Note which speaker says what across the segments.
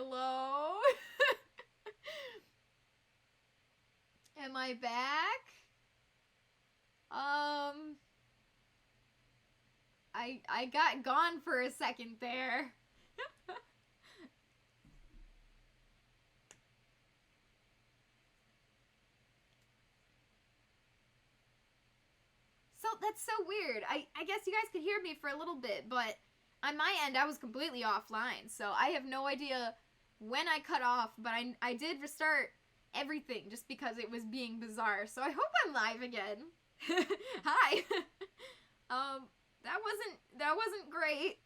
Speaker 1: Hello? Am I back? I got gone for a second there. So, that's so weird. I guess you guys could hear me for a little bit, but on my end, I was completely offline, so I have no idea when I cut off, but I did restart everything just because it was being bizarre, so I hope I'm live again. Hi! That wasn't great.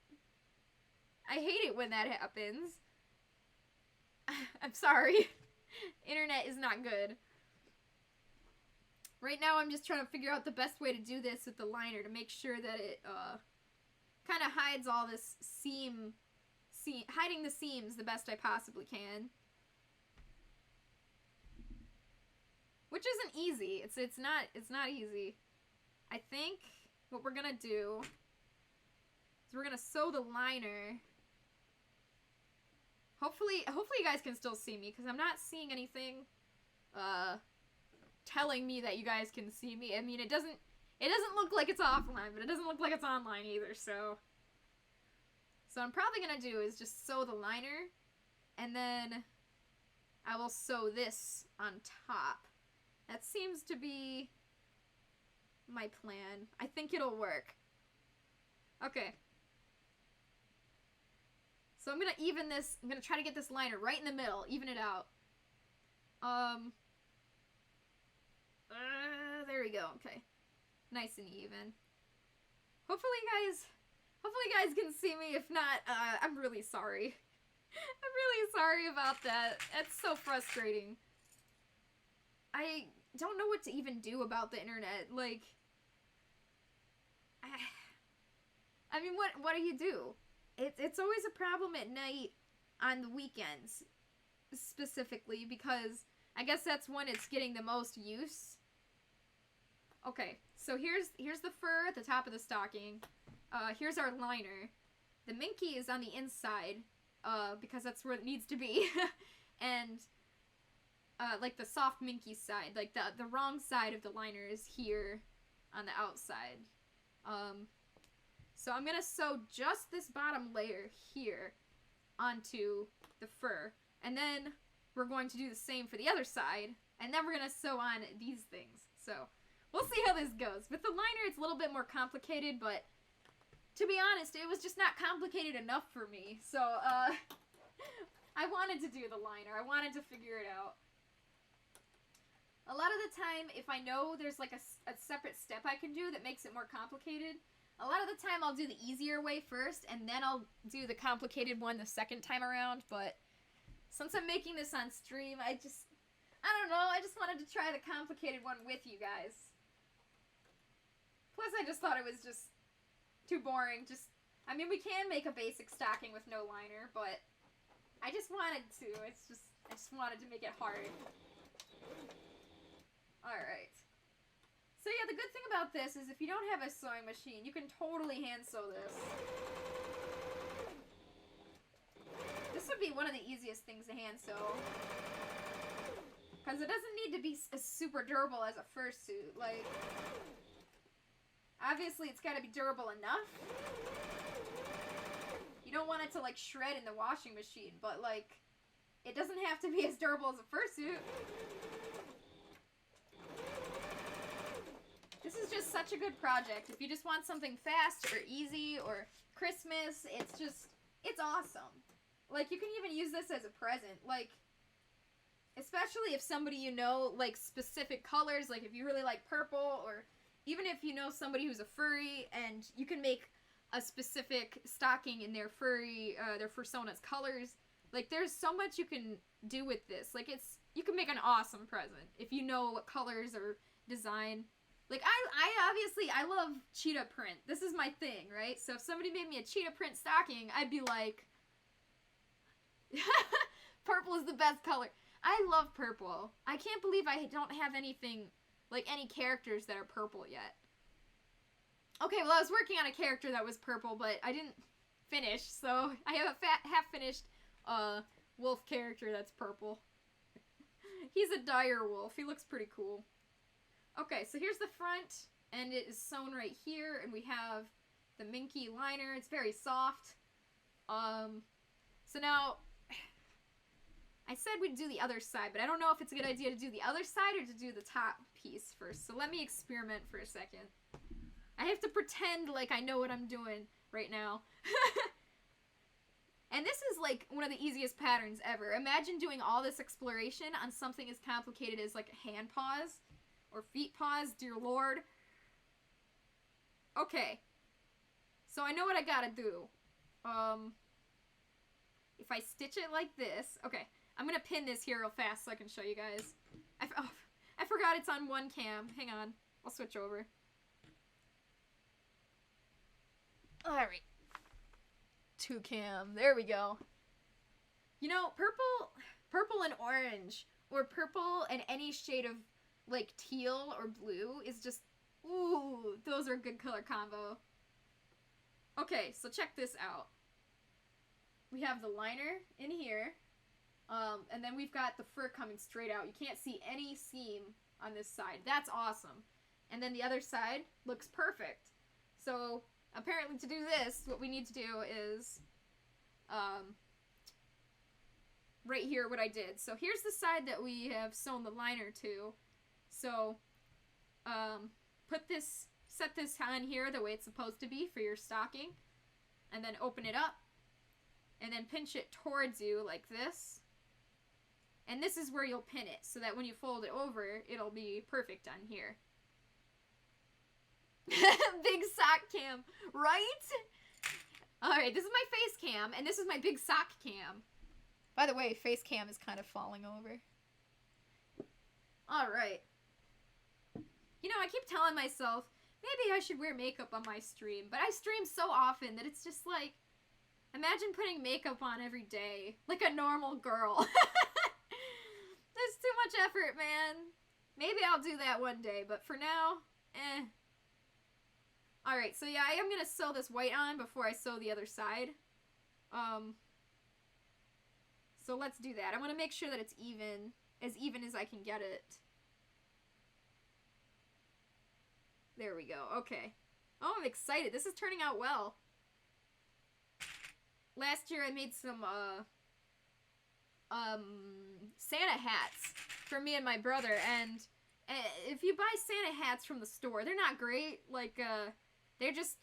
Speaker 1: I hate it when that happens. I'm sorry. Internet is not good. Right now I'm just trying to figure out the best way to do this with the liner to make sure that it, kind of hides all this hiding the seams the best I possibly can. Which isn't easy. It's not easy. I think what we're gonna do is we're gonna sew the liner. Hopefully you guys can still see me, because I'm not seeing anything telling me that you guys can see me. I mean, it doesn't look like it's offline, but it doesn't look like it's online either, so what I'm probably gonna do is just sew the liner, and then I will sew this on top. That seems to be my plan. I think it'll work. Okay. So I'm gonna even this, I'm gonna try to get this liner right in the middle, even it out. There we go, okay. Nice and even. Hopefully you guys can see me. If not, I'm really sorry. I'm really sorry about that. That's so frustrating. I don't know what to even do about the internet. Like, I mean, what do you do? It's always a problem at night on the weekends, specifically, because I guess that's when it's getting the most use. Okay, so here's the fur at the top of the stocking. Here's our liner. The minky is on the inside, because that's where it needs to be. And, like the soft minky side, like the wrong side of the liner is here on the outside. So I'm gonna sew just this bottom layer here onto the fur. And then we're going to do the same for the other side. And then we're gonna sew on these things. So we'll see how this goes. With the liner, it's a little bit more complicated, but to be honest, it was just not complicated enough for me. So, I wanted to do the liner. I wanted to figure it out. A lot of the time, if I know there's like a separate step I can do that makes it more complicated, a lot of the time I'll do the easier way first, and then I'll do the complicated one the second time around, but since I'm making this on stream, I don't know, I just wanted to try the complicated one with you guys. Plus, I just thought it was just too boring. I mean, we can make a basic stocking with no liner, but I just wanted to. I just wanted to make it hard. Alright. So yeah, the good thing about this is if you don't have a sewing machine, you can totally hand sew this. This would be one of the easiest things to hand sew. Because it doesn't need to be as super durable as a fursuit. Like, obviously it's got to be durable enough. You don't want it to like shred in the washing machine, but like, it doesn't have to be as durable as a fursuit. This is just such a good project. If you just want something fast or easy or Christmas, it's awesome. Like, you can even use this as a present. Like, especially if somebody you know likes specific colors, like if you really like purple, or even if you know somebody who's a furry and you can make a specific stocking in their furry, their fursona's colors. Like, there's so much you can do with this. Like, you can make an awesome present if you know what colors or design. Like, I love cheetah print. This is my thing, right? So if somebody made me a cheetah print stocking, I'd be like, purple is the best color. I love purple. I can't believe I don't have anything, like any characters that are purple yet. Okay, well, I was working on a character that was purple, but I didn't finish, so I have a half-finished wolf character that's purple. He's a dire wolf. He looks pretty cool. Okay, so here's the front, and it is sewn right here, and we have the minky liner. It's very soft. So now, I said we'd do the other side, but I don't know if it's a good idea to do the other side or to do the top piece first. So let me experiment for a second. I have to pretend like I know what I'm doing right now. And this is like one of the easiest patterns ever. Imagine doing all this exploration on something as complicated as like hand paws or feet paws, dear lord. Okay. So I know what I gotta do. If I stitch it like this, okay, I'm gonna pin this here real fast so I can show you guys. I forgot it's on one cam. Hang on. I'll switch over. Alright. Two cam. There we go. You know, purple and orange, or purple and any shade of, like, teal or blue is just, ooh, those are a good color combo. Okay, so check this out. We have the liner in here, and then we've got the fur coming straight out. You can't see any seam on this side. That's awesome. And then the other side looks perfect. So apparently to do this, what we need to do is, right here what I did. So here's the side that we have sewn the liner to. So, set this on here the way it's supposed to be for your stocking, and then open it up, and then pinch it towards you like this. And this is where you'll pin it, so that when you fold it over, it'll be perfect on here. Big sock cam, right? Alright, this is my face cam, and this is my big sock cam. By the way, face cam is kind of falling over. Alright. You know, I keep telling myself, maybe I should wear makeup on my stream, but I stream so often that it's just like, imagine putting makeup on every day, like a normal girl. There's too much effort, man. Maybe I'll do that one day, but for now, eh. Alright, so yeah, I am gonna sew this white on before I sew the other side. So let's do that. I want to make sure that it's even as I can get it. There we go. Okay. Oh, I'm excited. This is turning out well. Last year I made some, Santa hats for me and my brother, and if you buy Santa hats from the store, they're not great. Like, they're just,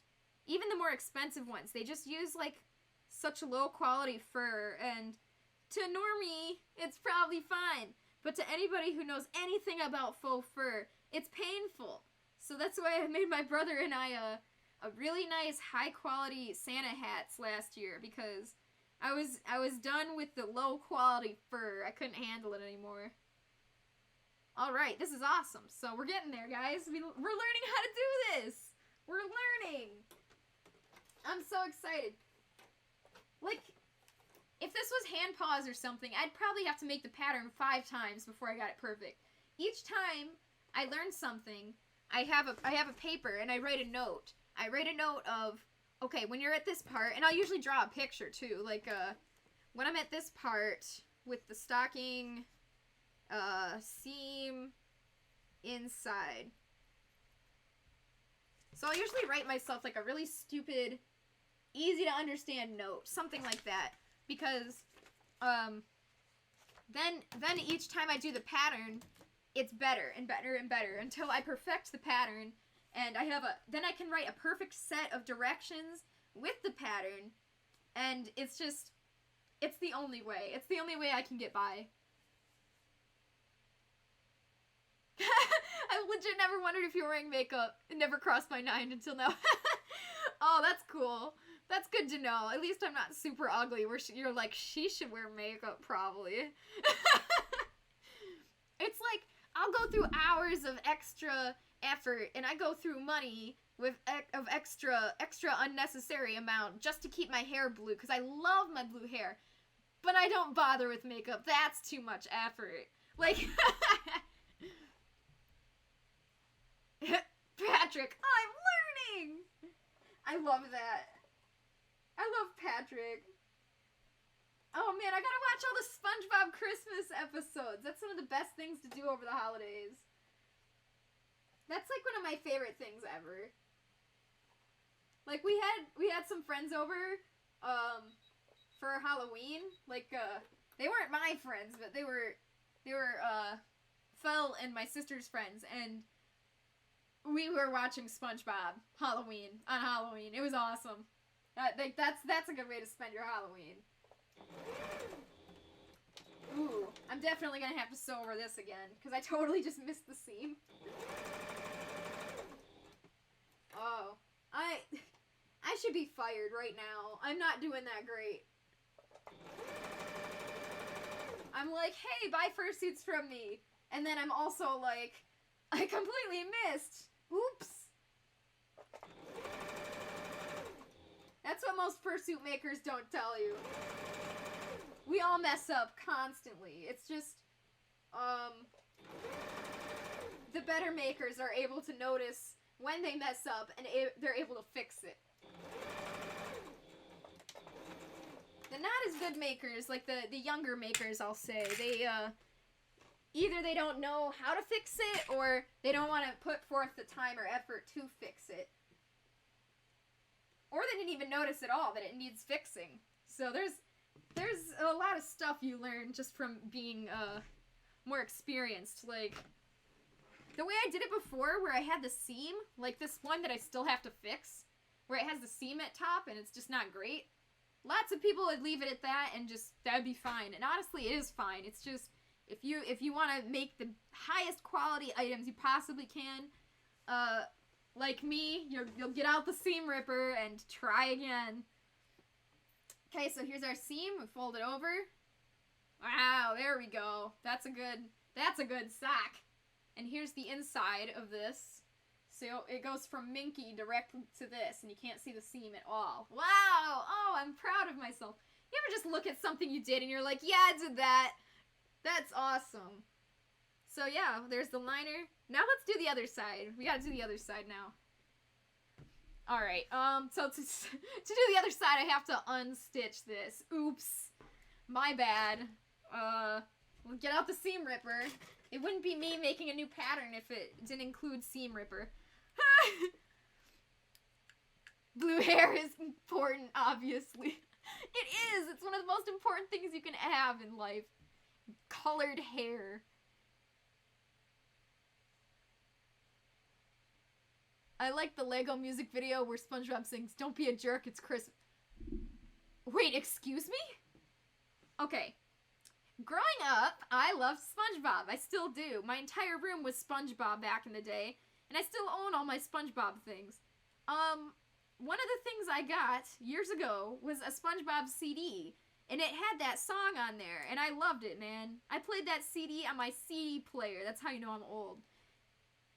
Speaker 1: even the more expensive ones, they just use, like, such low quality fur, and to normie, it's probably fine. But to anybody who knows anything about faux fur, it's painful. So that's why I made my brother and I a really nice high quality Santa hats last year, because I was done with the low quality fur. I couldn't handle it anymore. Alright, this is awesome. So we're getting there, guys. We're learning how to do this. We're learning. I'm so excited. Like, if this was hand paws or something, I'd probably have to make the pattern 5 times before I got it perfect. Each time I learn something, I have a paper and I write a note. I write a note of, okay, when you're at this part, and I'll usually draw a picture too, like when I'm at this part with the stocking seam inside. So I'll usually write myself like a really stupid, easy to understand note, something like that, because then each time I do the pattern, it's better and better and better until I perfect the pattern, and then I can write a perfect set of directions with the pattern, and it's the only way. It's the only way I can get by. I legit never wondered if you were wearing makeup. It never crossed my mind until now. Oh, that's cool. That's good to know. At least I'm not super ugly where you're like, she should wear makeup probably. It's like, I'll go through hours of extra effort, and I go through money of extra unnecessary amount just to keep my hair blue, because I love my blue hair. But I don't bother with makeup. That's too much effort. Like, Patrick, I'm learning! I love that. I love Patrick. Oh man, I gotta watch all the SpongeBob Christmas episodes. That's one of the best things to do over the holidays. That's like one of my favorite things ever. Like we had some friends over for Halloween. Like they weren't my friends, but they were Phil and my sister's friends, and we were watching SpongeBob on Halloween. It was awesome. Like that's a good way to spend your Halloween. Ooh, I'm definitely gonna have to sew over this again because I totally just missed the seam. Oh, I should be fired right now. I'm not doing that great. I'm like, hey, buy fursuits from me. And then I'm also like, I completely missed. Oops. That's what most fursuit makers don't tell you. We all mess up constantly. It's just, the better makers are able to notice when they mess up and they're able to fix it. The not as good makers, like the younger makers, I'll say, they, either they don't know how to fix it, or they don't want to put forth the time or effort to fix it. Or they didn't even notice at all that it needs fixing. So there's a lot of stuff you learn just from being, more experienced. Like, the way I did it before, where I had the seam, like this one that I still have to fix, where it has the seam at top and it's just not great. Lots of people would leave it at that and just, that'd be fine. And honestly, it is fine. It's just, if you want to make the highest quality items you possibly can, like me, you'll get out the seam ripper and try again. Okay, so here's our seam. We fold it over. Wow, there we go. That's a good sock. And here's the inside of this. So it goes from Minky directly to this, and you can't see the seam at all. Wow! Oh, I'm proud of myself. You ever just look at something you did and you're like, yeah, I did that. That's awesome. So yeah, there's the liner. Now let's do the other side. We gotta do the other side now. Alright, so to do the other side, I have to unstitch this. Oops. My bad. We'll get out the seam ripper. It wouldn't be me making a new pattern if it didn't include seam ripper. Blue hair is important, obviously. It is! It's one of the most important things you can have in life. Colored hair. I like the Lego music video where SpongeBob sings, "Don't be a jerk, it's Christmas." Wait, excuse me? Okay. Growing up, I loved SpongeBob. I still do. My entire room was SpongeBob back in the day, and I still own all my SpongeBob things. One of the things I got years ago was a SpongeBob CD, and it had that song on there, and I loved it, man. I played that CD on my CD player. That's how you know I'm old.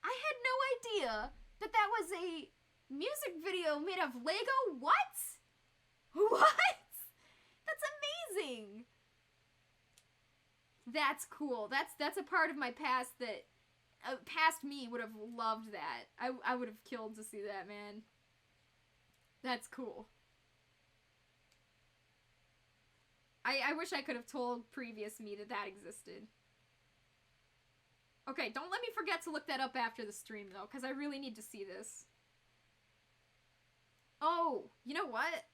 Speaker 1: I had no idea that that was a music video made of Lego. What? What? That's amazing. That's cool. That's a part of my past that past me would have loved that. I would have killed to see that, man. That's cool. I wish I could have told previous me that that existed. Okay, don't let me forget to look that up after the stream, though, because I really need to see this. Oh, you know what?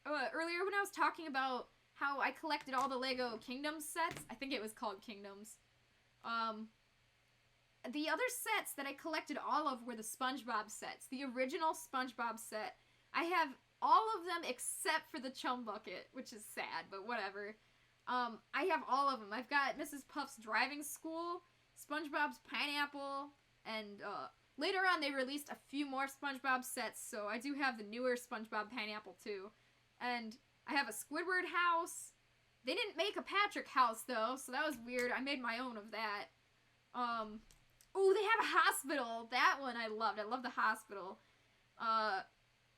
Speaker 1: Earlier when I was talking about how I collected all the Lego Kingdoms sets, I think it was called Kingdoms, the other sets that I collected all of were the SpongeBob sets. The original SpongeBob set. I have all of them except for the Chum Bucket, which is sad, but whatever. I have all of them. I've got Mrs. Puff's Driving School, SpongeBob's Pineapple, and later on they released a few more SpongeBob sets, so I do have the newer SpongeBob Pineapple too. And I have a Squidward house. They didn't make a Patrick house though, so that was weird. I made my own of that. Oh, they have a hospital. That one I loved. I love the hospital. I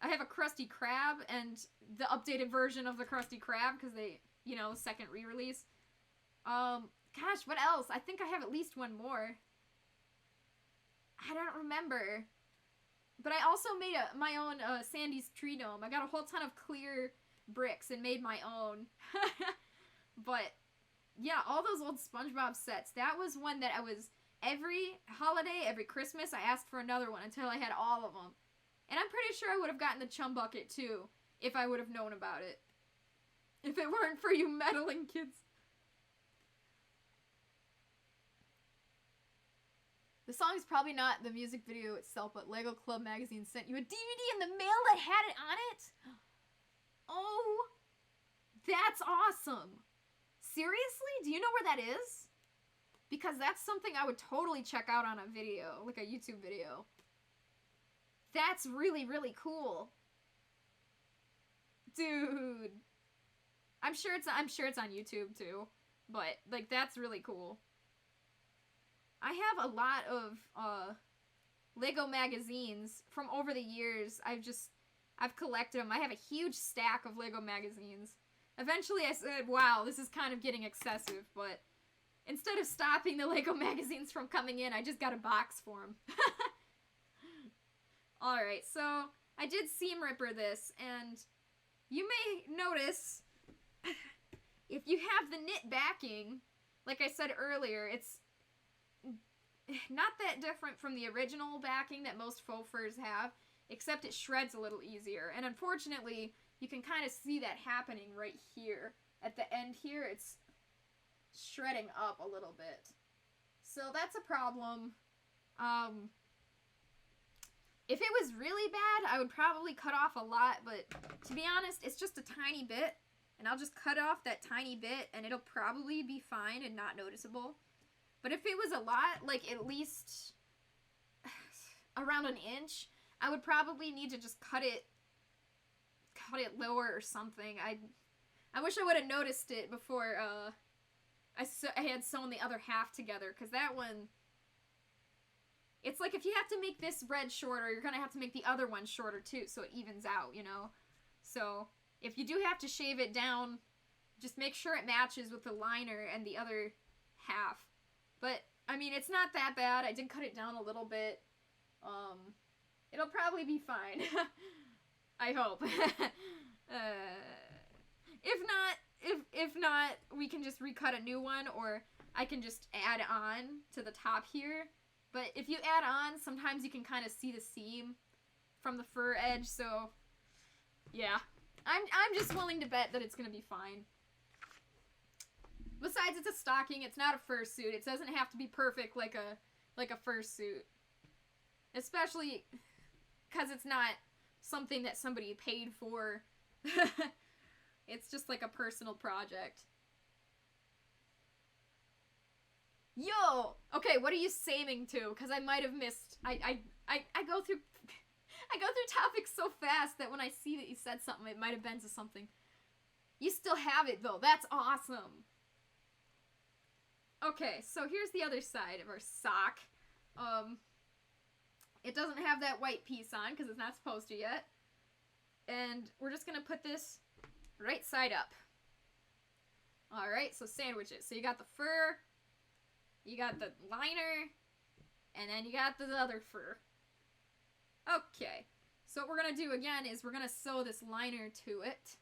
Speaker 1: have a Krusty Krab and the updated version of the Krusty Krab because they, you know, second re-release. Gosh, what else? I think I have at least one more. I don't remember. But I also made my own Sandy's Tree Dome. I got a whole ton of clear bricks and made my own. But yeah, all those old SpongeBob sets, that was one that I was, every holiday, every Christmas, I asked for another one until I had all of them. And I'm pretty sure I would have gotten the Chum Bucket too, if I would have known about it. If it weren't for you meddling kids. The song is probably not the music video itself, but Lego Club Magazine sent you a DVD in the mail that had it on it? Oh, that's awesome. Seriously? Do you know where that is? Because that's something I would totally check out on a video, like a YouTube video. That's really, really cool. Dude. I'm sure it's on YouTube too, but like that's really cool. I have a lot of Lego magazines from over the years. I've collected them. I have a huge stack of Lego magazines. Eventually I said, wow, this is kind of getting excessive, but instead of stopping the Lego magazines from coming in, I just got a box for them. Alright, so I did seam ripper this, and you may notice, if you have the knit backing, like I said earlier, it's not that different from the original backing that most faux furs have, except it shreds a little easier. And unfortunately, you can kind of see that happening right here. At the end here, it's shredding up a little bit. So that's a problem. If it was really bad, I would probably cut off a lot, but to be honest, it's just a tiny bit, and I'll just cut off that tiny bit, and it'll probably be fine and not noticeable. But if it was a lot, like at least around an inch, I would probably need to just cut it lower or something. I wish I would have noticed it before I had sewn the other half together, because that one, it's like if you have to make this red shorter, you're going to have to make the other one shorter too, so it evens out, you know? So if you do have to shave it down, just make sure it matches with the liner and the other half. But, I mean, it's not that bad. I did cut it down a little bit. It'll probably be fine. I hope. If not, we can just recut a new one, or I can just add on to the top here. But if you add on, sometimes you can kind of see the seam from the fur edge, so yeah. I'm just willing to bet that it's gonna be fine. Besides, it's a stocking, it's not a fursuit. It doesn't have to be perfect like a fursuit. Especially because it's not something that somebody paid for. It's just like a personal project. Yo! Okay, what are you saving to? Because I might have missed. I go through topics so fast that when I see that you said something, it might have been to something. You still have it though. That's awesome. Okay, so here's the other side of our sock. It doesn't have that white piece on because it's not supposed to yet. And we're just gonna put this right side up. Alright, so sandwich it. So you got the fur, you got the liner, and then you got the other fur. Okay, so what we're gonna do again is we're gonna sew this liner to it.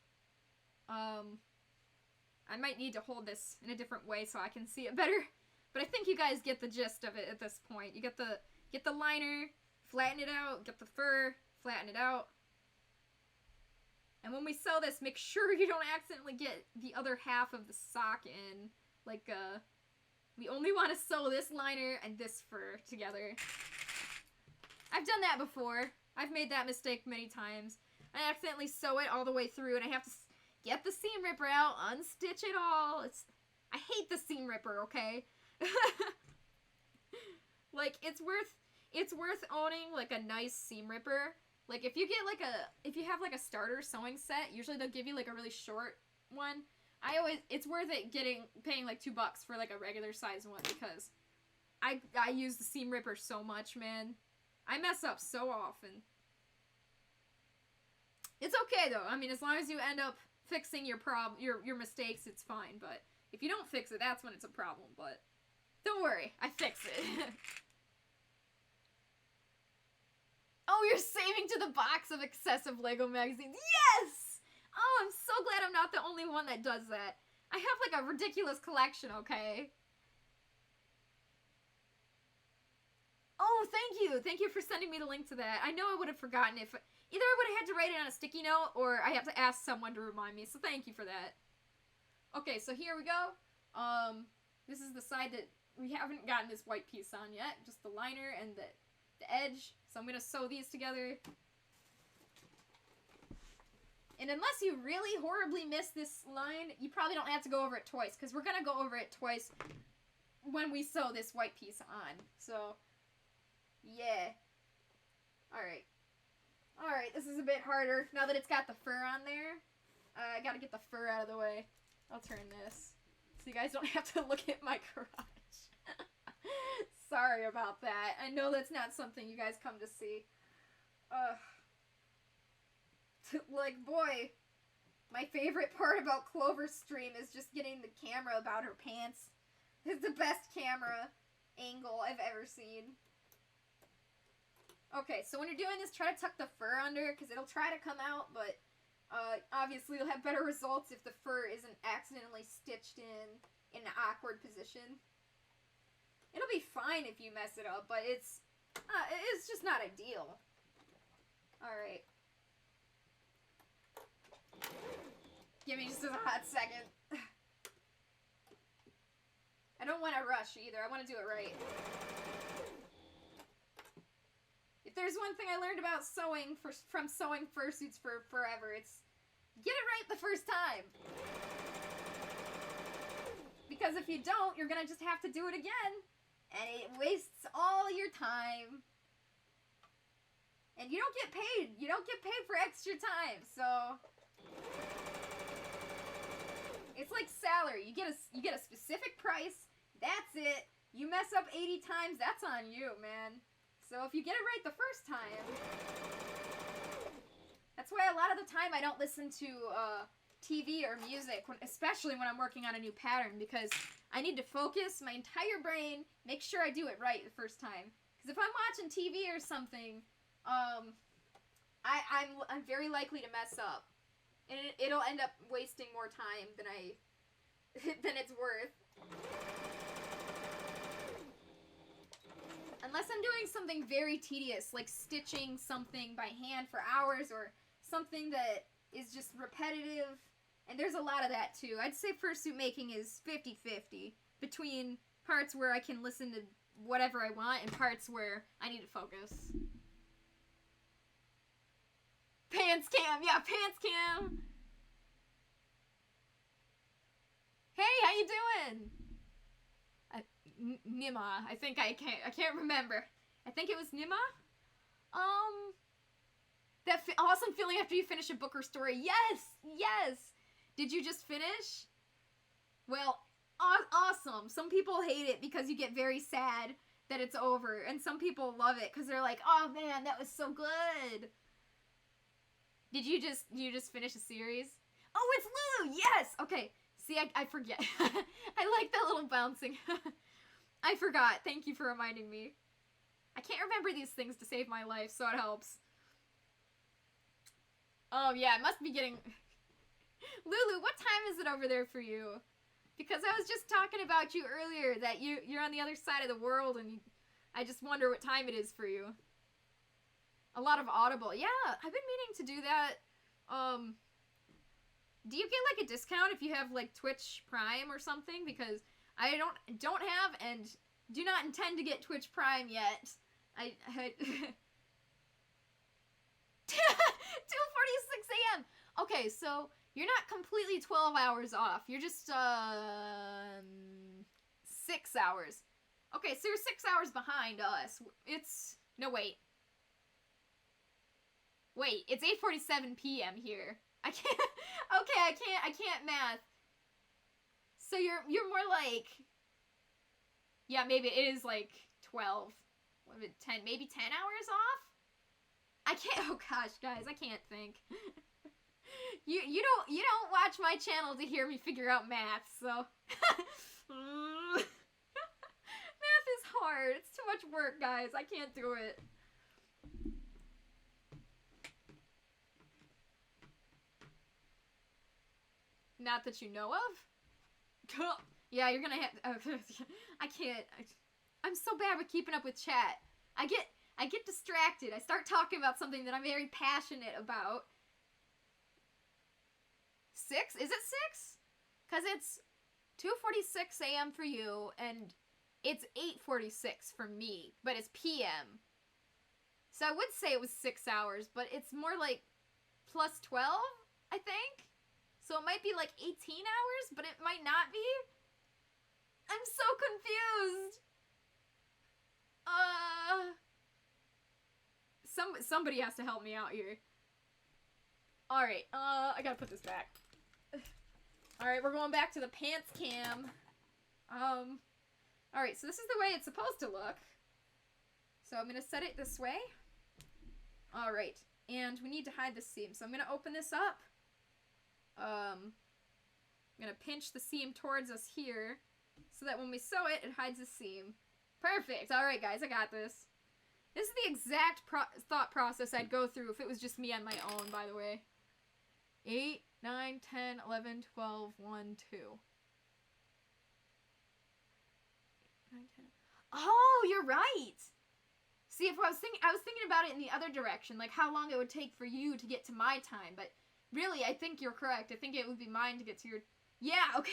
Speaker 1: I might need to hold this in a different way so I can see it better, but I think you guys get the gist of it at this point. You get the liner, flatten it out, get the fur, flatten it out. And when we sew this, make sure you don't accidentally get the other half of the sock in. Like, we only want to sew this liner and this fur together. I've done that before. I've made that mistake many times. I accidentally sew it all the way through, and I have to get the seam ripper out, unstitch it all. I hate the seam ripper, okay? Like, it's worth owning, like, a nice seam ripper. Like, if you get, if you have, like, a starter sewing set, usually they'll give you, like, a really short one. It's worth it paying, like, $2 for, like, a regular size one, because I use the seam ripper so much, man. I mess up so often. It's okay, though. I mean, as long as you end up fixing your mistakes, it's fine. But if you don't fix it, that's when it's a problem. But don't worry, I fix it. Oh, you're saving to the box of excessive Lego magazines. Yes! Oh, I'm so glad I'm not the only one that does that. I have like a ridiculous collection, okay? Oh, thank you! Thank you for sending me the link to that. I know I would have forgotten if... Either I would have had to write it on a sticky note, or I have to ask someone to remind me, so thank you for that. Okay, so here we go. This is the side that we haven't gotten this white piece on yet. Just the liner and the edge. So I'm gonna sew these together. And unless you really horribly miss this line, you probably don't have to go over it twice, because we're gonna go over it twice when we sew this white piece on. So, yeah. Alright. Alright, this is a bit harder now that it's got the fur on there. I gotta get the fur out of the way. I'll turn this so you guys don't have to look at my garage. Sorry about that. I know that's not something you guys come to see. Like, boy, my favorite part about Clover's stream is just getting the camera about her pants. It's the best camera angle I've ever seen. Okay, so when you're doing this, try to tuck the fur under, because it'll try to come out, but obviously you'll have better results if the fur isn't accidentally stitched in an awkward position. It'll be fine if you mess it up, but it's just not ideal. Alright. Give me just a hot second. I don't want to rush either. I want to do it right. If there's one thing I learned about sewing from sewing fursuits for forever, it's get it right the first time. Because if you don't, you're gonna just have to do it again. And it wastes all your time. And you don't get paid. You don't get paid for extra time, so... It's like salary. You get a specific price. That's it. You mess up 80 times, that's on you, man. So if you get it right the first time... That's why a lot of the time I don't listen to TV or music, especially when I'm working on a new pattern, because I need to focus my entire brain, make sure I do it right the first time. Because if I'm watching TV or something, I'm very likely to mess up. And it'll end up wasting more time than than it's worth. Unless I'm doing something very tedious, like stitching something by hand for hours, or something that is just repetitive. And there's a lot of that too. I'd say fursuit making is 50-50 between parts where I can listen to whatever I want and parts where I need to focus. Pants cam! Yeah, pants cam! Hey, how you doing? Nima. I think I can't remember. I think it was Nima? That awesome feeling after you finish a book or story. Yes! Yes! Did you just finish? Well, awesome. Some people hate it because you get very sad that it's over. And some people love it because they're like, oh man, that was so good. Did you just finish a series? Oh, it's Lulu! Yes! Okay. See, I forget. I like that little bouncing. I forgot. Thank you for reminding me. I can't remember these things to save my life, so it helps. Oh, yeah, it must be getting... Lulu, what time is it over there for you? Because I was just talking about you earlier, that you're on the other side of the world, and I just wonder what time it is for you. A lot of Audible. Yeah, I've been meaning to do that. Do you get, like, a discount if you have, like, Twitch Prime or something? Because I don't have and do not intend to get Twitch Prime yet. 2:46 a.m. Okay, so you're not completely 12 hours off. You're just, 6 hours. Okay, so you're 6 hours behind us. No, wait. Wait, it's 8:47 p.m. here. I can't, okay, I can't math. So you're more like, yeah, maybe it is like 12, 10, maybe 10 hours off? I can't, oh gosh, guys, I can't think. You don't watch my channel to hear me figure out math, so. Math is hard. It's too much work, guys. I can't do it. Not that you know of? Yeah, you're gonna have... I can't. I'm so bad with keeping up with chat. I get distracted. I start talking about something that I'm very passionate about. 6? Is it 6? Because it's 2:46 a.m. for you, and it's 8:46 for me, but it's p.m. So I would say it was 6 hours, but it's more like plus 12, I think? So it might be like 18 hours, but it might not be? I'm so confused! Somebody has to help me out here. Alright, I gotta put this back. Alright, we're going back to the pants cam. Alright, so this is the way it's supposed to look. So I'm gonna set it this way. Alright, and we need to hide the seam. So I'm gonna open this up. I'm gonna pinch the seam towards us here, so that when we sew it, it hides the seam. Perfect! Alright guys, I got this. This is the exact thought process I'd go through if it was just me on my own, by the way. 8, 9, 10, 11, 12, 1, 2. 9, 10. Oh, you're right! See, if I was thinking about it in the other direction, like how long it would take for you to get to my time, but really, I think you're correct. I think it would be mine to get to your... Yeah, okay.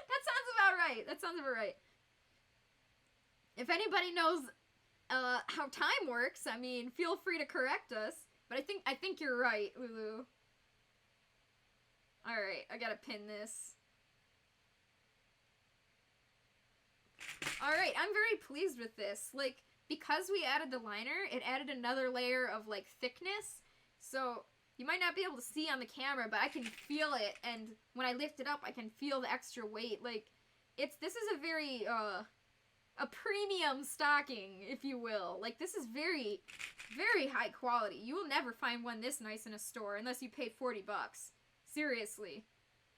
Speaker 1: That sounds about right. That sounds about right. If anybody knows how time works, I mean, feel free to correct us. But I think you're right, Lulu. Alright, I gotta pin this. Alright, I'm very pleased with this. Like, because we added the liner, it added another layer of, like, thickness. So, you might not be able to see on the camera, but I can feel it. And when I lift it up, I can feel the extra weight. Like, this is a very, a premium stocking, if you will. Like, this is very, very high quality. You will never find one this nice in a store unless you pay 40 bucks. Seriously.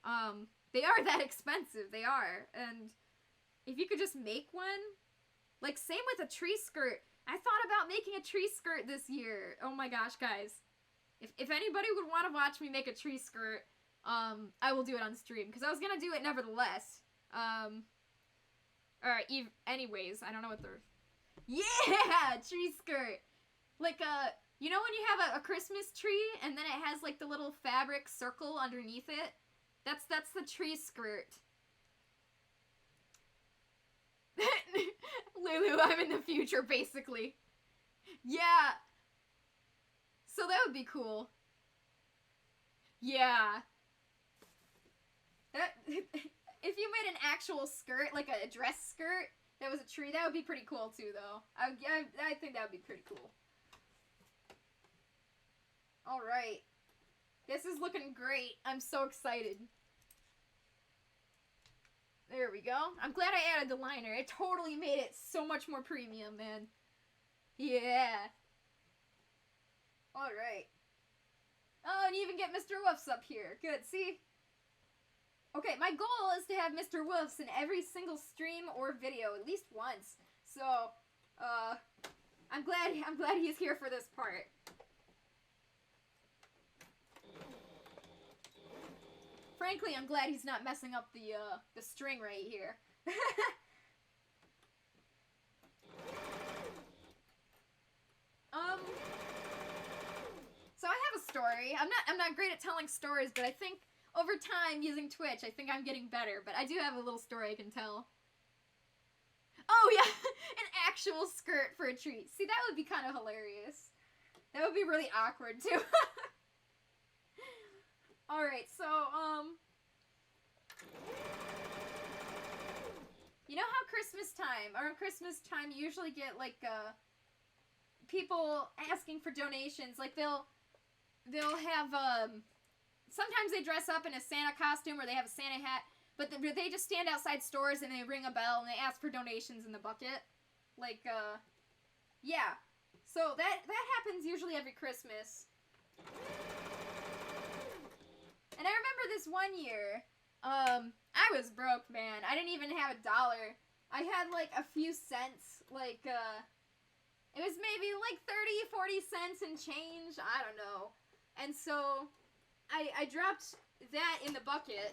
Speaker 1: They are that expensive. They are. And if you could just make one, like, same with a tree skirt. I thought about making a tree skirt this year. Oh my gosh, guys. If anybody would want to watch me make a tree skirt, I will do it on stream. Because I was going to do it nevertheless. Alright, anyways, I don't know what the... Yeah! Tree skirt! Like, you know when you have a Christmas tree, and then it has, like, the little fabric circle underneath it? That's the tree skirt. Lulu, I'm in the future, basically. Yeah! So that would be cool. Yeah. That... If you made an actual skirt, like a dress skirt, that was a tree, that would be pretty cool too, though. I think that would be pretty cool. Alright. This is looking great. I'm so excited. There we go. I'm glad I added the liner. It totally made it so much more premium, man. Yeah. Alright. Oh, and you even get Mr. Woofs up here. Good, see? Okay, my goal is to have Mr. Woofs in every single stream or video, at least once. So, I'm glad he's here for this part. Frankly, I'm glad he's not messing up the string right here. So I have a story. I'm not great at telling stories, but I think over time, using Twitch, I think I'm getting better, but I do have a little story I can tell. Oh, yeah! An actual skirt for a treat. See, that would be kind of hilarious. That would be really awkward, too. Alright, so, you know how Christmas time, around Christmas time, you usually get, like, people asking for donations. Like, they'll have, sometimes they dress up in a Santa costume or they have a Santa hat, but they just stand outside stores and they ring a bell and they ask for donations in the bucket. Like, yeah. So that happens usually every Christmas. And I remember this one year, I was broke, man. I didn't even have $1. I had, like, a few cents, like, it was maybe, like, 30, 40 cents and change, I don't know. And so I dropped that in the bucket.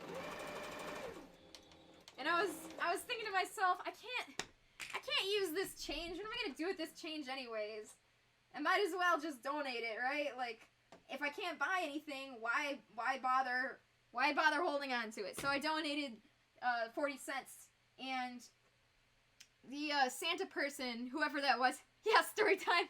Speaker 1: And I was thinking to myself, I can't use this change. What am I gonna do with this change anyways? I might as well just donate it, right? Like, if I can't buy anything, why bother holding on to it? So I donated 40 cents, and the Santa person, whoever that was, yeah, story time.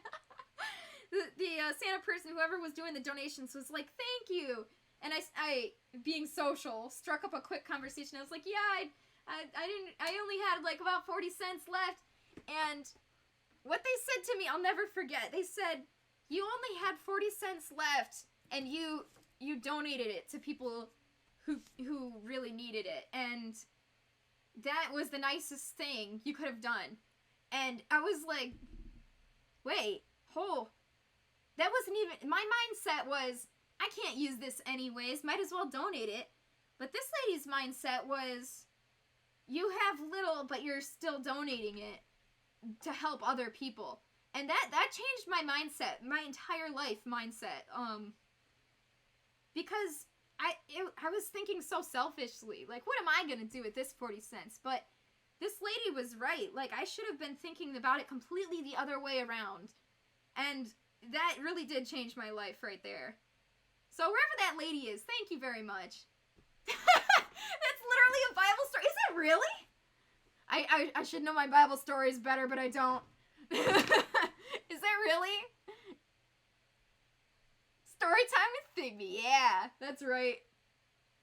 Speaker 1: the Santa person, whoever was doing the donations, was like, "Thank you," and I being social, struck up a quick conversation. I was like, "Yeah, I only had like about 40 cents left," and what they said to me, I'll never forget. They said, "You only had 40 cents left, and you donated it to people who really needed it," and that was the nicest thing you could have done. And I was like, wait, that wasn't even, my mindset was, I can't use this anyways, might as well donate it. But this lady's mindset was, you have little, but you're still donating it to help other people. And that changed my mindset, my entire life mindset. Because I was thinking so selfishly, like, what am I gonna do with this 40 cents? But this lady was right. Like, I should have been thinking about it completely the other way around. And that really did change my life right there. So wherever that lady is, thank you very much. That's literally a Bible story. Is it really? I should know my Bible stories better, but I don't. Is that really? Story time with Figby. Yeah, that's right.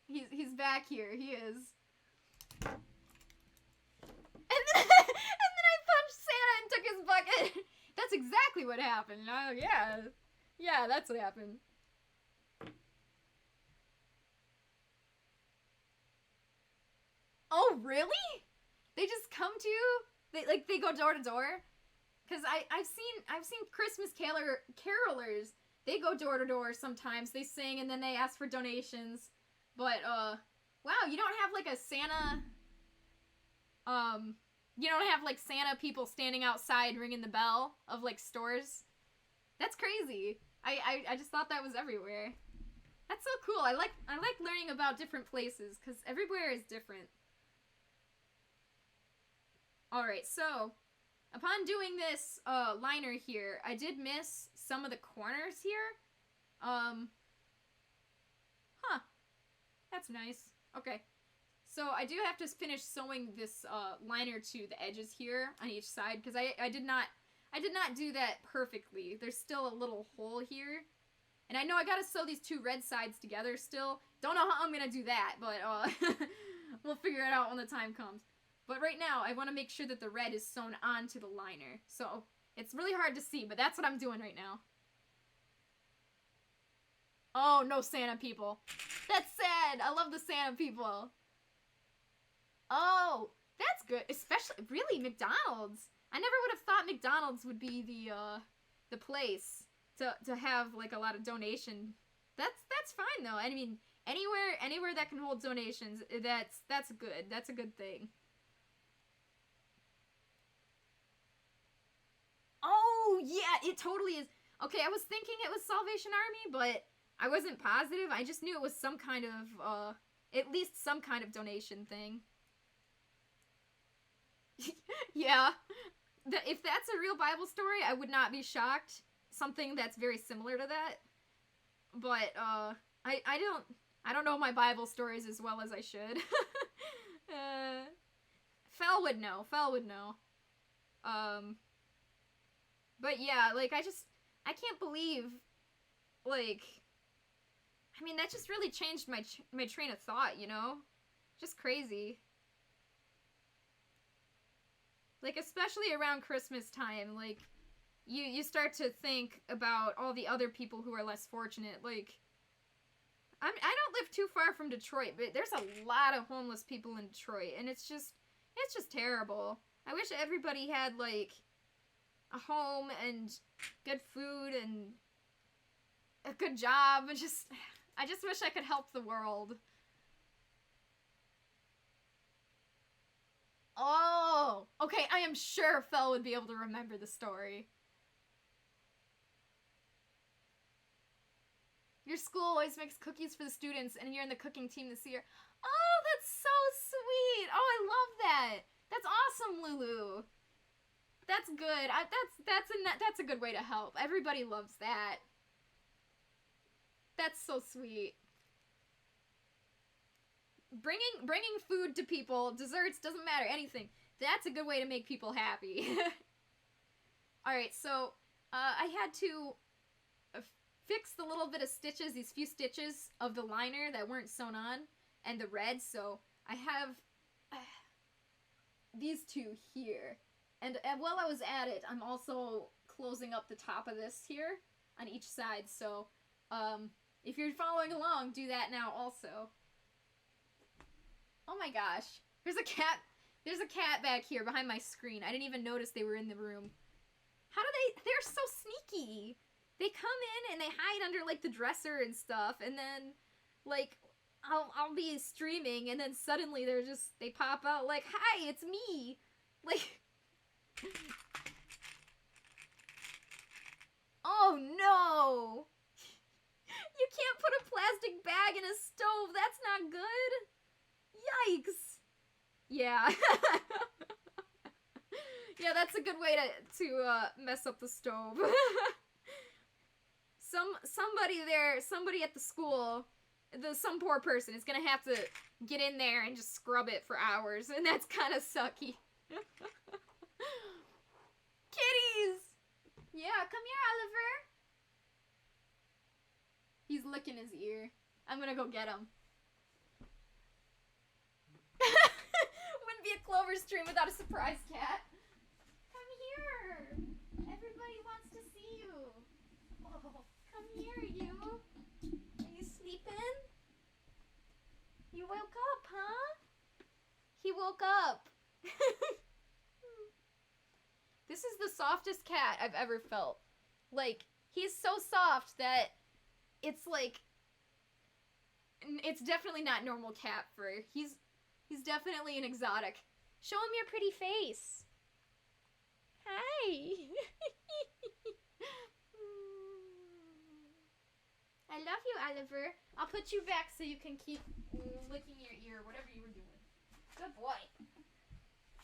Speaker 1: He's back here. He is. And then I punched Santa and took his bucket. That's exactly what happened. Yeah. Yeah, that's what happened. Oh, really? They just come to you? They go door to door? Because I've seen Christmas carolers. They go door to door sometimes. They sing and then they ask for donations. But wow, you don't have like a Santa you don't have like Santa people standing outside ringing the bell of like stores. That's crazy. I just thought that was everywhere. That's so cool. I like learning about different places because everywhere is different. Alright, so upon doing this liner here, I did miss some of the corners here. That's nice. Okay. So I do have to finish sewing this liner to the edges here on each side because I did not do that perfectly. There's still a little hole here. And I know I gotta sew these two red sides together still. Don't know how I'm gonna do that, but we'll figure it out when the time comes. But right now, I want to make sure that the red is sewn onto the liner. So it's really hard to see, but that's what I'm doing right now. Oh, no Santa people. That's sad. I love the Santa people. Oh, that's good. Especially, really, McDonald's. I never would have thought McDonald's would be the place to have like a lot of donation. That's fine though. I mean, anywhere that can hold donations, that's good. That's a good thing. Oh, yeah, it totally is. Okay, I was thinking it was Salvation Army, but I wasn't positive. I just knew it was some kind of, at least some kind of donation thing. Yeah. If that's a real Bible story, I would not be shocked. Something that's very similar to that. But, I don't know my Bible stories as well as I should. Fel would know. But yeah, like, I can't believe, like, I mean, that just really changed my train of thought, you know? Just crazy. Like, especially around Christmas time, like, you start to think about all the other people who are less fortunate. Like, I don't live too far from Detroit, but there's a lot of homeless people in Detroit, and it's just terrible. I wish everybody had, like, a home and good food and a good job. I just wish I could help the world. Oh, okay, I am sure Fel would be able to remember the story. Your school always makes cookies for the students, and you're in the cooking team this year. Oh, that's so sweet. Oh, I That's good. That's a good way to help. Everybody loves that. That's so sweet. Bringing food to people, desserts, doesn't matter, anything. That's a good way to make people happy. Alright, so, I had to fix the little bit of stitches, these few stitches of the liner that weren't sewn on, and the red, so I have these two here. And while I was at it, I'm also closing up the top of this here on each side, so, if you're following along, do that now also. Oh my gosh. There's a cat back here behind my screen. I didn't even notice they were in the room. How do they're so sneaky. They come in and they hide under, like, the dresser and stuff, and then, like, I'll be streaming, and then suddenly they pop out like, hi, it's me. Like, oh no. You can't put a plastic bag in a stove. That's not good. Yikes. Yeah. Yeah, that's a good way to mess up the stove. Somebody at the school, some poor person is gonna have to get in there and just scrub it for hours, and that's kind of sucky. Kitties! Yeah, come here, Oliver. He's licking his ear. I'm gonna go get him. Wouldn't be a Clover stream without a surprise cat. Come here. Everybody wants to see you. Oh, come here, you. Are you sleeping? You woke up, huh? He woke up. This is the softest cat I've ever felt. Like, he's so soft that it's like, it's definitely not normal cat fur. He's definitely an exotic. Show him your pretty face. Hi. I love you, Oliver. I'll put you back so you can keep licking your ear, whatever you were doing. Good boy.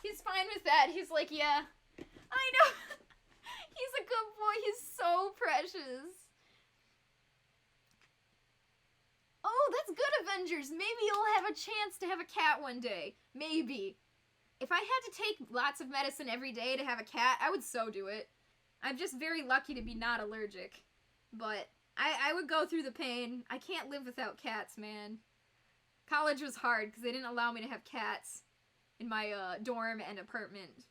Speaker 1: He's fine with that. He's like, yeah, I know. He's a good boy. He's so precious. Oh, that's good, Avengers. Maybe you'll have a chance to have a cat one day. Maybe. If I had to take lots of medicine every day to have a cat, I would so do it. I'm just very lucky to be not allergic. But I would go through the pain. I can't live without cats, man. College was hard because they didn't allow me to have cats in my dorm and apartment.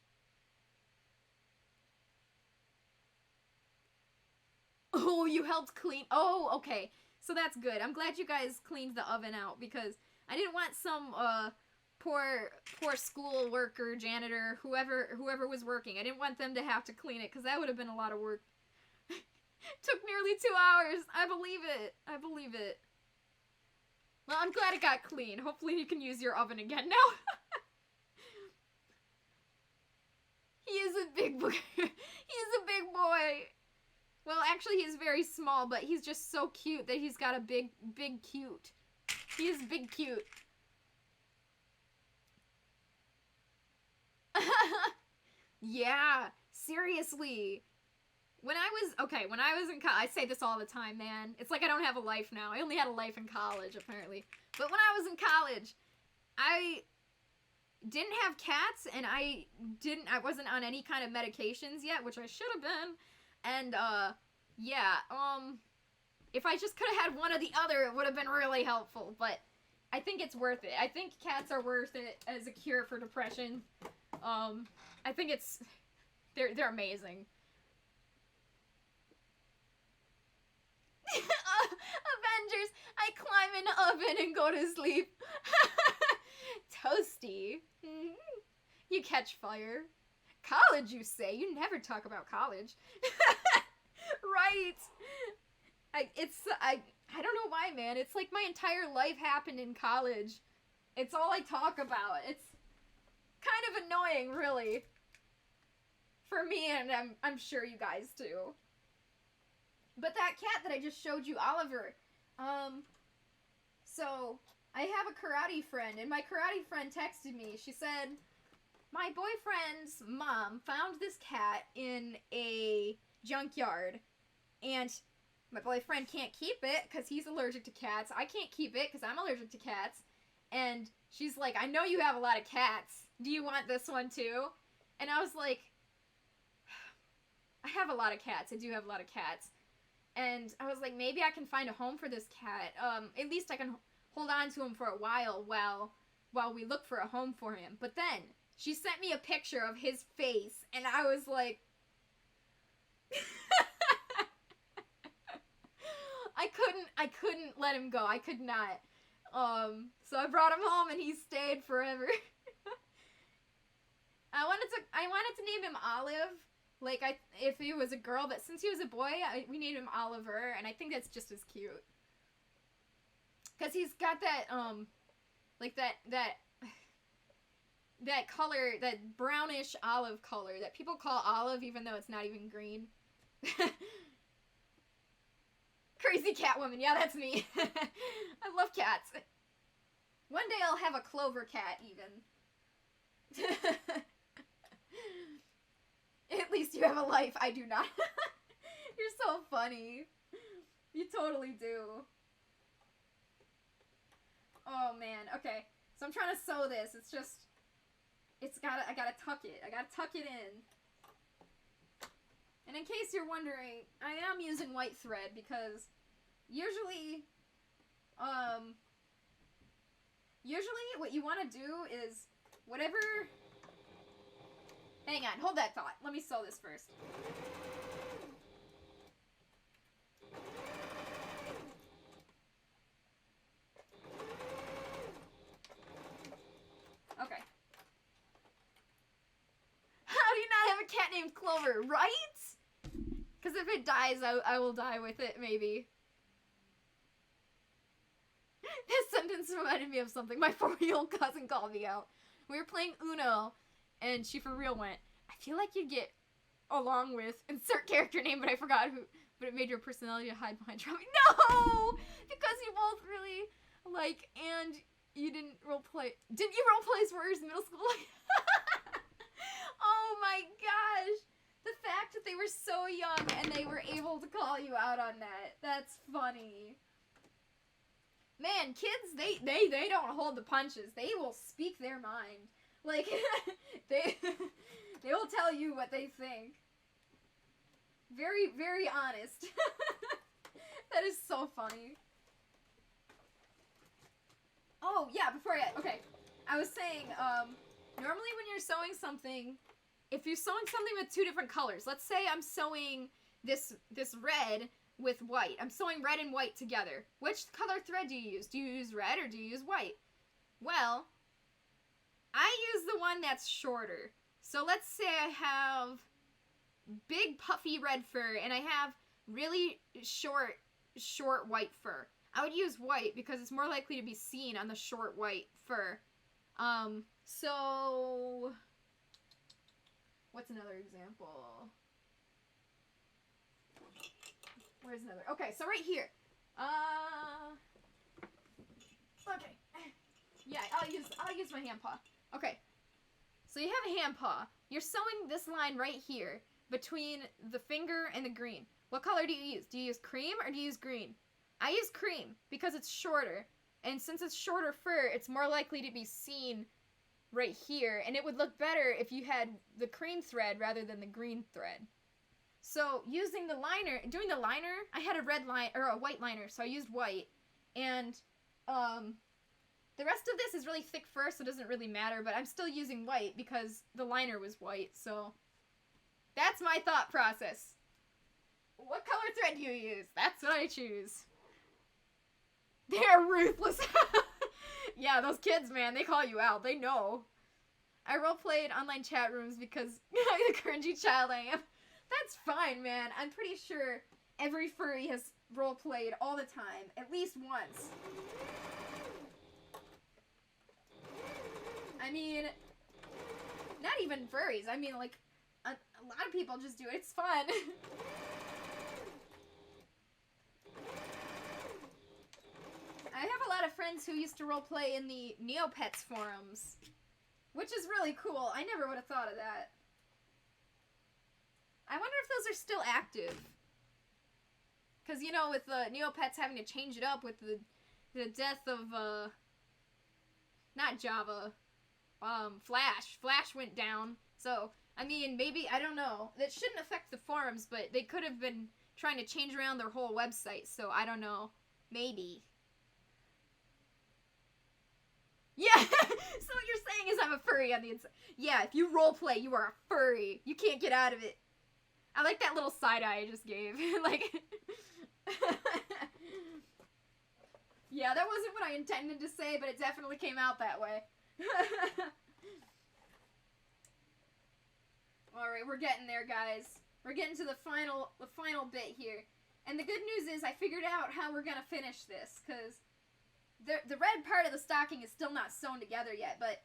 Speaker 1: Oh, you helped clean. Oh, okay. So that's good. I'm glad you guys cleaned the oven out because I didn't want some poor school worker, janitor, whoever was working. I didn't want them to have to clean it because that would have been a lot of work. Took nearly 2 hours. I believe it. I believe it. Well, I'm glad it got clean. Hopefully you can use your oven again now. He is a big boy. He is a big boy. Well, actually, he's very small, but he's just so cute that he's got a big cute. He is big cute. Yeah, seriously. When I was in college, I say this all the time, man. It's like I don't have a life now. I only had a life in college, apparently. But when I was in college, I didn't have cats, and I wasn't on any kind of medications yet, which I should have been. And, yeah, if I just could have had one or the other, it would have been really helpful, but I think it's worth it. I think cats are worth it as a cure for depression. I think they're amazing. Avengers, I climb in the oven and go to sleep. Toasty. You catch fire. College, you say? You never talk about college. Right. I don't know why, man. It's like my entire life happened in college. It's all I talk about. It's kind of annoying, really. For me, and I'm sure you guys too. But that cat that I just showed you, Oliver, so I have a karate friend, and my karate friend texted me. She said, my boyfriend's mom found this cat in a junkyard, and my boyfriend can't keep it because he's allergic to cats. I can't keep it because I'm allergic to cats. And she's like, I know you have a lot of cats. Do you want this one too? And I was like, I have a lot of cats. I do have a lot of cats. And I was like, maybe I can find a home for this cat. At least I can hold on to him for a while we look for a home for him. But then she sent me a picture of his face, and I was like, I couldn't let him go. I could not. So I brought him home, and he stayed forever. I wanted to name him Olive. Like, if he was a girl, but since he was a boy, we named him Oliver, and I think that's just as cute. Because he's got that, like that color, that brownish olive color that people call olive even though it's not even green. Crazy Catwoman, yeah, that's me. I love cats. One day I'll have a CloverCat even. At least you have a life, I do not. You're so funny. You totally do. Oh man, okay. So I'm trying to sew this. I gotta tuck it. I gotta tuck it in. And in case you're wondering, I am using white thread because usually what you want to do is whatever... Hang on, hold that thought. Let me sew this first. Okay. How do you not have a cat named Clover, right? Because if it dies, I will die with it, maybe. This sentence reminded me of something my 4-year-old cousin called me out. We were playing Uno, and she for real went, I feel like you'd get along with insert character name, but I forgot who, but it made your personality to hide behind Trump. No! Because you both really, like, and you didn't roleplay. Didn't you roleplay as Warriors in middle school? Oh my gosh! The fact that they were so young and they were able to call you out on that. That's funny. Man, kids, they don't hold the punches. They will speak their mind. Like, they will tell you what they think. Very, very honest. That is so funny. Oh, yeah, okay. I was saying, normally when you're sewing something, if you're sewing something with two different colors, let's say I'm sewing this red with white. I'm sewing red and white together. Which color thread do you use? Do you use red or do you use white? Well, I use the one that's shorter. So let's say I have big puffy red fur and I have really short white fur. I would use white because it's more likely to be seen on the short white fur. So what's another example? Where's another? Okay, so right here. Okay. Yeah, I'll use my hand paw. Okay. So you have a hand paw. You're sewing this line right here between the finger and the green. What color do you use? Do you use cream or do you use green? I use cream because it's shorter. And since it's shorter fur, it's more likely to be seen right here. And it would look better if you had the cream thread rather than the green thread. So using the liner, doing the liner, I had a red line or a white liner, so I used white. And the rest of this is really thick fur, so it doesn't really matter, but I'm still using white because the liner was white, so that's my thought process. What color thread do you use? That's what I choose. They're ruthless. Yeah, those kids, man, they call you out. They know. I roleplayed online chat rooms because I'm the cringy child I am. That's fine, man. I'm pretty sure every furry has roleplayed all the time, at least once. I mean, not even furries. I mean, like, a lot of people just do it. It's fun. I have a lot of friends who used to roleplay in the Neopets forums. Which is really cool. I never would have thought of that. I wonder if those are still active. Because, you know, with Neopets having to change it up with the death of, not Java, Flash. Flash went down. So, I mean, maybe, I don't know. That shouldn't affect the forums, but they could have been trying to change around their whole website. So, I don't know. Maybe. Yeah! So what you're saying is I'm a furry on the inside. Yeah, if you roleplay, you are a furry. You can't get out of it. I like that little side eye I just gave. Like... Yeah, that wasn't what I intended to say, but it definitely came out that way. Alright, we're getting there, guys. We're getting to the final bit here. And the good news is I figured out how we're gonna finish this, because the red part of the stocking is still not sewn together yet, but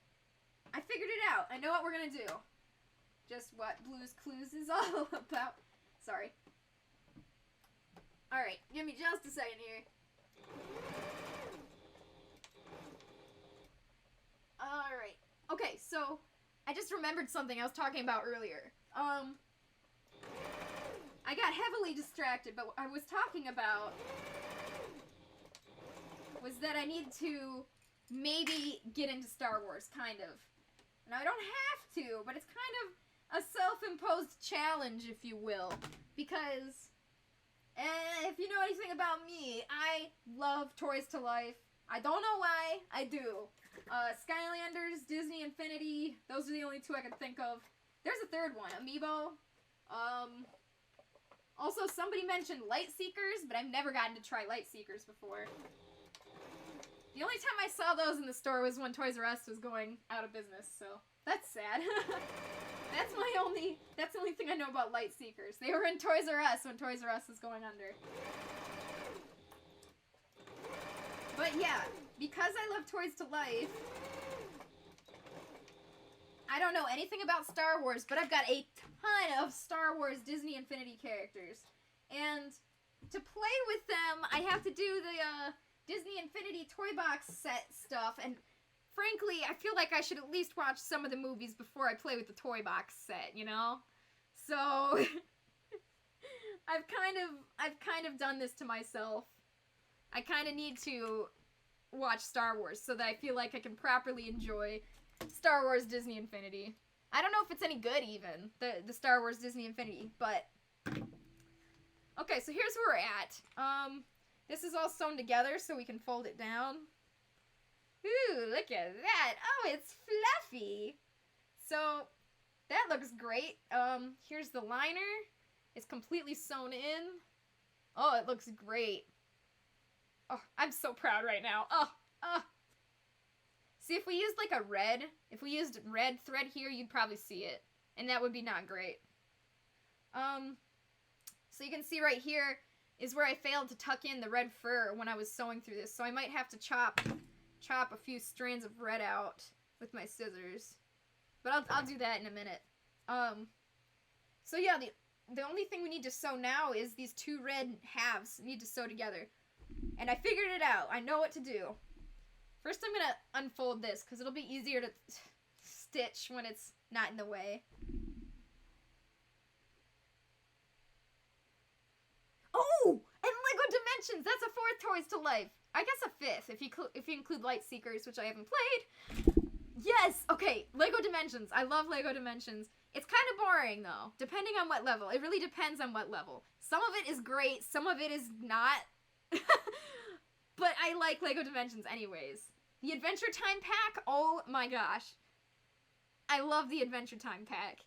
Speaker 1: I figured it out. I know what we're gonna do. Just what Blue's Clues is all about. Sorry. Alright, give me just a second here. Alright. Okay, so I just remembered something I was talking about earlier. I got heavily distracted, but what I was talking about was that I need to maybe get into Star Wars, kind of. And I don't have to, but it's kind of a self-imposed challenge, if you will. Because, if you know anything about me, I love toys to life. I don't know why, I do. Skylanders, Disney Infinity, those are the only two I can think of. There's a third one, Amiibo. Also, somebody mentioned Light Seekers, but I've never gotten to try Light Seekers before. The only time I saw those in the store was when Toys R Us was going out of business, so that's sad. That's the only thing I know about Light Seekers. They were in Toys R Us when Toys R Us was going under. But yeah, because I love toys to life, I don't know anything about Star Wars, but I've got a ton of Star Wars Disney Infinity characters. And to play with them, I have to do the Disney Infinity toy box set stuff, and frankly, I feel like I should at least watch some of the movies before I play with the toy box set, you know? So I've kind of done this to myself. I kind of need to watch Star Wars so that I feel like I can properly enjoy Star Wars Disney Infinity. I don't know if it's any good, even, the Star Wars Disney Infinity, but... Okay, so here's where we're at. This is all sewn together so we can fold it down. Ooh, look at that. Oh, it's fluffy. So, that looks great. Here's the liner. It's completely sewn in. Oh, it looks great. Oh, I'm so proud right now. See, if we used like a red, if we used red thread here, you'd probably see it. And that would be not great. So you can see right here is where I failed to tuck in the red fur when I was sewing through this. So I might have to chop a few strands of red out with my scissors. But I'll do that in a minute. So yeah, the only thing we need to sew now is these two red halves need to sew together. And I figured it out. I know what to do. First I'm going to unfold this because it'll be easier to stitch when it's not in the way. Oh! And Lego Dimensions! That's a fourth Toys to Life. I guess a fifth if you include Light Seekers, which I haven't played. Yes! Okay, Lego Dimensions. I love Lego Dimensions. It's kind of boring, though, depending on what level. It really depends on what level. Some of it is great, some of it is not. But I like Lego Dimensions anyways. The Adventure Time pack, oh my gosh. I love the Adventure Time pack.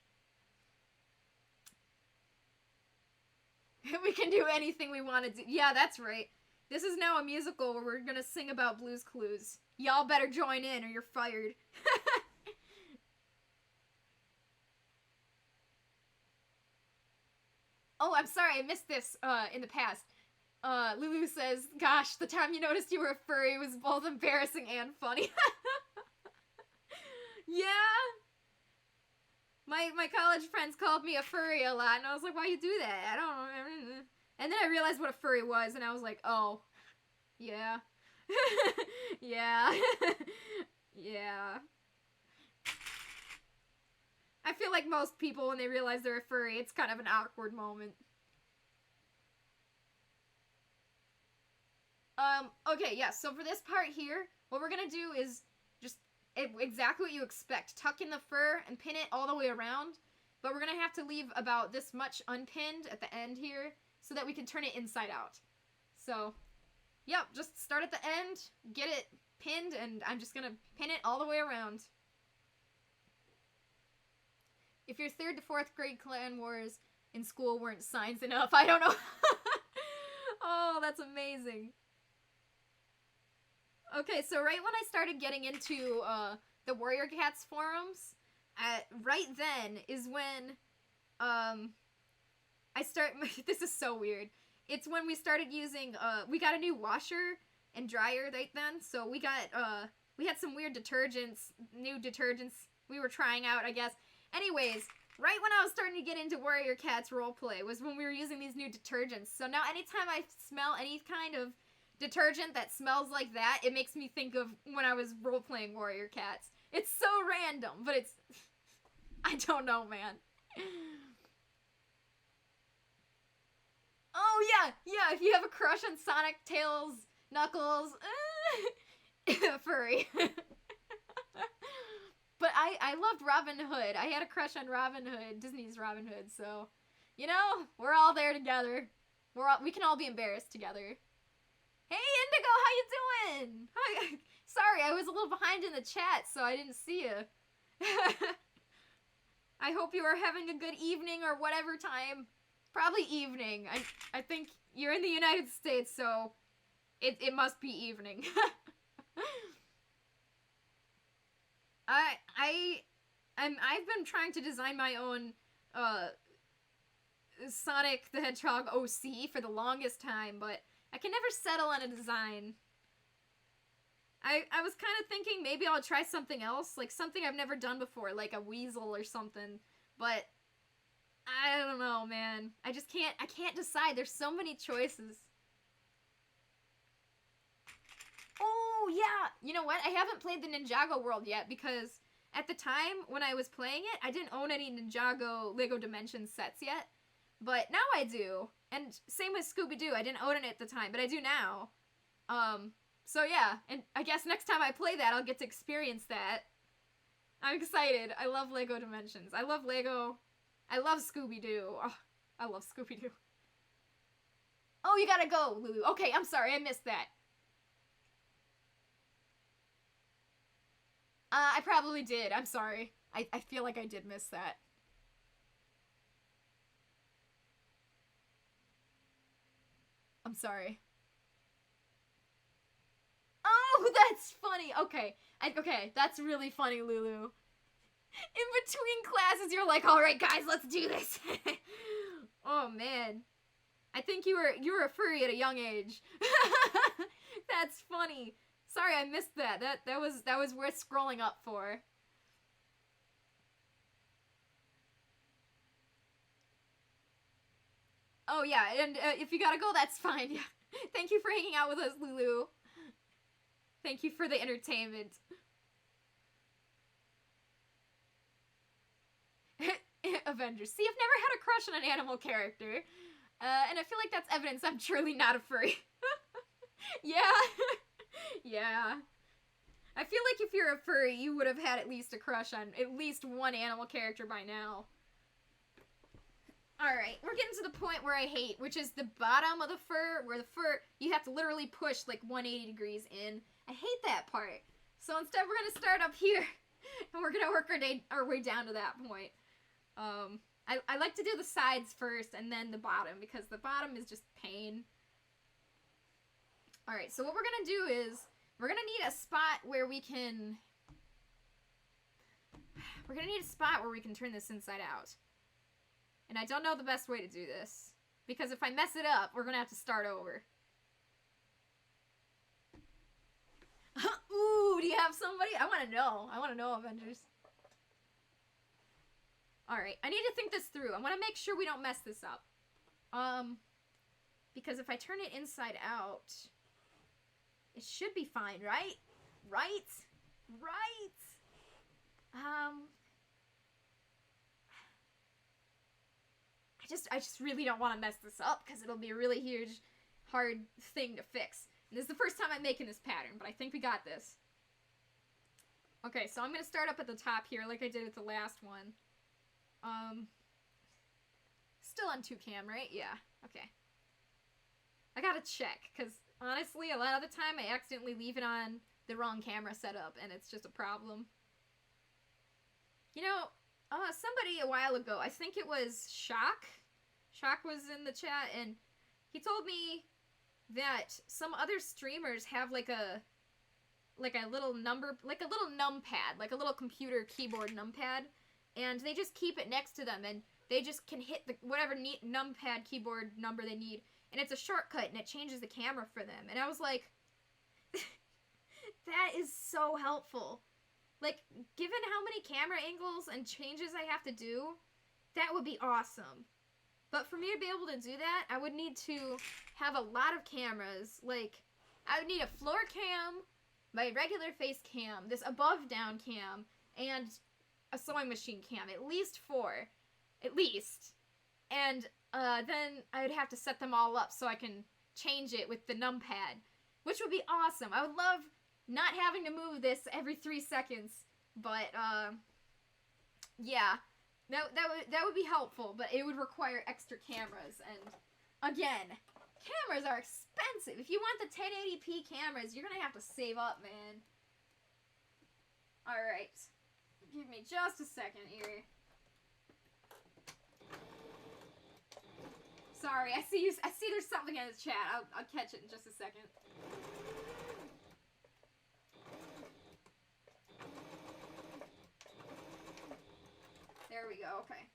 Speaker 1: We can do anything we want to do. Yeah, that's right. This is now a musical where we're gonna sing about Blue's Clues. Y'all better join in or you're fired. Oh, I'm sorry, I missed this in the past. Lulu says, gosh, the time you noticed you were a furry was both embarrassing and funny. Yeah. My college friends called me a furry a lot, and I was like, why you do that? I don't know. And then I realized what a furry was, and I was like, oh, yeah. Yeah. Yeah. like most people, when they realize they're a furry, it's kind of an awkward moment. Okay, yeah, so for this part here, what we're gonna do is just exactly what you expect. Tuck in the fur and pin it all the way around, but we're gonna have to leave about this much unpinned at the end here so that we can turn it inside out. So, yep, just start at the end, get it pinned, and I'm just gonna pin it all the way around. If your 3rd to 4th grade Clan Wars in school weren't signs enough, I don't know. Oh, that's amazing. Okay, so right when I started getting into the Warrior Cats forums, right then is when this is so weird. It's when we started using, we got a new washer and dryer right then, so we had some weird new detergents we were trying out, I guess. Anyways, right when I was starting to get into Warrior Cats roleplay was when we were using these new detergents. So now anytime I smell any kind of detergent that smells like that, it makes me think of when I was roleplaying Warrior Cats. It's so random, but it's... I don't know, man. Oh, yeah, if you have a crush on Sonic, Tails, Knuckles, furry. But I loved Robin Hood. I had a crush on Robin Hood, Disney's Robin Hood, so, you know, we're all there together. We can all be embarrassed together. Hey, Indigo, how you doing? Hi. Sorry, I was a little behind in the chat, so I didn't see you. I hope you are having a good evening or whatever time. Probably evening. I think you're in the United States, so it must be evening. I've been trying to design my own Sonic the Hedgehog OC for the longest time, but I can never settle on a design. I was kind of thinking maybe I'll try something else, like something I've never done before, like a weasel or something, but I don't know, man. I can't decide. There's so many choices. Oh, yeah! You know what? I haven't played the Ninjago world yet because at the time when I was playing it, I didn't own any Ninjago Lego Dimensions sets yet. But now I do. And same with Scooby-Doo. I didn't own it at the time, but I do now. So yeah. And I guess next time I play that, I'll get to experience that. I'm excited. I love Lego Dimensions. I love Lego. I love Scooby-Doo. Oh, I love Scooby-Doo. Oh, you gotta go, Lulu. Okay, I'm sorry. I missed that. I probably did. I'm sorry. I feel like I did miss that. I'm sorry. Oh, that's funny. Okay. Okay, that's really funny, Lulu. In between classes, you're like, all right, guys, let's do this. Oh, man. I think you were a furry at a young age. That's funny. Sorry, I missed that. That was worth scrolling up for. Oh yeah, and if you gotta go, that's fine. Yeah. Thank you for hanging out with us, Lulu. Thank you for the entertainment. Avengers. See, I've never had a crush on an animal character. And I feel like that's evidence I'm truly not a furry. Yeah. Yeah. I feel like if you're a furry, you would have had at least a crush on at least one animal character by now. Alright, we're getting to the point where I hate, which is the bottom of the fur, where the fur, you have to literally push like 180 degrees in. I hate that part. So instead we're going to start up here, and we're going to work our way down to that point. I like to do the sides first, and then the bottom, because the bottom is just pain. Alright, so what we're going to do is, we're going to need a spot where we can... We're going to need a spot where we can turn this inside out. And I don't know the best way to do this. Because if I mess it up, we're going to have to start over. Ooh, do you have somebody? I want to know. I want to know, Avengers. Alright, I need to think this through. I want to make sure we don't mess this up. Because if I turn it inside out, it should be fine, right? Right? Right? I just really don't want to mess this up because it'll be a really huge, hard thing to fix. And this is the first time I'm making this pattern, but I think we got this. Okay, so I'm going to start up at the top here like I did with the last one. Still on 2cam, right? Yeah, okay. I gotta check, because honestly, a lot of the time I accidentally leave it on the wrong camera setup, and it's just a problem. You know, somebody a while ago, I think it was Shock was in the chat, and he told me that some other streamers have like a little numpad, like a little computer keyboard numpad, and they just keep it next to them, and they just can hit the whatever numpad keyboard number they need, and it's a shortcut, and it changes the camera for them. And I was like, that is so helpful. Like, given how many camera angles and changes I have to do, that would be awesome. But for me to be able to do that, I would need to have a lot of cameras. Like, I would need a floor cam, my regular face cam, this above-down cam, and a sewing machine cam. At least 4. At least. And then I would have to set them all up so I can change it with the numpad, which would be awesome. I would love not having to move this every 3 seconds, but yeah, that would be helpful, but it would require extra cameras. And again, cameras are expensive. If you want the 1080p cameras, you're gonna have to save up, man. Alright, give me just a second here. Sorry, I see there's something in the chat. I'll catch it in just a second. There we go, okay.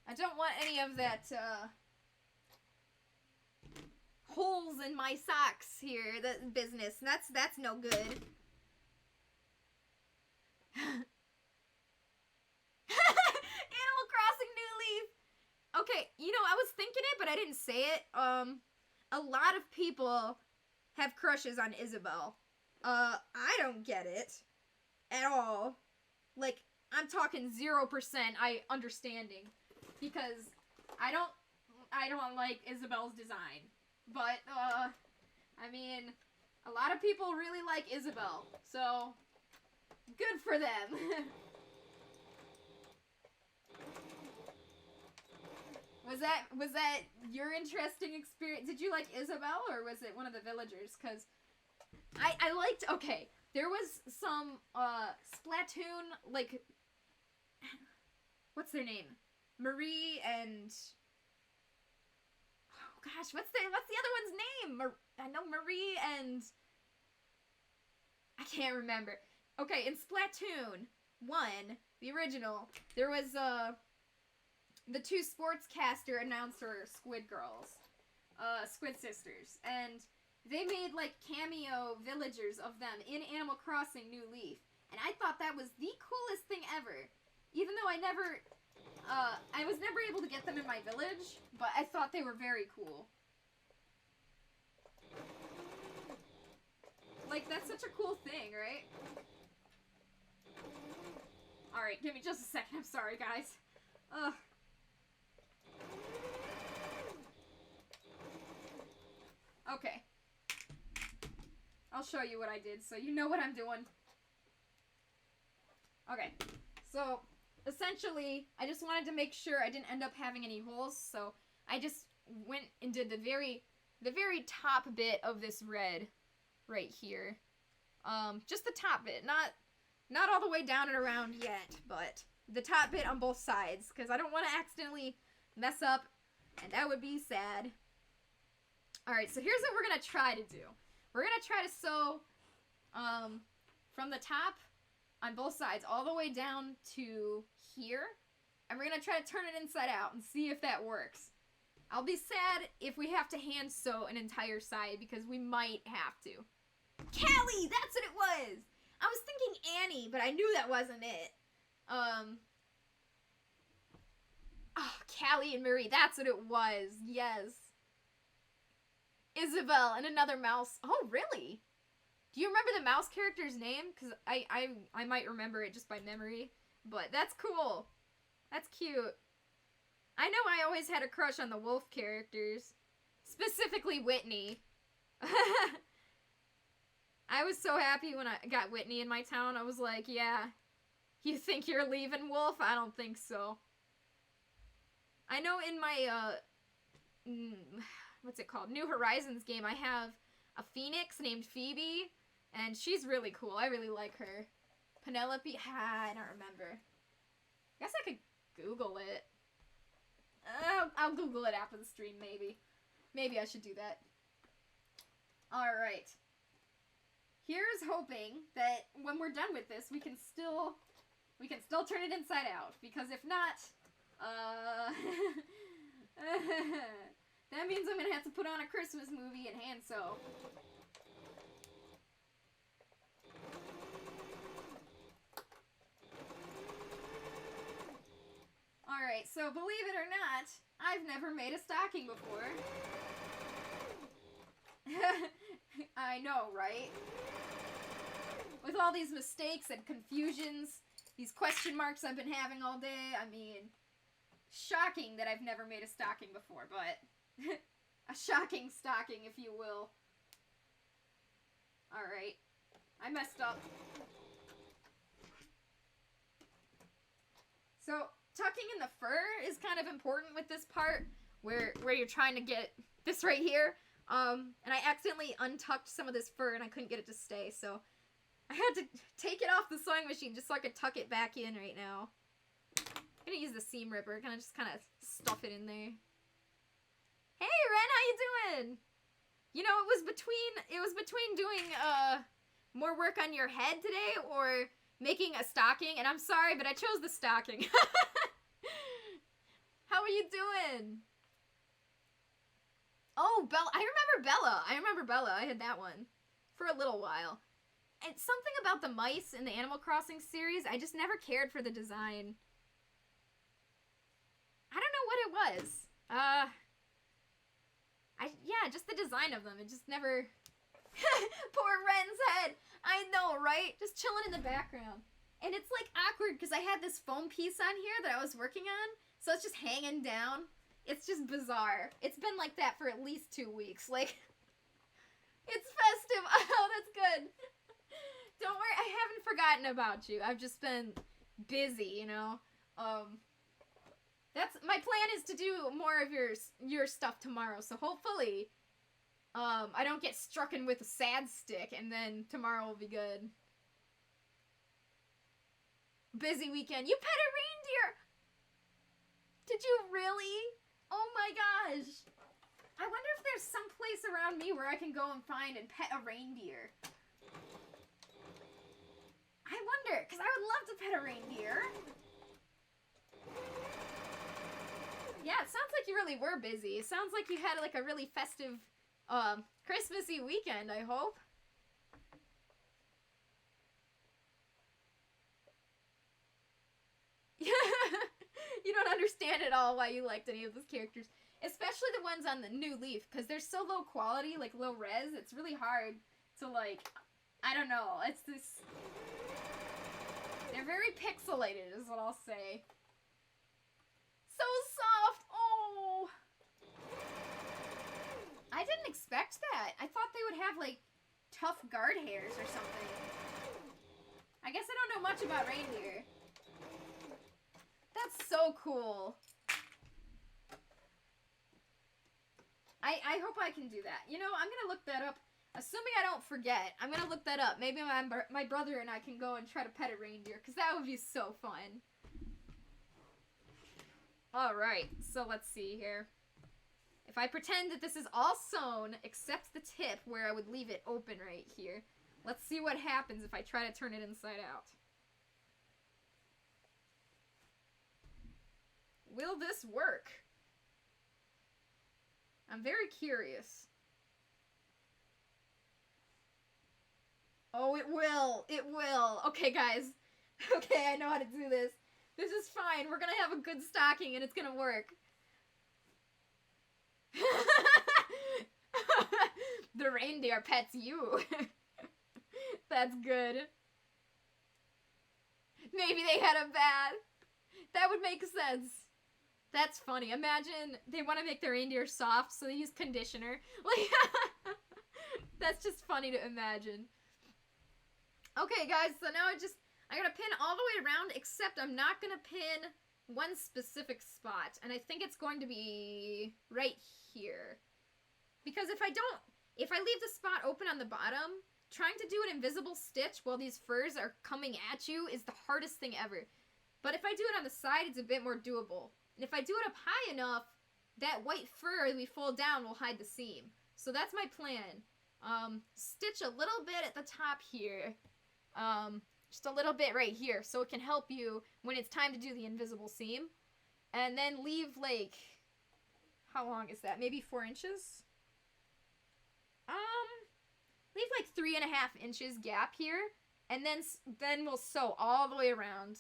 Speaker 1: I don't want any of that, holes in my socks here, that business. That's no good. Animal Crossing New Leaf! Okay, you know, I was thinking it, but I didn't say it. A lot of people have crushes on Isabelle. I don't get it. At all. Like, I'm talking 0% understanding. Because I don't like Isabelle's design. But, I mean, a lot of people really like Isabelle. So, good for them. Was that your interesting experience? Did you like Isabelle, or was it one of the villagers? Because I liked, okay, there was some, Splatoon, like, what's their name? Marie and, oh gosh, what's the other one's name? I know Marie and, I can't remember. Okay, in Splatoon 1, the original, there was, the 2 sportscaster announcer Squid Girls, Squid Sisters, and they made, like, cameo villagers of them in Animal Crossing New Leaf, and I thought that was the coolest thing ever, even though I was never able to get them in my village, but I thought they were very cool. Like, that's such a cool thing, right? Alright, give me just a second, I'm sorry, guys. Ugh. Okay. I'll show you what I did so you know what I'm doing. Okay. So, essentially, I just wanted to make sure I didn't end up having any holes, so I just went and did the very top bit of this red right here. Just the top bit, not all the way down and around yet, but the top bit on both sides, because I don't want to accidentally mess up, and that would be sad. Alright, so here's what we're going to try to do. We're going to try to sew from the top on both sides all the way down to here, and we're going to try to turn it inside out and see if that works. I'll be sad if we have to hand sew an entire side, because we might have to. Callie! That's what it was! I was thinking Annie, but I knew that wasn't it. Oh, Callie and Marie, that's what it was. Yes. Isabelle and another mouse. Oh, really? Do you remember the mouse character's name? Because I might remember it just by memory. But that's cool. That's cute. I know I always had a crush on the wolf characters. Specifically Whitney. I was so happy when I got Whitney in my town. I was like, yeah, you think you're leaving, Wolf? I don't think so. I know in my, what's it called? New Horizons game, I have a phoenix named Phoebe, and she's really cool. I really like her. Penelope? I don't remember. I guess I could Google it. I'll Google it after the stream, maybe. Maybe I should do that. Alright. Here's hoping that when we're done with this, we can still turn it inside out. Because if not, that means I'm gonna have to put on a Christmas movie and hand sew. Alright, so believe it or not, I've never made a stocking before. I know, right? With all these mistakes and confusions, these question marks I've been having all day, I mean, shocking that I've never made a stocking before, but a shocking stocking, if you will. Alright, I messed up. So, tucking in the fur is kind of important with this part, where you're trying to get this right here. And I accidentally untucked some of this fur and I couldn't get it to stay, so I had to take it off the sewing machine just so I could tuck it back in right now. I'm gonna use the seam ripper, kind of stuff it in there. Hey Ren, how you doing? You know, it was between doing more work on your head today or making a stocking, and I'm sorry, but I chose the stocking. How are you doing? Oh, Bella. I remember Bella. I had that one for a little while. And something about the mice in the Animal Crossing series, I just never cared for the design. I don't know what it was. Yeah, just the design of them. It just never... Poor Ren's head. I know, right? Just chilling in the background. And it's like awkward because I had this foam piece on here that I was working on, so it's just hanging down. It's just bizarre. It's been like that for at least 2 weeks. Like, it's festive. Oh, that's good. Don't worry, I haven't forgotten about you. I've just been busy, you know. That's my plan is to do more of your stuff tomorrow. So hopefully, I don't get strucken with a sad stick, and then tomorrow will be good. Busy weekend. You pet a reindeer. Did you really? Oh my gosh. I wonder if there's some place around me where I can go and find and pet a reindeer. I wonder, because I would love to pet a reindeer. Yeah, it sounds like you really were busy. It sounds like you had like a really festive, Christmassy weekend, I hope. You don't understand at all why you liked any of those characters. Especially the ones on the new Leaf, because they're so low quality, like low res, it's really hard to like, I don't know, it's this... They're very pixelated is what I'll say. So soft! Oh! I didn't expect that. I thought they would have like tough guard hairs or something. I guess I don't know much about reindeer. That's so cool. I hope I can do that. You know, I'm gonna look that up. Assuming I don't forget, I'm gonna look that up. Maybe my brother and I can go and try to pet a reindeer, because that would be so fun. Alright, so let's see here. If I pretend that this is all sewn, except the tip where I would leave it open right here, let's see what happens if I try to turn it inside out. Will this work? I'm very curious. Oh, it will. It will. Okay, guys. Okay, I know how to do this. This is fine. We're gonna have a good stocking and it's gonna work. The reindeer pets you. That's good. Maybe they had a bath. That would make sense. That's funny. Imagine they want to make their reindeer soft, so they use conditioner. Like, that's just funny to imagine. Okay, guys, so now I gotta pin all the way around, except I'm not gonna pin one specific spot, and I think it's going to be right here. Because if I leave the spot open on the bottom, trying to do an invisible stitch while these furs are coming at you is the hardest thing ever. But if I do it on the side, it's a bit more doable. And if I do it up high enough, that white fur we fold down will hide the seam. So that's my plan. Stitch a little bit at the top here. Just a little bit right here, so it can help you when it's time to do the invisible seam. And then leave, like, how long is that? Maybe 4 inches? Leave like 3.5 inches gap here, and then we'll sew all the way around.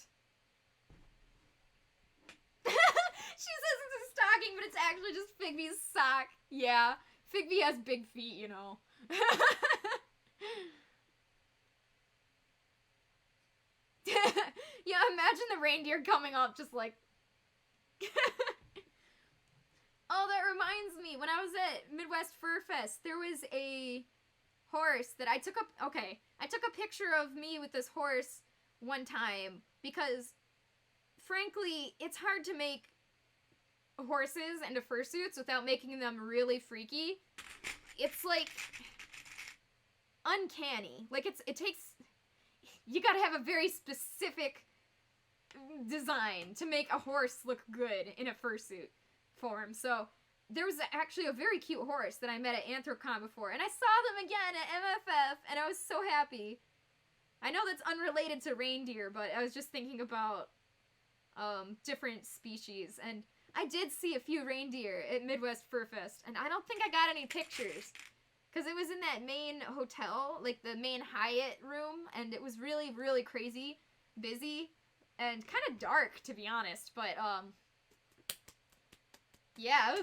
Speaker 1: She says it's a stocking, but it's actually just Figby's sock. Yeah, Figby has big feet, you know. Yeah, imagine the reindeer coming up just like... Oh, that reminds me. When I was at Midwest Fur Fest, there was a horse that I took up... Okay, I took a picture of me with this horse one time because, frankly, it's hard to make horses into fursuits without making them really freaky. It's, like, uncanny. Like, it takes... You gotta have a very specific design to make a horse look good in a fursuit form. So, there was actually a very cute horse that I met at Anthrocon before, and I saw them again at MFF, and I was so happy. I know that's unrelated to reindeer, but I was just thinking about different species, and I did see a few reindeer at Midwest Fur Fest, and I don't think I got any pictures. Because it was in that main hotel, like the main Hyatt room, and it was really, really crazy, busy, and kind of dark, to be honest. But, yeah,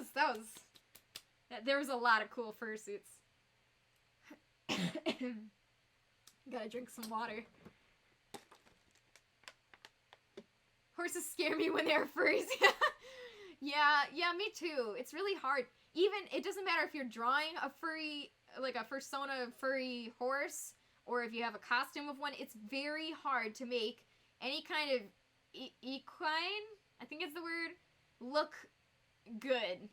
Speaker 1: there was a lot of cool fursuits. Gotta drink some water. Horses scare me when they're furries. Yeah, me too. It's really hard. Even, it doesn't matter if you're drawing a furry, like a fursona furry horse, or if you have a costume of one, it's very hard to make any kind of equine, I think it's the word, look good.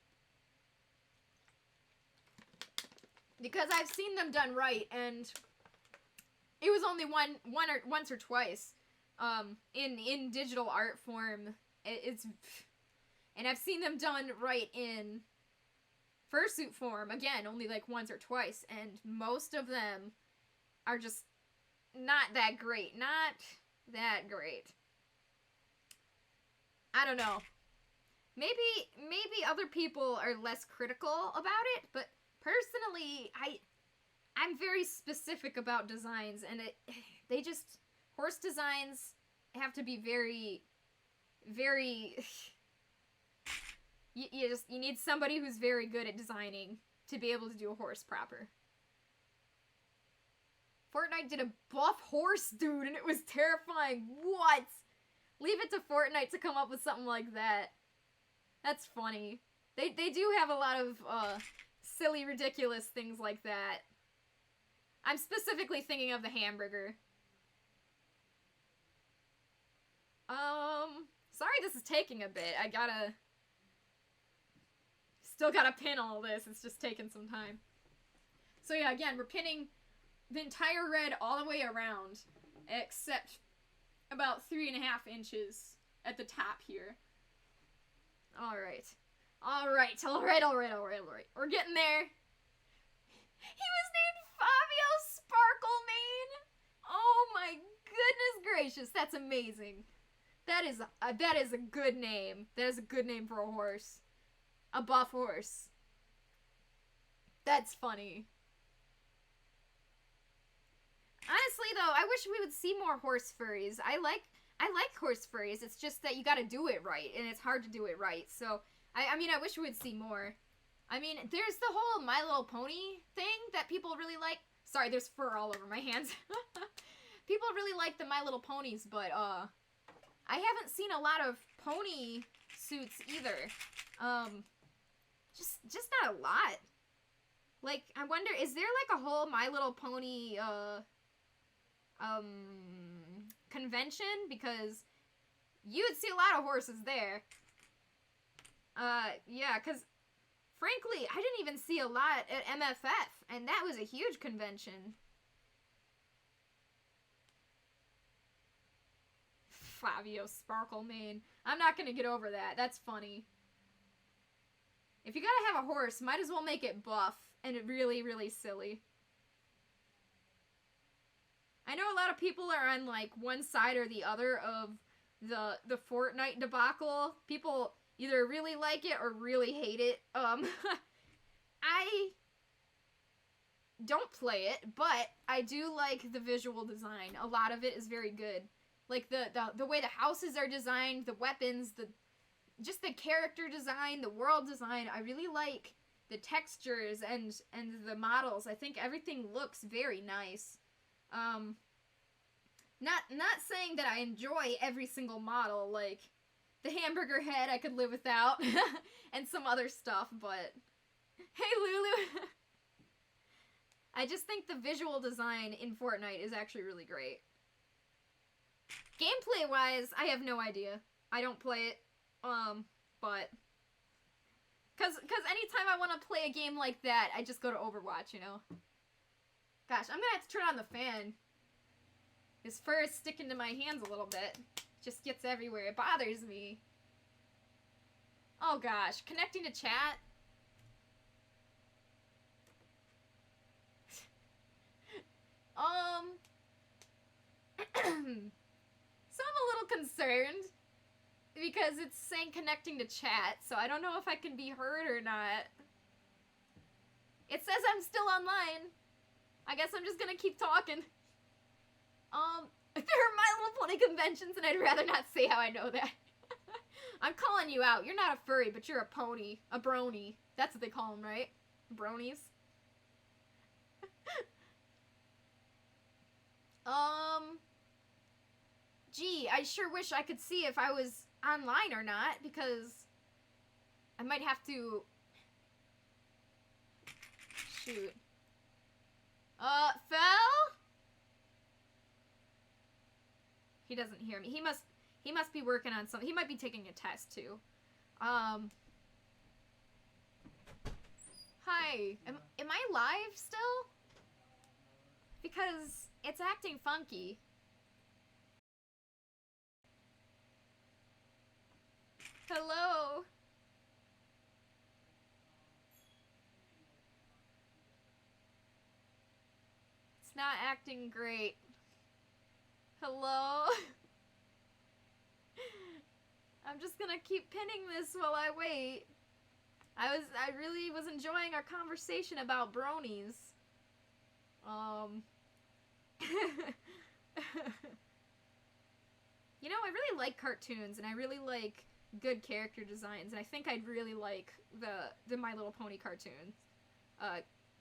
Speaker 1: Because I've seen them done right, and it was only once or twice, in digital art form. And I've seen them done right in fursuit form, again, only like once or twice, and most of them are just not that great. Not that great. I don't know. Maybe other people are less critical about it, but personally, I'm very specific about designs, and horse designs have to be very, very... You need somebody who's very good at designing to be able to do a horse proper. Fortnite did a buff horse, dude, and it was terrifying. What? Leave it to Fortnite to come up with something like that. That's funny. They do have a lot of silly, ridiculous things like that. I'm specifically thinking of the hamburger. Sorry this is taking a bit. Still gotta pin all this. It's just taking some time. So yeah, again, we're pinning the entire red all the way around, except about 3.5 inches at the top here. Alright. Alright. We're getting there. He was named Fabio Sparklemane! Oh my goodness gracious, that's amazing. That is a good name. That is a good name for a horse. A buff horse. That's funny. Honestly, though, I wish we would see more horse furries. I like horse furries. It's just that you gotta do it right, and it's hard to do it right. So, I mean, I wish we would see more. I mean, there's the whole My Little Pony thing that people really like. Sorry, there's fur all over my hands. People really like the My Little Ponies, but, I haven't seen a lot of pony suits either. Just not a lot. Like, I wonder, is there like a whole My Little Pony, convention? Because you would see a lot of horses there. Yeah, because frankly, I didn't even see a lot at MFF, and that was a huge convention. Flavio Sparkle Mane. I'm not gonna get over that. That's funny. If you gotta have a horse, might as well make it buff and really, really silly. I know a lot of people are on, like, one side or the other of the Fortnite debacle. People either really like it or really hate it. I don't play it, but I do like the visual design. A lot of it is very good. Like, the way the houses are designed, the weapons, just the character design, the world design. I really like the textures and the models. I think everything looks very nice. Not saying that I enjoy every single model, like the hamburger head I could live without, and some other stuff, but hey Lulu! I just think the visual design in Fortnite is actually really great. Gameplay-wise, I have no idea. I don't play it, but... Cause anytime I want to play a game like that, I just go to Overwatch, you know? Gosh, I'm gonna have to turn on the fan. His fur is sticking to my hands a little bit. Just gets everywhere. It bothers me. Oh gosh, connecting to chat? So I'm a little concerned because it's saying connecting to chat, so I don't know if I can be heard or not. It says I'm still online. I guess I'm just gonna keep talking. There are My Little Pony conventions and I'd rather not say how I know that. I'm calling you out. You're not a furry, but you're a pony. A brony. That's what they call them, right? Bronies. Gee, I sure wish I could see if I was online or not, because I might have to... Shoot. Fel? He doesn't hear me. He must be working on something. He might be taking a test, too. Hi. Am I live still? Because it's acting funky. Hello? It's not acting great. Hello? I'm just gonna keep pinning this while I wait. I really was enjoying our conversation about bronies. You know, I really like cartoons, and I really like good character designs, and I think I'd really like the My Little Pony cartoons.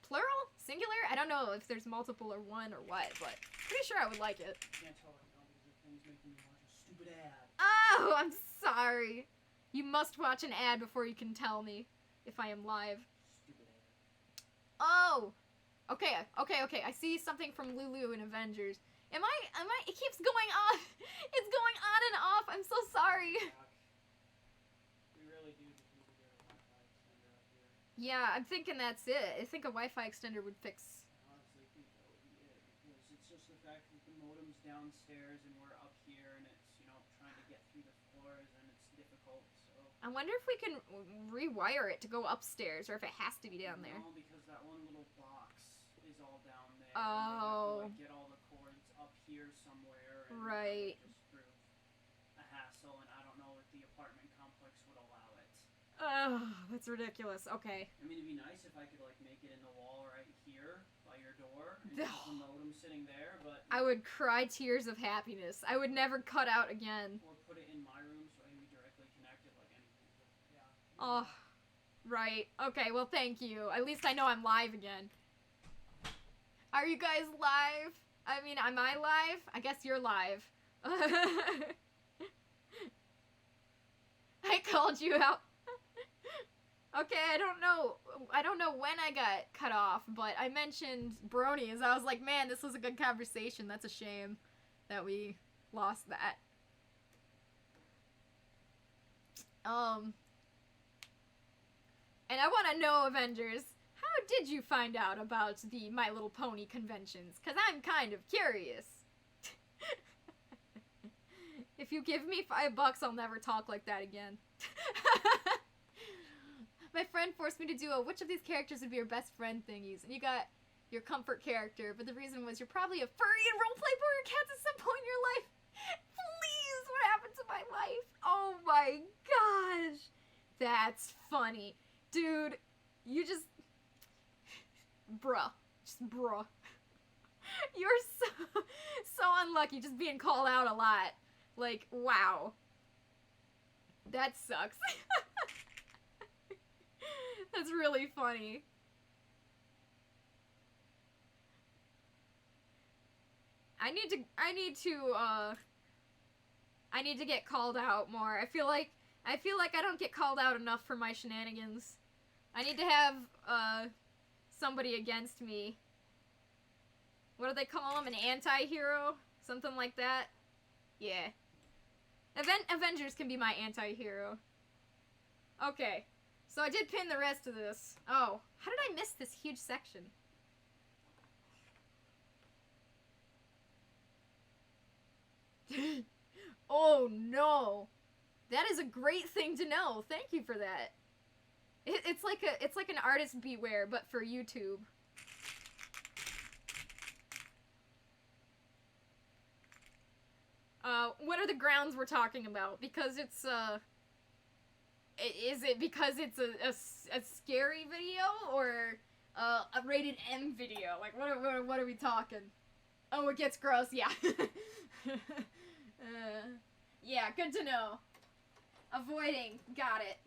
Speaker 1: Plural? Singular? I don't know if there's multiple or one or what, but pretty sure I would like it.
Speaker 2: Can't tell right now because your thing's making me watch a stupid ad.
Speaker 1: Oh, I'm sorry. You must watch an ad before you can tell me if I am live.
Speaker 2: Stupid ad.
Speaker 1: Oh! Okay. I see something from Lulu in Avengers. Am I, it keeps going on. It's going on and off. I'm so sorry.
Speaker 2: We really do just need to get a Wi-Fi extender up here.
Speaker 1: Yeah, I'm thinking that's it. I think a Wi-Fi extender would fix...
Speaker 2: I honestly think that would be it, because it's just the fact that the modem's downstairs and we're up here and it's, you know, trying to get through the floors and it's difficult, so...
Speaker 1: I wonder if we can rewire it to go upstairs, or if it has to be down there.
Speaker 2: No, because that one little box is all down there.
Speaker 1: Oh.
Speaker 2: And we have to, like, get all the cords up here somewhere. And
Speaker 1: right.
Speaker 2: Just prove a hassle, and I don't know if the apartment complex would allow it.
Speaker 1: Oh, that's ridiculous. Okay.
Speaker 2: I mean, it'd be nice if I could, like, make it in the wall right here by your door, and have the modem sitting there, but...
Speaker 1: I would cry tears of happiness. I would never cut out again.
Speaker 2: Or put it in my room so I can be directly connected, like anything. But, yeah.
Speaker 1: Oh, right. Okay, well, thank you. At least I know I'm live again. Are you guys live? I mean, am I live? I guess you're live. called you out. Okay, I don't know when I got cut off, but I mentioned bronies. I was like, man, this was a good conversation. That's a shame that we lost that. And I want to know, Avengers, how did you find out about the My Little Pony conventions? Because I'm kind of curious. If you give me $5, I'll never talk like that again. My friend forced me to do a which of these characters would be your best friend thingies. And you got your comfort character, but the reason was you're probably a furry and roleplay Cats at some point in your life. Please, what happened to my life? Oh my gosh. That's funny. Dude, you just... Bruh. Just bruh. You're so unlucky just being called out a lot. Like, wow. That sucks. That's really funny. I need to get called out more. I feel like I don't get called out enough for my shenanigans. I need to have somebody against me. What do they call him? An anti-hero? Something like that? Yeah. Avengers can be my anti-hero. Okay. So I did pin the rest of this. Oh, how did I miss this huge section? Oh no. That is a great thing to know. Thank you for that. It's like an artist beware, but for YouTube. What are the grounds we're talking about? Because it's, is it because it's a scary video, or, a rated M video? Like, what are we talking? Oh, it gets gross, yeah. Yeah, good to know. Avoiding, got it.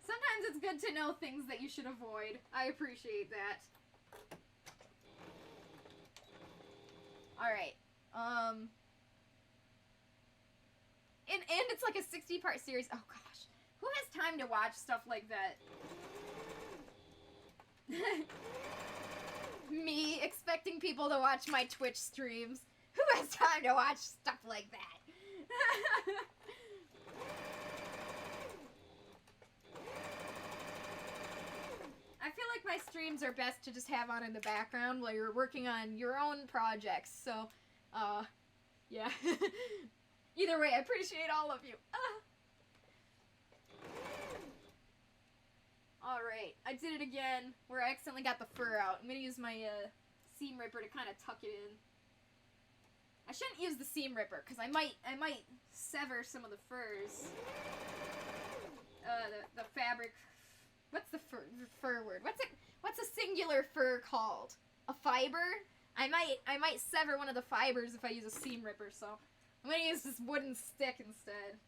Speaker 1: Sometimes it's good to know things that you should avoid. I appreciate that. Alright. And it's like a 60-part series. Oh gosh. Who has time to watch stuff like that? Me expecting people to watch my Twitch streams. Who has time to watch stuff like that? I feel like my streams are best to just have on in the background while you're working on your own projects, so, yeah. Either way, I appreciate all of you. Alright, I did it again, where I accidentally got the fur out. I'm gonna use my, seam ripper to kind of tuck it in. I shouldn't use the seam ripper, because I might sever some of the furs. The fabric... What's the fur word? What's a singular fur called? A fiber? I might sever one of the fibers if I use a seam ripper, so I'm gonna use this wooden stick instead.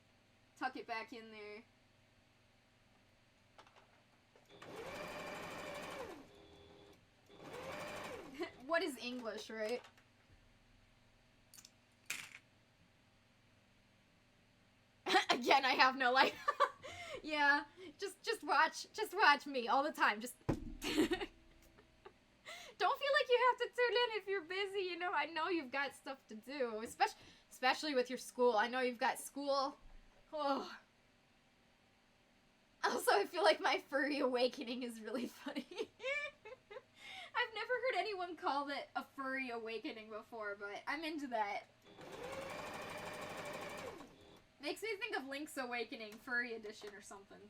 Speaker 1: Tuck it back in there. What is English, right? Again, I have no life. Yeah, just watch me all the time. Just don't feel like you have to tune in if you're busy. You know, I know you've got stuff to do, especially with your school. I know you've got school. Oh. Also, I feel like my furry awakening is really funny. I've never heard anyone call it a furry awakening before, but I'm into that. Makes me think of Link's Awakening, Furry Edition or something.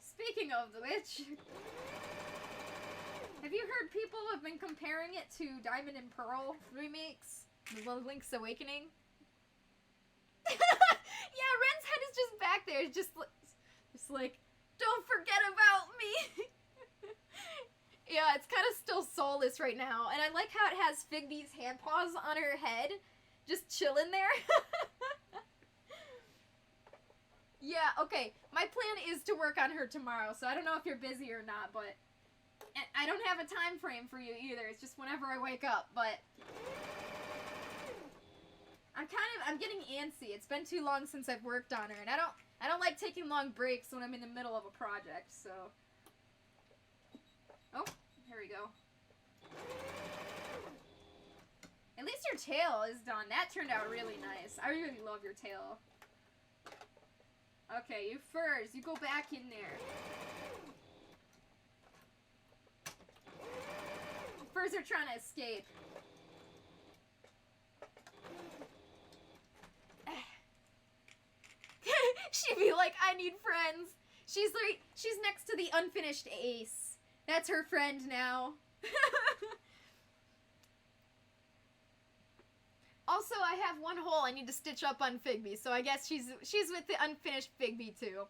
Speaker 1: Speaking of which, have you heard people have been comparing it to Diamond and Pearl remakes? The Link's Awakening? Yeah, Ren's head is just back there, just like, don't forget about me! Yeah, it's kind of still soulless right now, and I like how it has Figby's hand paws on her head, just chilling there. Yeah, okay, my plan is to work on her tomorrow, so I don't know if you're busy or not, but I don't have a time frame for you either, it's just whenever I wake up, but I'm getting antsy. It's been too long since I've worked on her, and I don't like taking long breaks when I'm in the middle of a project, so. Oh, here we go. At least your tail is done. That turned out really nice. I really love your tail. Okay, you furs, you go back in there. Furs are trying to escape. She'd be like, I need friends. She's next to the unfinished ace. That's her friend now. Also, I have one hole I need to stitch up on Figby, so I guess she's with the unfinished Figby too.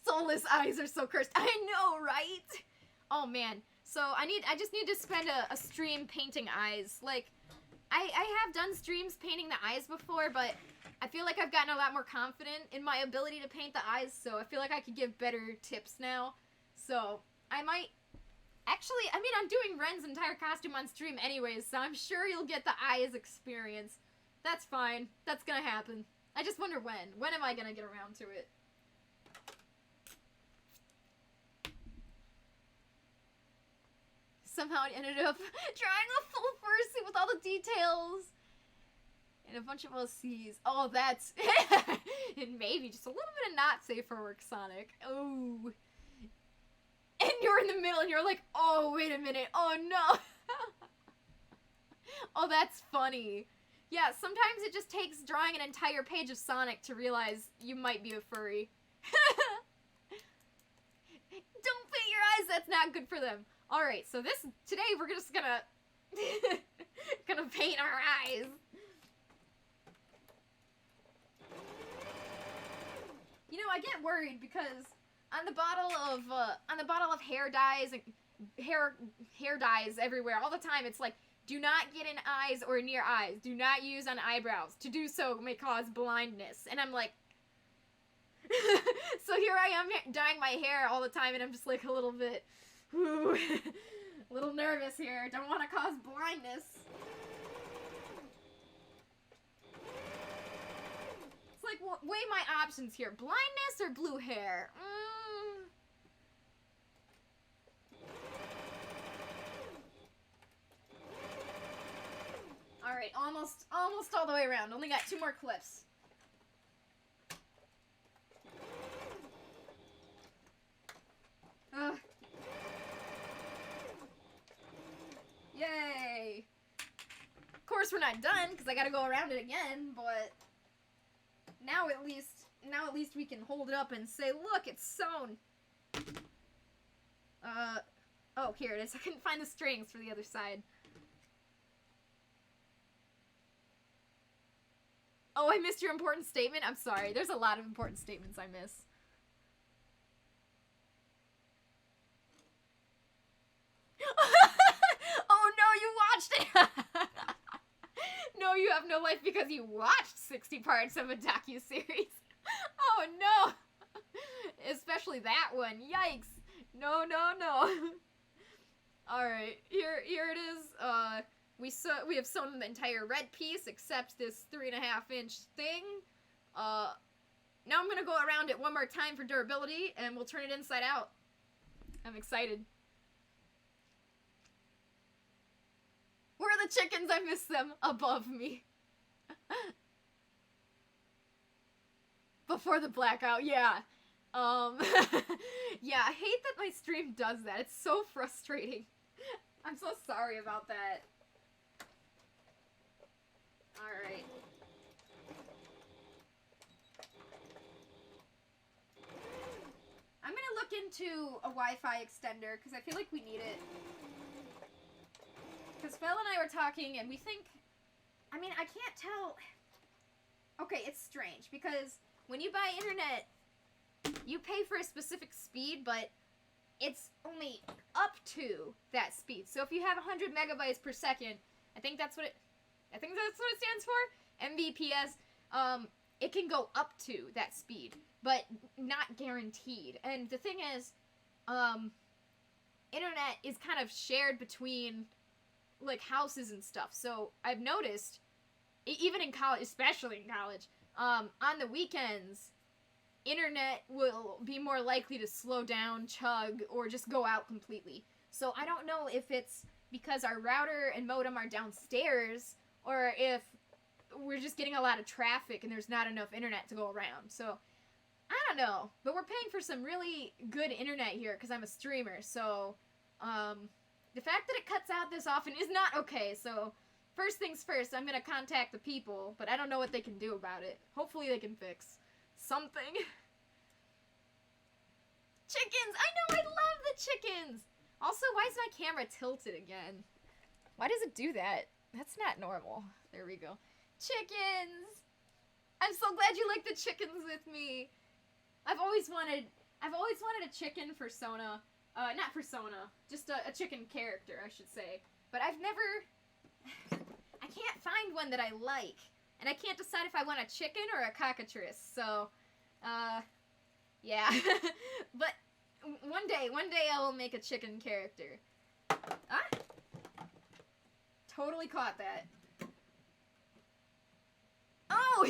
Speaker 1: Soulless eyes are so cursed. I know, right? Oh man. So I just need to spend a stream painting eyes. Like, I have done streams painting the eyes before, but I feel like I've gotten a lot more confident in my ability to paint the eyes, so I feel like I could give better tips now. So I might... Actually, I mean, I'm doing Ren's entire costume on stream anyways, so I'm sure you'll get the eyes experience. That's fine. That's gonna happen. I just wonder when. When am I gonna get around to it? Somehow I ended up drawing a full fursuit with all the details. And a bunch of OCs. Oh, that's... and maybe just a little bit of not safe for work, Sonic. Oh. And you're in the middle and you're like, oh, wait a minute. Oh, no. Oh, that's funny. Yeah, sometimes it just takes drawing an entire page of Sonic to realize you might be a furry. Don't paint your eyes. That's not good for them. All right, so today we're just gonna paint our eyes. You know, I get worried because on the bottle of hair dyes and hair dyes everywhere all the time, it's like, do not get in eyes or near eyes. Do not use on eyebrows. To do so may cause blindness. And I'm like, so here I am dyeing my hair all the time, and I'm just like a little bit, ooh, a little nervous here. Don't want to cause blindness. It's like, well, weigh my options here. Blindness or blue hair? Alright, almost all the way around. Only got 2 more clips. Ugh. Yay! Of course we're not done, because I gotta go around it again, but now at least we can hold it up and say, look, it's sewn! Oh, here it is. I couldn't find the strings for the other side. Oh, I missed your important statement? I'm sorry. There's a lot of important statements I miss. Oh no, you watched it! No, you have no life because you watched 60 parts of a docuseries. Oh no! Especially that one. Yikes! No, no, no. Alright, here it is. We have sewn the entire red piece except this 3.5-inch thing. Now I'm gonna go around it one more time for durability, and we'll turn it inside out. I'm excited. Where are the chickens? I miss them. Above me. Before the blackout, yeah. Yeah, I hate that my stream does that. It's so frustrating. I'm so sorry about that. Alright. I'm gonna look into a Wi-Fi extender, because I feel like we need it. Because Phil and I were talking, and we think... I mean, I can't tell... Okay, it's strange, because when you buy internet, you pay for a specific speed, but it's only up to that speed. So if you have 100 megabytes per second, I think that's what it stands for, Mbps, it can go up to that speed, but not guaranteed. And the thing is, internet is kind of shared between like houses and stuff. So I've noticed, even in college, especially in college, on the weekends, internet will be more likely to slow down, chug, or just go out completely. So I don't know if it's because our router and modem are downstairs, or if we're just getting a lot of traffic and there's not enough internet to go around. So I don't know, but we're paying for some really good internet here because I'm a streamer. So the fact that it cuts out this often is not okay. So first things first, I'm gonna contact the people, but I don't know what they can do about it. Hopefully they can fix something. Chickens! I know, I love the chickens! Also, why is my camera tilted again? Why does it do that? That's not normal. There we go. Chickens! I'm so glad you like the chickens with me. I've always wanted a chicken persona. Not persona, just a chicken character, I should say. But I can't find one that I like. And I can't decide if I want a chicken or a cockatrice. So, yeah. But one day I will make a chicken character. Ah! Totally caught that. Oh,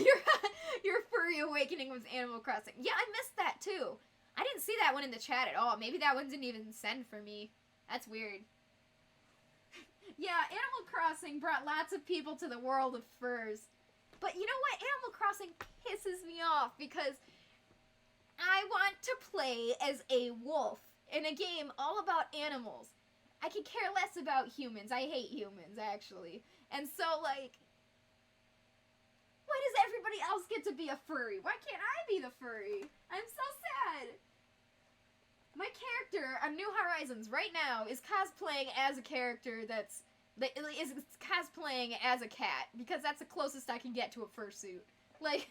Speaker 1: your furry awakening was Animal Crossing. Yeah, I missed that too. I didn't see that one in the chat at all. Maybe that one didn't even send for me. That's weird. Yeah, Animal Crossing brought lots of people to the world of furs. But you know what? Animal Crossing pisses me off because I want to play as a wolf in a game all about animals. I could care less about humans. I hate humans, actually. And so, like, why does everybody else get to be a furry? Why can't I be the furry? I'm so sad. My character on New Horizons right now is cosplaying as a character that is cosplaying as a cat, because that's the closest I can get to a fursuit. Like,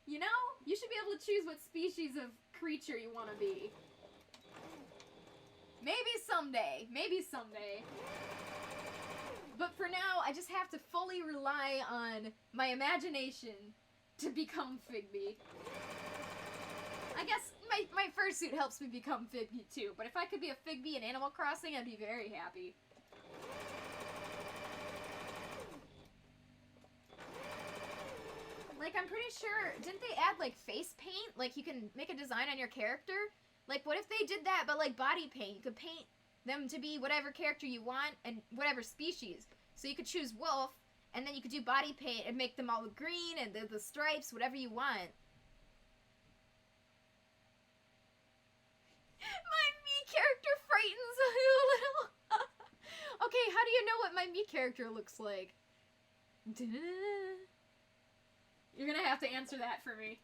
Speaker 1: you know, you should be able to choose what species of creature you want to be. Maybe someday. Maybe someday. But for now, I just have to fully rely on my imagination to become Figby. I guess my fursuit helps me become Figby too, but if I could be a Figby in Animal Crossing, I'd be very happy. Like, I'm pretty sure, didn't they add, like, face paint? Like, you can make a design on your character? Like, what if they did that, but, like, body paint? You could paint them to be whatever character you want and whatever species. So you could choose wolf, and then you could do body paint and make them all green and the stripes, whatever you want. My me character frightens you a little. Okay, how do you know what my me character looks like? You're gonna have to answer that for me.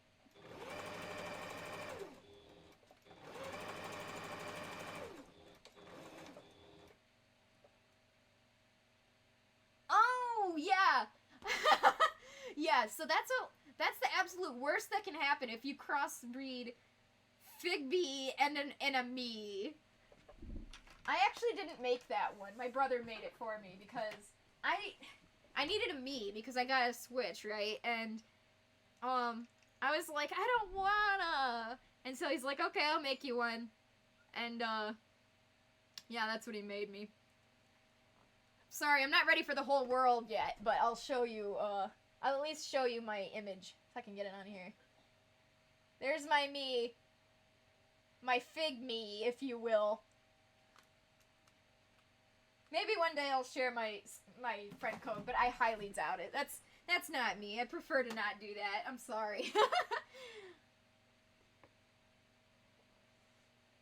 Speaker 1: Oh, yeah! Yeah, so that's the absolute worst that can happen if you crossbreed Figby and a me. I actually didn't make that one. My brother made it for me because I needed a me because I got a Switch, right? And I was like, I don't wanna. And so he's like, okay, I'll make you one. And yeah, that's what he made me. Sorry, I'm not ready for the whole world yet, but I'll show you, I'll at least show you my image, if I can get it on here. There's my me. My fig me, if you will. Maybe one day I'll share my friend code, but I highly doubt it. That's not me. I prefer to not do that. I'm sorry.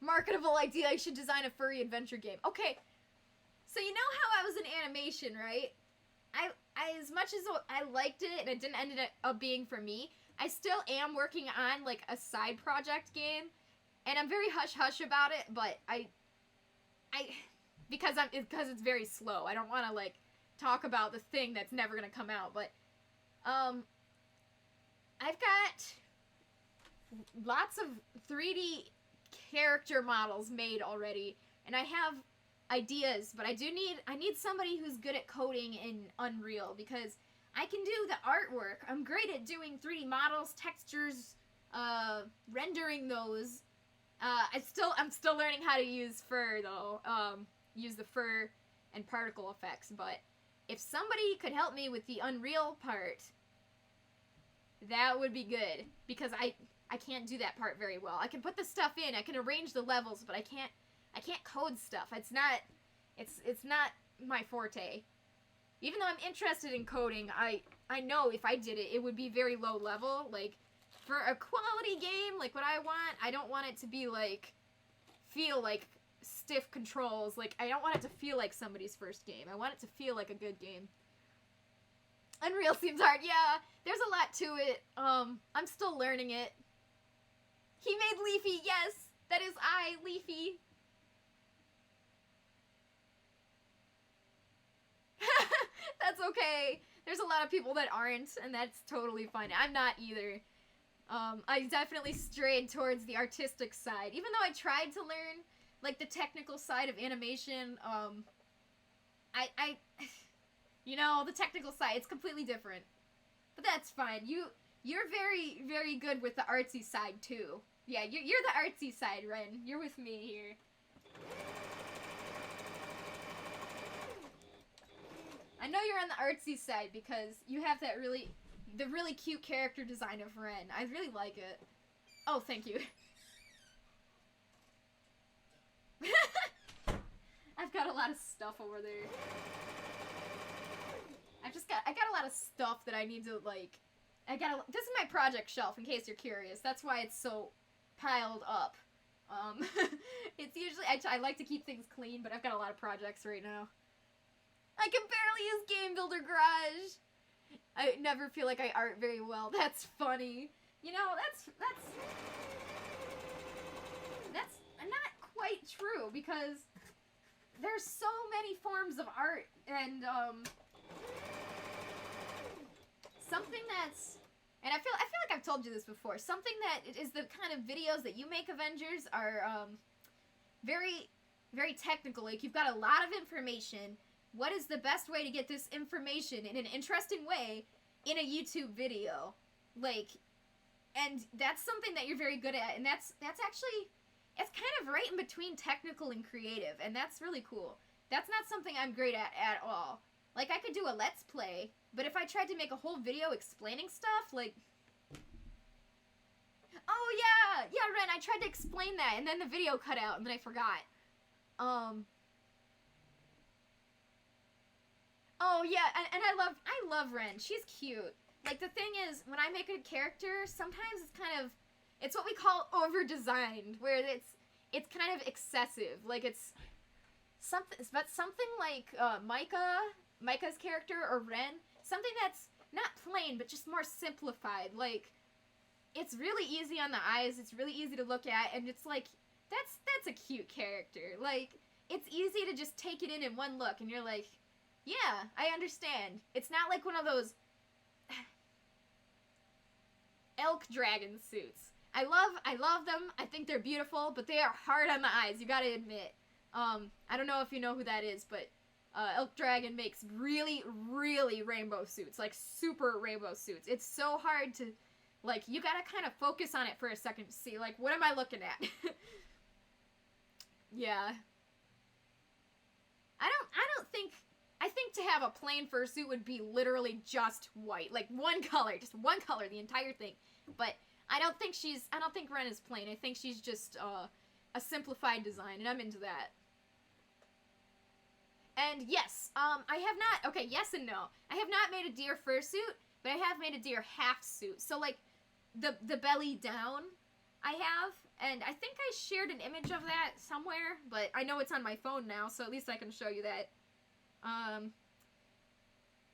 Speaker 1: Marketable idea. I should design a furry adventure game. Okay. So you know how I was in animation, right? I as much as I liked it and it didn't end up being for me, I still am working on like a side project game, and I'm very hush-hush about it, but because it's very slow. I don't want to like talk about the thing that's never going to come out, but I've got lots of 3D character models made already, and I have ideas, but I need somebody who's good at coding in Unreal, because I can do the artwork. I'm great at doing 3D models, textures, rendering those. I'm still learning how to use fur though. Use the fur and particle effects, but if somebody could help me with the Unreal part, that would be good, because I can't do that part very well. I can put the stuff in, I can arrange the levels, but I can't code stuff. It's not my forte. Even though I'm interested in coding, I know if I did it, it would be very low level. Like, for a quality game, like what I want, I don't want it to be like, feel like stiff controls. Like, I don't want it to feel like somebody's first game. I want it to feel like a good game. Unreal seems hard. Yeah, there's a lot to it. I'm still learning it. He made Leafy, yes! That is I, Leafy. That's okay. There's a lot of people that aren't, and that's totally fine. I'm not either. I definitely strayed towards the artistic side. Even though I tried to learn, like, the technical side of animation, you know, the technical side, it's completely different. But that's fine. You're very, very good with the artsy side, too. Yeah, you're the artsy side, Ren. You're with me here. I know you're on the artsy side because you have that the really cute character design of Ren. I really like it. Oh, thank you. I've got a lot of stuff over there. I got a lot of stuff that I need to, like, this is my project shelf, in case you're curious. That's why it's so piled up. It's usually, I like to keep things clean, but I've got a lot of projects right now. I can barely use Game Builder Garage. I never feel like I art very well. That's funny. You know, that's not quite true, because there's so many forms of art, and something that's, and I feel like I've told you this before, something that is the kind of videos that you make, Avengers, are very, very technical. Like, you've got a lot of information. What is the best way to get this information in an interesting way in a YouTube video? Like, and that's something that you're very good at, and that's actually, it's kind of right in between technical and creative, and that's really cool. That's not something I'm great at all. Like, I could do a Let's Play, but if I tried to make a whole video explaining stuff, like... Oh, yeah! Yeah, Ren, I tried to explain that, and then the video cut out, and then I forgot. Oh, yeah, and I love Ren. She's cute. Like, the thing is, when I make a character, sometimes it's kind of... It's what we call over-designed, where it's kind of excessive. Like, it's... something like Micah's character, or Ren, something that's not plain, but just more simplified. Like, it's really easy on the eyes, it's really easy to look at, and it's like, that's a cute character. Like, it's easy to just take it in one look, and you're like, yeah, I understand. It's not like one of those elk dragon suits. I love them, I think they're beautiful, but they are hard on the eyes, you gotta admit. I don't know if you know who that is, but Elk Dragon makes really, really rainbow suits. Like, super rainbow suits. It's so hard to, like, you gotta kind of focus on it for a second to see, like, what am I looking at? Yeah. I think to have a plain fursuit would be literally just white. Like, one color, the entire thing. But I don't think Ren is plain. I think she's just, a simplified design, and I'm into that. And yes, I have not, okay, yes and no. I have not made a deer fursuit, but I have made a deer half suit. So, like, the belly down, I have, and I think I shared an image of that somewhere, but I know it's on my phone now, so at least I can show you that.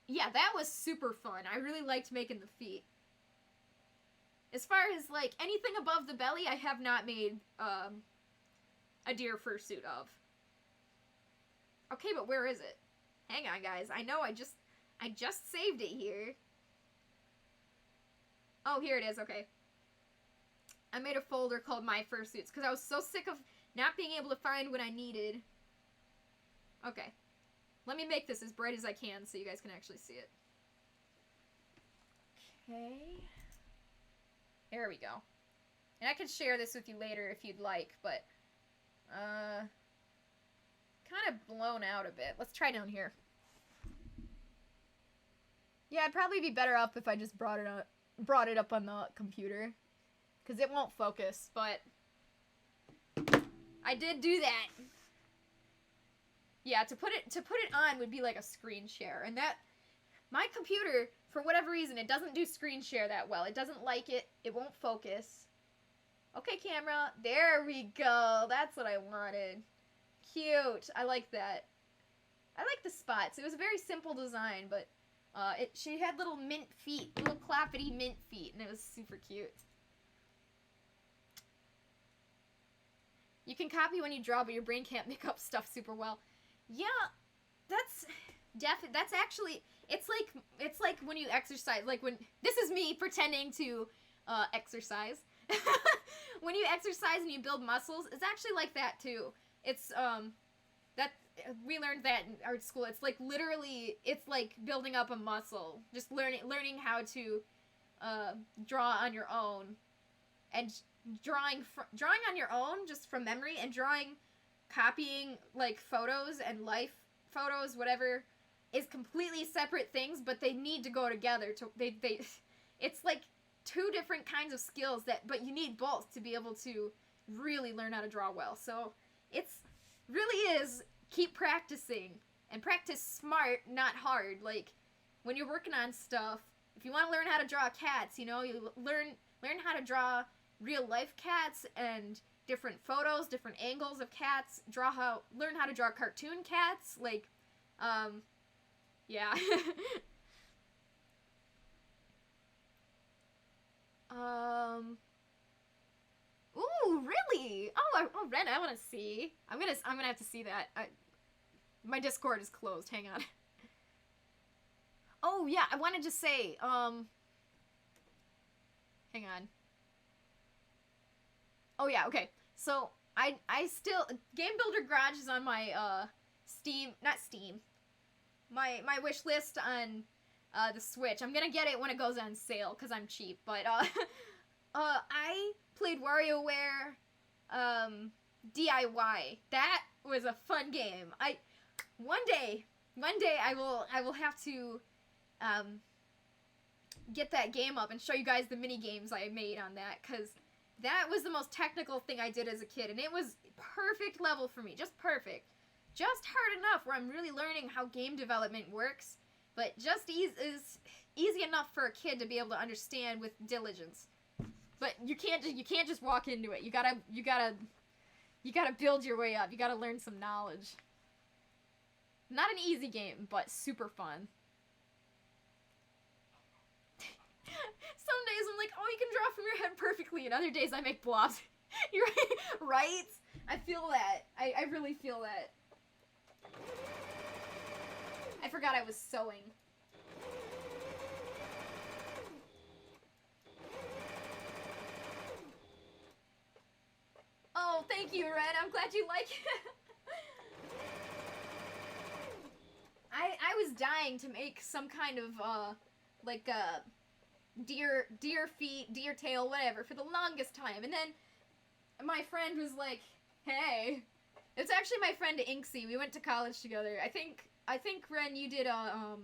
Speaker 1: Yeah, that was super fun. I really liked making the feet. As far as, like, anything above the belly, I have not made, a deer fursuit of. Okay, but where is it? Hang on, guys. I know I just saved it here. Oh, here it is. Okay. I made a folder called My Fursuits because I was so sick of not being able to find what I needed. Okay. Let me make this as bright as I can so you guys can actually see it. Okay. There we go. And I can share this with you later if you'd like, but kind of blown out a bit. Let's try down here. Yeah, I'd probably be better up if I just brought it up on the computer, because it won't focus, but I did do that. Yeah, to put it on would be like a screen share, and that my computer, for whatever reason, it doesn't do screen share that well. It doesn't like it. It won't focus. Okay, camera. There we go. That's what I wanted. Cute. I like that. I like the spots. It was a very simple design, but she had little mint feet, little clappity mint feet, and it was super cute. You can copy when you draw, but your brain can't pick up stuff super well. Yeah, that's actually, it's like when you exercise, like when, this is me pretending to exercise. When you exercise and you build muscles, it's actually like that too. It's that we learned that in art school. It's like literally, it's like building up a muscle, just learning how to draw on your own, and drawing on your own just from memory, and copying like photos and life photos, whatever, is completely separate things, but they need to go together. It's like two different kinds of skills but you need both to be able to really learn how to draw well. So it's really is keep practicing, and practice smart, not hard. Like when you're working on stuff, if you want to learn how to draw cats, you know, you learn how to draw real life cats and different photos, different angles of cats, learn how to draw cartoon cats, like, yeah. Ooh, really? Oh, Ren, I want to see. I'm gonna have to see that. My Discord is closed, hang on. Oh, yeah, I wanted to say, hang on. Oh, yeah, okay. So, I still, Game Builder Garage is on my, my wish list on, the Switch. I'm gonna get it when it goes on sale, because I'm cheap, but, I played WarioWare, DIY. That was a fun game. One day I will have to, get that game up and show you guys the mini games I made on that, because that was the most technical thing I did as a kid, and it was perfect level for me, just perfect. Just hard enough where I'm really learning how game development works, but just easy enough for a kid to be able to understand with diligence. But you can't just walk into it. You gotta build your way up. You gotta learn some knowledge. Not an easy game, but super fun. Some days I'm like, oh, you can draw from your head perfectly, and other days I make blobs. You're right? I feel that. I really feel that. I forgot I was sewing. Oh, thank you, Red. I'm glad you like it. I was dying to make some kind of, like, deer feet, deer tail, whatever, for the longest time. And then my friend was like, hey. It's actually my friend Inksy. We went to college together. I think Ren, you did a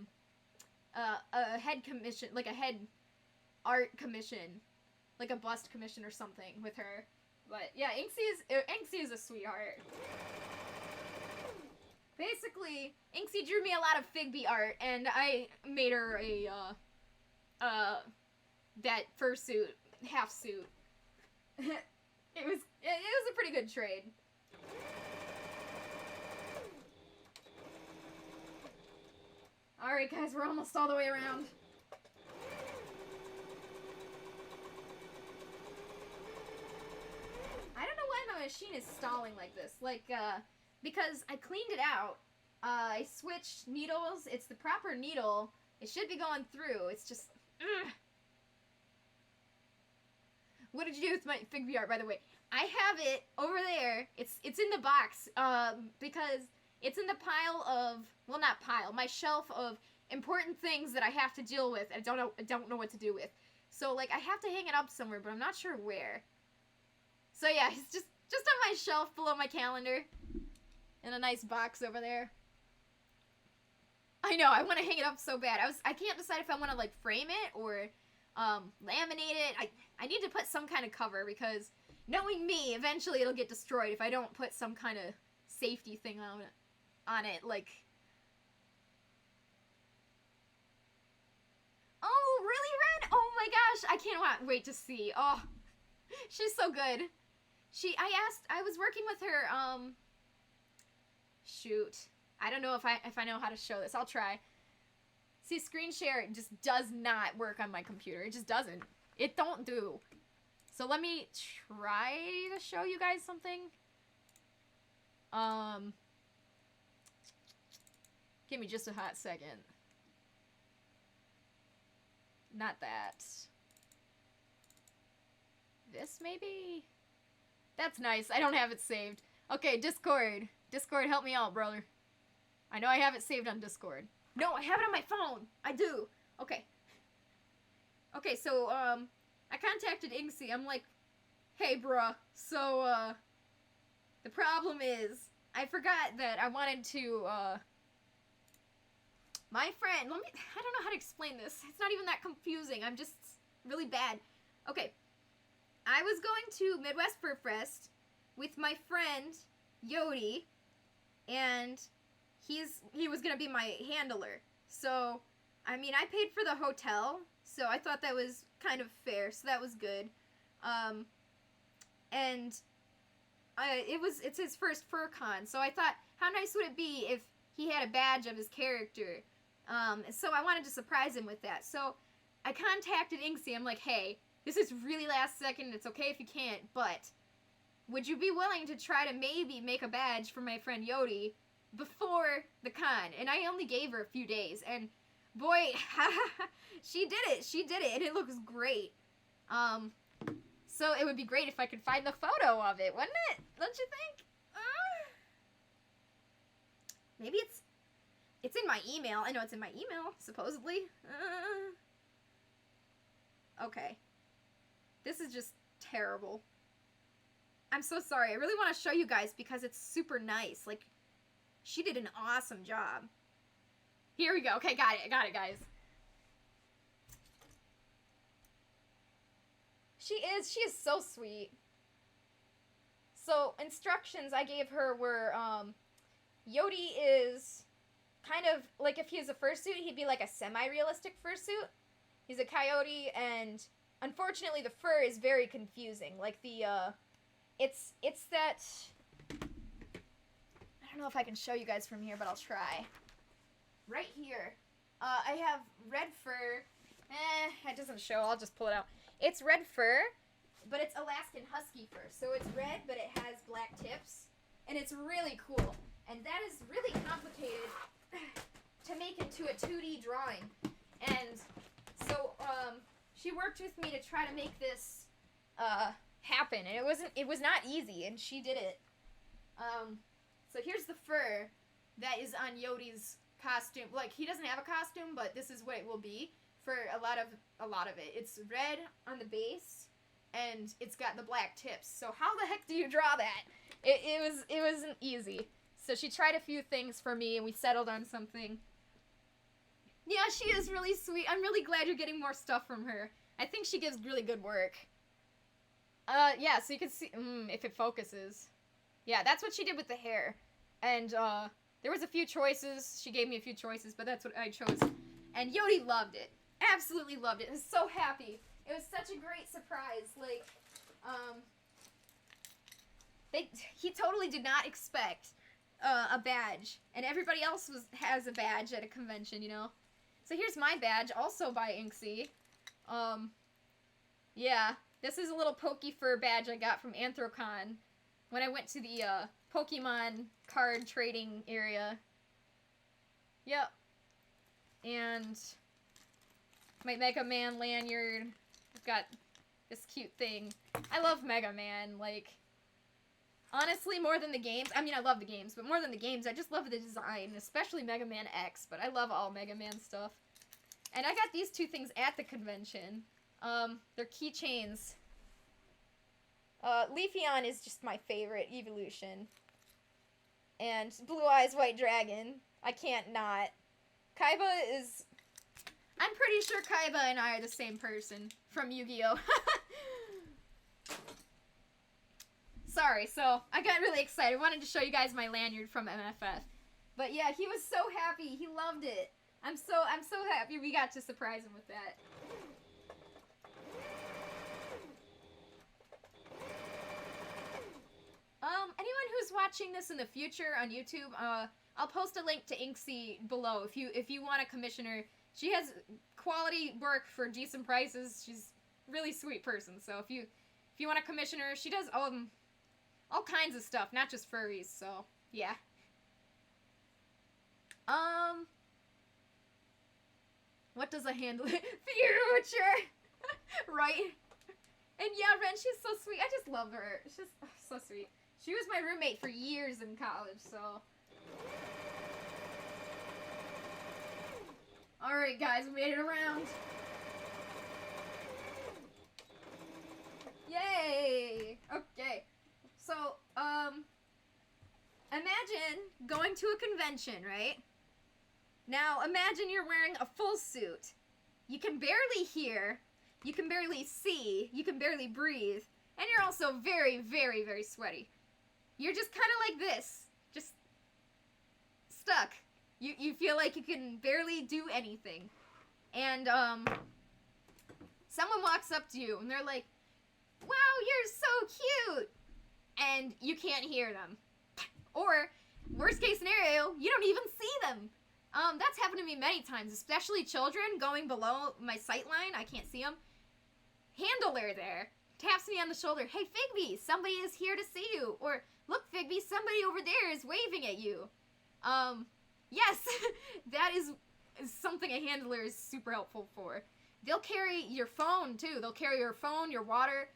Speaker 1: head commission, like a head art commission, like a bust commission or something with her. But yeah, Inksy is a sweetheart. Basically, Inksy drew me a lot of Figby art, and I made her a that fursuit, half suit. It was a pretty good trade. Alright guys, we're almost all the way around. I don't know why my machine is stalling like this. Like, because I cleaned it out. I switched needles. It's the proper needle. It should be going through. It's just... Ugh. What did you do with my Figby art, by the way? I have it over there. It's in the box, because it's in the pile of... Well, not pile. My shelf of important things that I have to deal with. I don't know what to do with. So, like, I have to hang it up somewhere, but I'm not sure where. So, yeah, it's just on my shelf below my calendar. in a nice box over there. I know, I want to hang it up so bad. I can't decide if I want to, like, frame it or laminate it. I need to put some kind of cover because knowing me, eventually it'll get destroyed if I don't put some kind of safety thing on it, like... Oh, really, Red? Oh my gosh, I can't wait to see. Oh, she's so good. I was working with her, shoot. I don't know if I know how to show this. I'll try. See, screen share just does not work on my computer. It just doesn't. It don't do. So let me try to show you guys something. Give me just a hot second. Not that. This, maybe? That's nice. I don't have it saved. Okay, Discord. Discord, help me out, brother. I know I have it saved on Discord. No, I have it on my phone. I do. Okay. Okay, so, I contacted Inksy. I'm like, hey, bruh. So, the problem is, I forgot that I wanted to, my friend, I don't know how to explain this. It's not even that confusing. I'm just really bad. Okay. I was going to Midwest Fur Fest with my friend, Yodi, and he was gonna be my handler. So, I mean, I paid for the hotel, so I thought that was kind of fair, so that was good. And it's his first FurCon, so I thought, how nice would it be if he had a badge of his character? So I wanted to surprise him with that. So I contacted Inksy. I'm like, hey, this is really last second. It's okay if you can't, but would you be willing to try to maybe make a badge for my friend Yodi before the con? And I only gave her a few days, and boy, she did it. She did it, and it looks great. So it would be great if I could find the photo of it, wouldn't it? Don't you think? Maybe it's in my email. I know it's in my email, supposedly. Okay. This is just terrible. I'm so sorry. I really want to show you guys because it's super nice. Like, she did an awesome job. Here we go. Okay, got it. I got it, guys. She is so sweet. So, instructions I gave her were, Yodi is kind of, like, if he was a fursuit, he'd be like a semi-realistic fursuit. He's a coyote, and unfortunately the fur is very confusing. Like, the, it's that, I don't know if I can show you guys from here, but I'll try. Right here, I have red fur. It doesn't show. I'll just pull it out. It's red fur, but it's Alaskan Husky fur. So it's red, but it has black tips, and it's really cool. And that is really complicated to make into a 2D drawing. And so she worked with me to try to make this happen, and it was not easy, and she did it. So here's the fur that is on Yodi's costume. Like, he doesn't have a costume, but this is what it will be for a lot of it. It's red on the base, and it's got the black tips. So how the heck do you draw that? It wasn't easy. So she tried a few things for me, and we settled on something. Yeah, she is really sweet. I'm really glad you're getting more stuff from her. I think she gives really good work. Yeah, so you can see, if it focuses. Yeah, that's what she did with the hair. And, there was a few choices. She gave me a few choices, but that's what I chose. And Yodi loved it. Absolutely loved it. I was so happy. It was such a great surprise. Like, he totally did not expect a badge, and everybody else has a badge at a convention, you know. So here's my badge, also by Inksy. Yeah, this is a little Pokefur badge I got from Anthrocon when I went to the Pokemon card trading area. Yep. And my Mega Man lanyard. I've got this cute thing. I love Mega Man, like, honestly, more than the games. I mean, I love the games, but more than the games, I just love the design, especially Mega Man X, but I love all Mega Man stuff. And I got these two things at the convention. They're keychains. Leafeon is just my favorite evolution. And Blue Eyes White Dragon. I can't not. Kaiba is... I'm pretty sure Kaiba and I are the same person from Yu-Gi-Oh! Sorry, so I got really excited. I wanted to show you guys my lanyard from MFF. But yeah, he was so happy. He loved it. I'm so happy we got to surprise him with that. Anyone who's watching this in the future on YouTube, I'll post a link to Inksy below if you want a commissioner. She has quality work for decent prices. She's a really sweet person. So if you want a commissioner, she does all kinds of stuff, not just furries. So yeah. What does a handler? Future, right? And yeah, Ren, she's so sweet. I just love her. She's just so sweet. She was my roommate for years in college, so. Alright, guys, we made it around. Yay! Okay. So, imagine going to a convention, right? Now, imagine you're wearing a full suit. You can barely hear, you can barely see, you can barely breathe, and you're also very, very, very sweaty. You're just kind of like this, just stuck. You feel like you can barely do anything. And, someone walks up to you and they're like, wow, you're so cute! And you can't hear them. Or, worst case scenario, you don't even see them. That's happened to me many times, especially children going below my sight line. I can't see them. Handler there taps me on the shoulder. Hey, Figby, somebody is here to see you. Or, look, Figby, somebody over there is waving at you. Yes, that is something a handler is super helpful for. They'll carry your phone, too. They'll carry your phone, your water,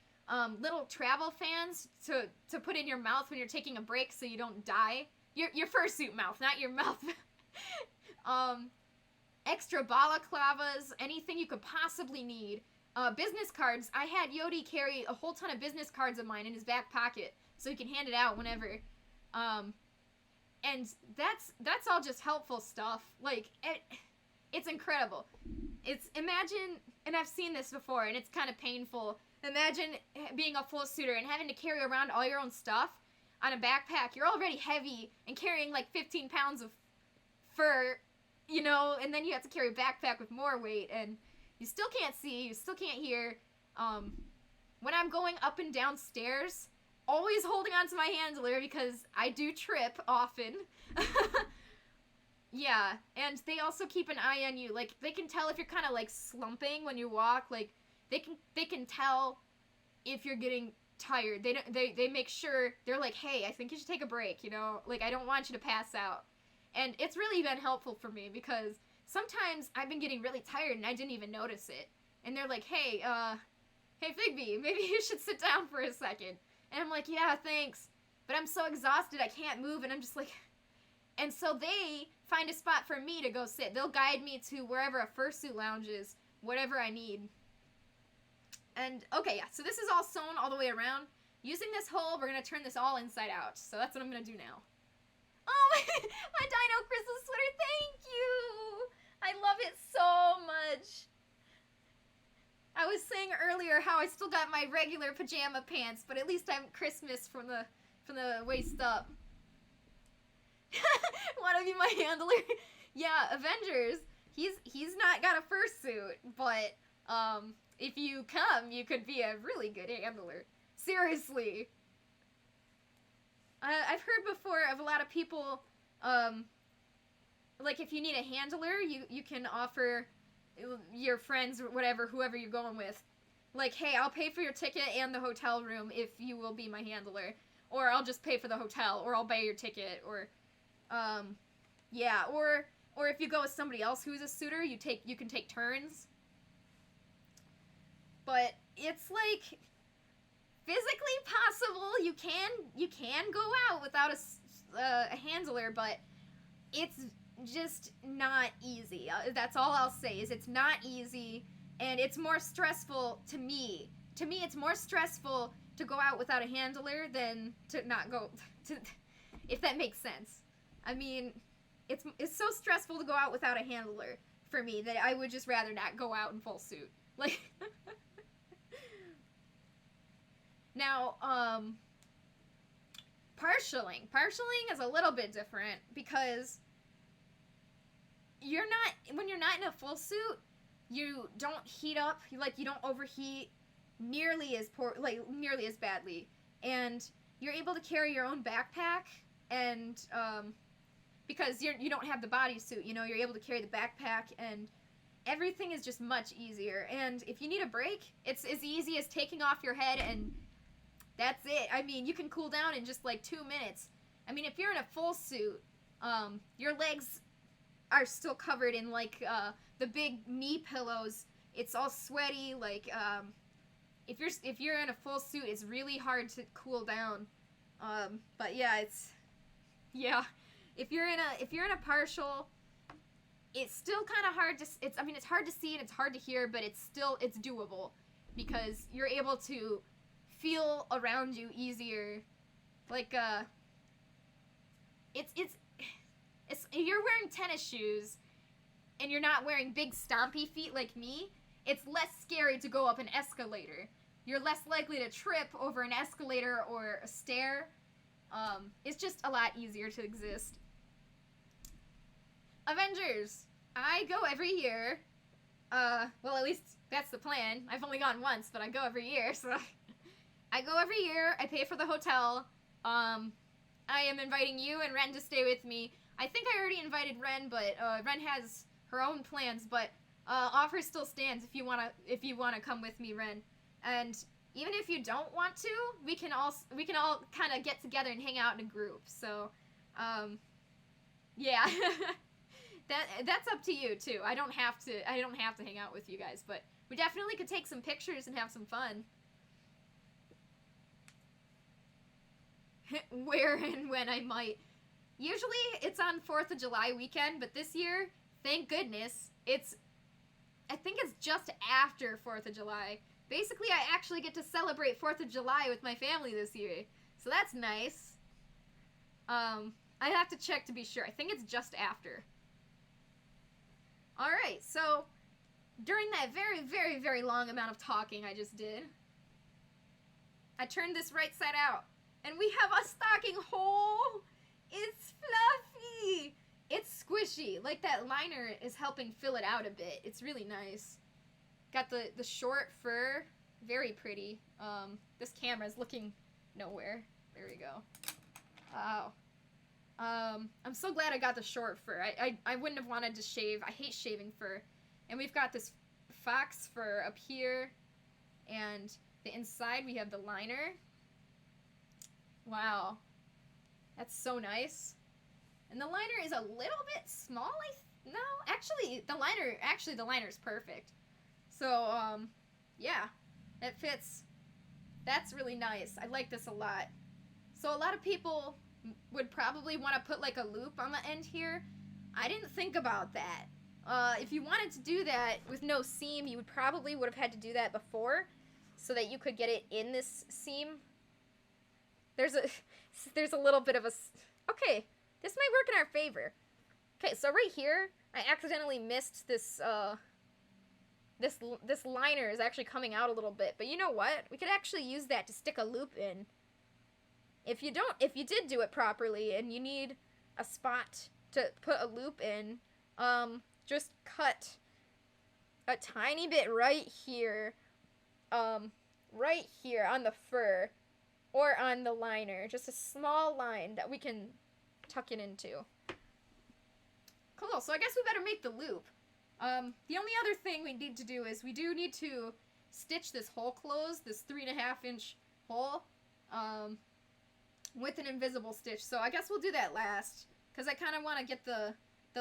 Speaker 1: little travel fans to put in your mouth when you're taking a break so you don't die. Your fursuit mouth, not your mouth. Extra balaclavas, anything you could possibly need. Business cards. I had Yodi carry a whole ton of business cards of mine in his back pocket so he can hand it out whenever. And that's all just helpful stuff. Like, it's incredible. Imagine, and I've seen this before, and it's kind of painful. Imagine being a full suitor and having to carry around all your own stuff on a backpack. You're already heavy and carrying like 15 pounds of fur, you know, and then you have to carry a backpack with more weight, and you still can't see, you still can't hear. When I'm going up and down stairs, always holding on to my handler because I do trip often. Yeah, and they also keep an eye on you. Like, they can tell if you're kind of like slumping when you walk. Like, they can tell if you're getting tired. They make sure, they're like, hey, I think you should take a break, you know? Like, I don't want you to pass out. And it's really been helpful for me because sometimes I've been getting really tired and I didn't even notice it. And they're like, hey, hey Figby, maybe you should sit down for a second. And I'm like, yeah, thanks. But I'm so exhausted, I can't move, and I'm just like... And so they find a spot for me to go sit. They'll guide me to wherever a fursuit lounge is, whatever I need. And, okay, yeah, so this is all sewn all the way around. Using this hole, we're going to turn this all inside out. So that's what I'm going to do now. Oh, my Dino Crystal sweater, thank you! I love it so much. I was saying earlier how I still got my regular pajama pants, but at least I'm Christmas from the waist up. Wanna be my handler? Yeah, Avengers. He's not got a fursuit, but if you come, you could be a really good handler. Seriously. I've heard before of a lot of people, like if you need a handler, you can offer your friends or whatever, whoever you're going with, like, hey, I'll pay for your ticket and the hotel room if you will be my handler, or I'll just pay for the hotel, or I'll buy your ticket, or yeah, or if you go with somebody else who's a suitor, you can take turns. But it's like physically possible. You can go out without a handler, but it's just not easy. That's all I'll say, is it's not easy, and it's more stressful to me. To me, it's more stressful to go out without a handler than to not go. if that makes sense. I mean, it's so stressful to go out without a handler for me that I would just rather not go out in full suit. Like, now, partialing. Partialing is a little bit different because when you're not in a full suit, you don't heat up, you don't overheat nearly as badly, and you're able to carry your own backpack, and because you don't have the bodysuit, you know, you're able to carry the backpack, and everything is just much easier. And if you need a break, it's as easy as taking off your head, and that's it. I mean, you can cool down in just like 2 minutes. I mean, if you're in a full suit, your legs are still covered in like the big knee pillows. It's all sweaty. Like, if you're in a full suit, it's really hard to cool down. But yeah, if you're in a partial, it's still kind of hard to. It's hard to see and it's hard to hear, but it's doable because you're able to feel around you easier. Like, it's you're wearing tennis shoes and you're not wearing big stompy feet like me. It's less scary to go up an escalator. You're less likely to trip over an escalator or a stair. It's just a lot easier to exist. Avengers. I go every year. Well, at least that's the plan. I've only gone once, but I go every year, so I go every year. I pay for the hotel. I am inviting you and Ren to stay with me. I think I already invited Ren, but Ren has her own plans, but offer still stands if you wanna come with me, Ren. And even if you don't want to, we can all kind of get together and hang out in a group. So, yeah, that's up to you too. I don't have to hang out with you guys, but we definitely could take some pictures and have some fun. Where and when I might. Usually it's on 4th of July weekend, but this year, thank goodness, I think it's just after 4th of July. Basically, I actually get to celebrate 4th of July with my family this year. So that's nice. I have to check to be sure. I think it's just after. Alright, so during that very, very, very long amount of talking I just did, I turned this right side out. And we have a stocking hole! It's fluffy! It's squishy. Like that liner is helping fill it out a bit. It's really nice. Got the short fur. Very pretty. This camera's looking nowhere. There we go. Wow. I'm so glad I got the short fur. I wouldn't have wanted to shave. I hate shaving fur. And we've got this fox fur up here. And the inside we have the liner. Wow. That's so nice. And the liner is a little bit small. No, actually the liner's perfect. So, yeah, it fits. That's really nice. I like this a lot. So a lot of people would probably want to put like a loop on the end here. I didn't think about that. If you wanted to do that with no seam, you would have had to do that before so that you could get it in this seam. There's a little bit of a... Okay, this might work in our favor. Okay, so right here, I accidentally missed this, this liner is actually coming out a little bit. But you know what? We could actually use that to stick a loop in. If you did do it properly and you need a spot to put a loop in, just cut a tiny bit right here on the fur. Or on the liner. Just a small line that we can tuck it into. Cool, so I guess we better make the loop. The only other thing we need to do is we do need to stitch this hole closed, this 3.5-inch hole, with an invisible stitch. So I guess we'll do that last, because I kind of want to get the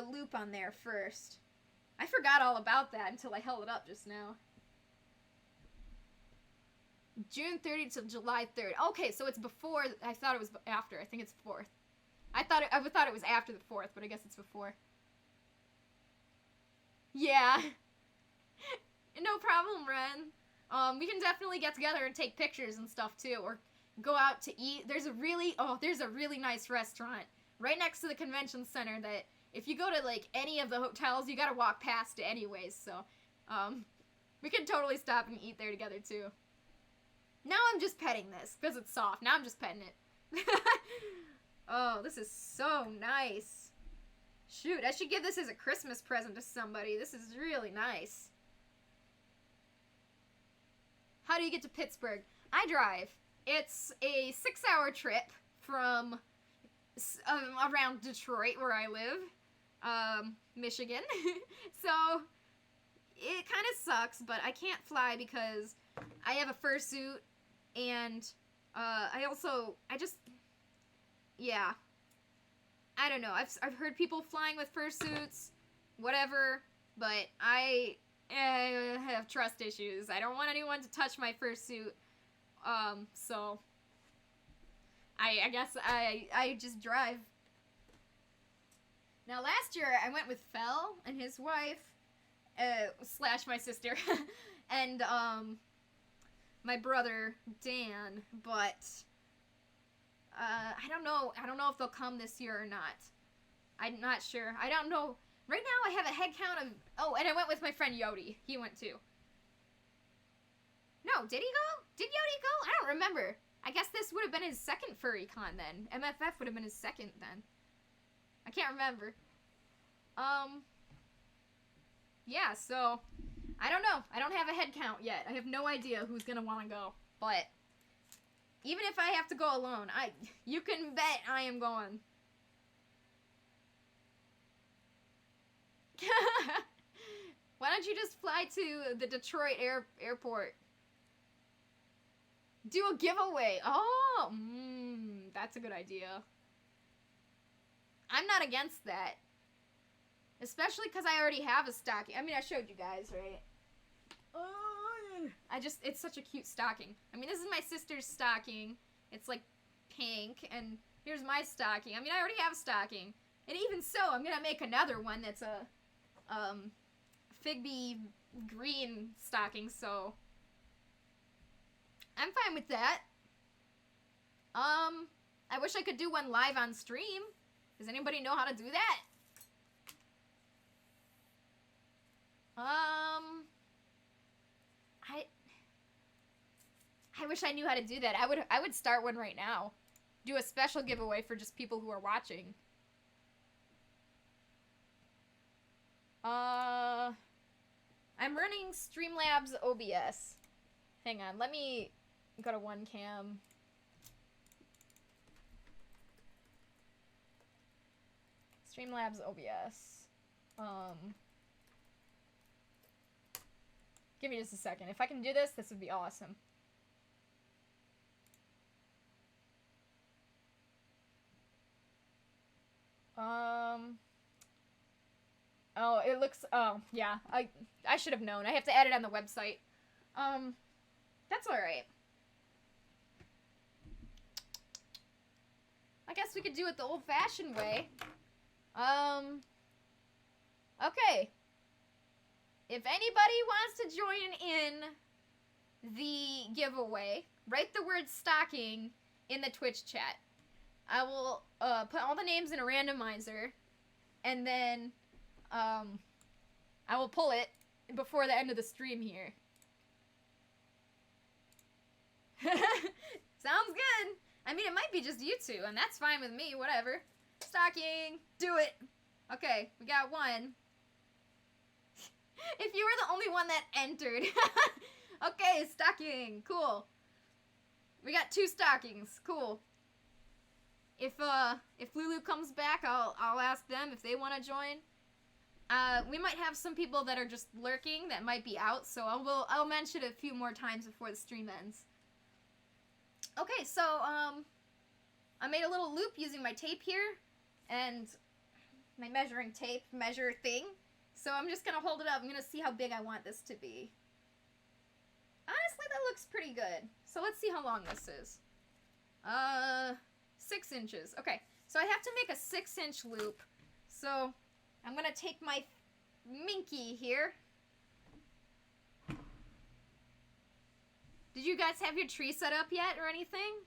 Speaker 1: loop on there first. I forgot all about that until I held it up just now. June 30th to July 3rd. Okay, so it's before. I thought it was after. I think it's 4th. I thought it was after the 4th, but I guess it's before. Yeah. No problem, Ren. We can definitely get together and take pictures and stuff too, or go out to eat. There's a really nice restaurant right next to the convention center that if you go to, like, any of the hotels, you gotta walk past it anyways, so, we can totally stop and eat there together, too. Now I'm just petting this, because it's soft. Now I'm just petting it. Oh, this is so nice. Shoot, I should give this as a Christmas present to somebody. This is really nice. How do you get to Pittsburgh? I drive. It's a 6-hour trip from around Detroit, where I live, Michigan. So, it kind of sucks, but I can't fly because I have a fursuit, and, yeah. I don't know. I've heard people flying with fursuits, whatever, but I have trust issues. I don't want anyone to touch my fursuit, so I guess I just drive. Now, last year, I went with Fel and his wife, / my sister, and, my brother, Dan, but, I don't know if they'll come this year or not. I'm not sure. I don't know. Right now, I have a head count of, oh, and I went with my friend Yodi. He went too. No, did he go? Did Yodi go? I don't remember. I guess this would have been his second furry con then. MFF would have been his second then. I can't remember. Yeah, so, I don't know. I don't have a head count yet. I have no idea who's gonna want to go. But, even if I have to go alone, you can bet I am going. Why don't you just fly to the Detroit airport? Do a giveaway. Oh, that's a good idea. I'm not against that. Especially because I already have a stocking. I mean, I showed you guys, right? It's such a cute stocking. I mean, this is my sister's stocking. It's like pink, and here's my stocking. I mean, I already have a stocking. And even so, I'm gonna make another one that's a, Figby green stocking, so I'm fine with that. I wish I could do one live on stream. Does anybody know how to do that? I wish I knew how to do that. I would start one right now. Do a special giveaway for just people who are watching. I'm running Streamlabs OBS. Hang on, let me go to one cam. Streamlabs OBS. Give me just a second. If I can do this, this would be awesome. Oh, it looks, oh, yeah, I should have known. I have to add it on the website. That's alright. I guess we could do it the old-fashioned way. Okay. If anybody wants to join in the giveaway, write the word stocking in the Twitch chat. I will, put all the names in a randomizer, and then, I will pull it before the end of the stream here. Sounds good. I mean, it might be just you two, and that's fine with me, whatever. Stocking. Do it. Okay, we got one. If you were the only one that entered. Okay, stocking. Cool. We got 2 stockings. Cool. If Lulu comes back, I'll ask them if they want to join. We might have some people that are just lurking that might be out, so I'll mention it a few more times before the stream ends. Okay, so, I made a little loop using my tape here, and my measuring tape measure thing. So I'm just gonna hold it up. I'm gonna see how big I want this to be. Honestly, that looks pretty good. So let's see how long this is. 6 inches. Okay, so I have to make a 6-inch loop. So I'm gonna take my minky here. Did you guys have your tree set up yet or anything?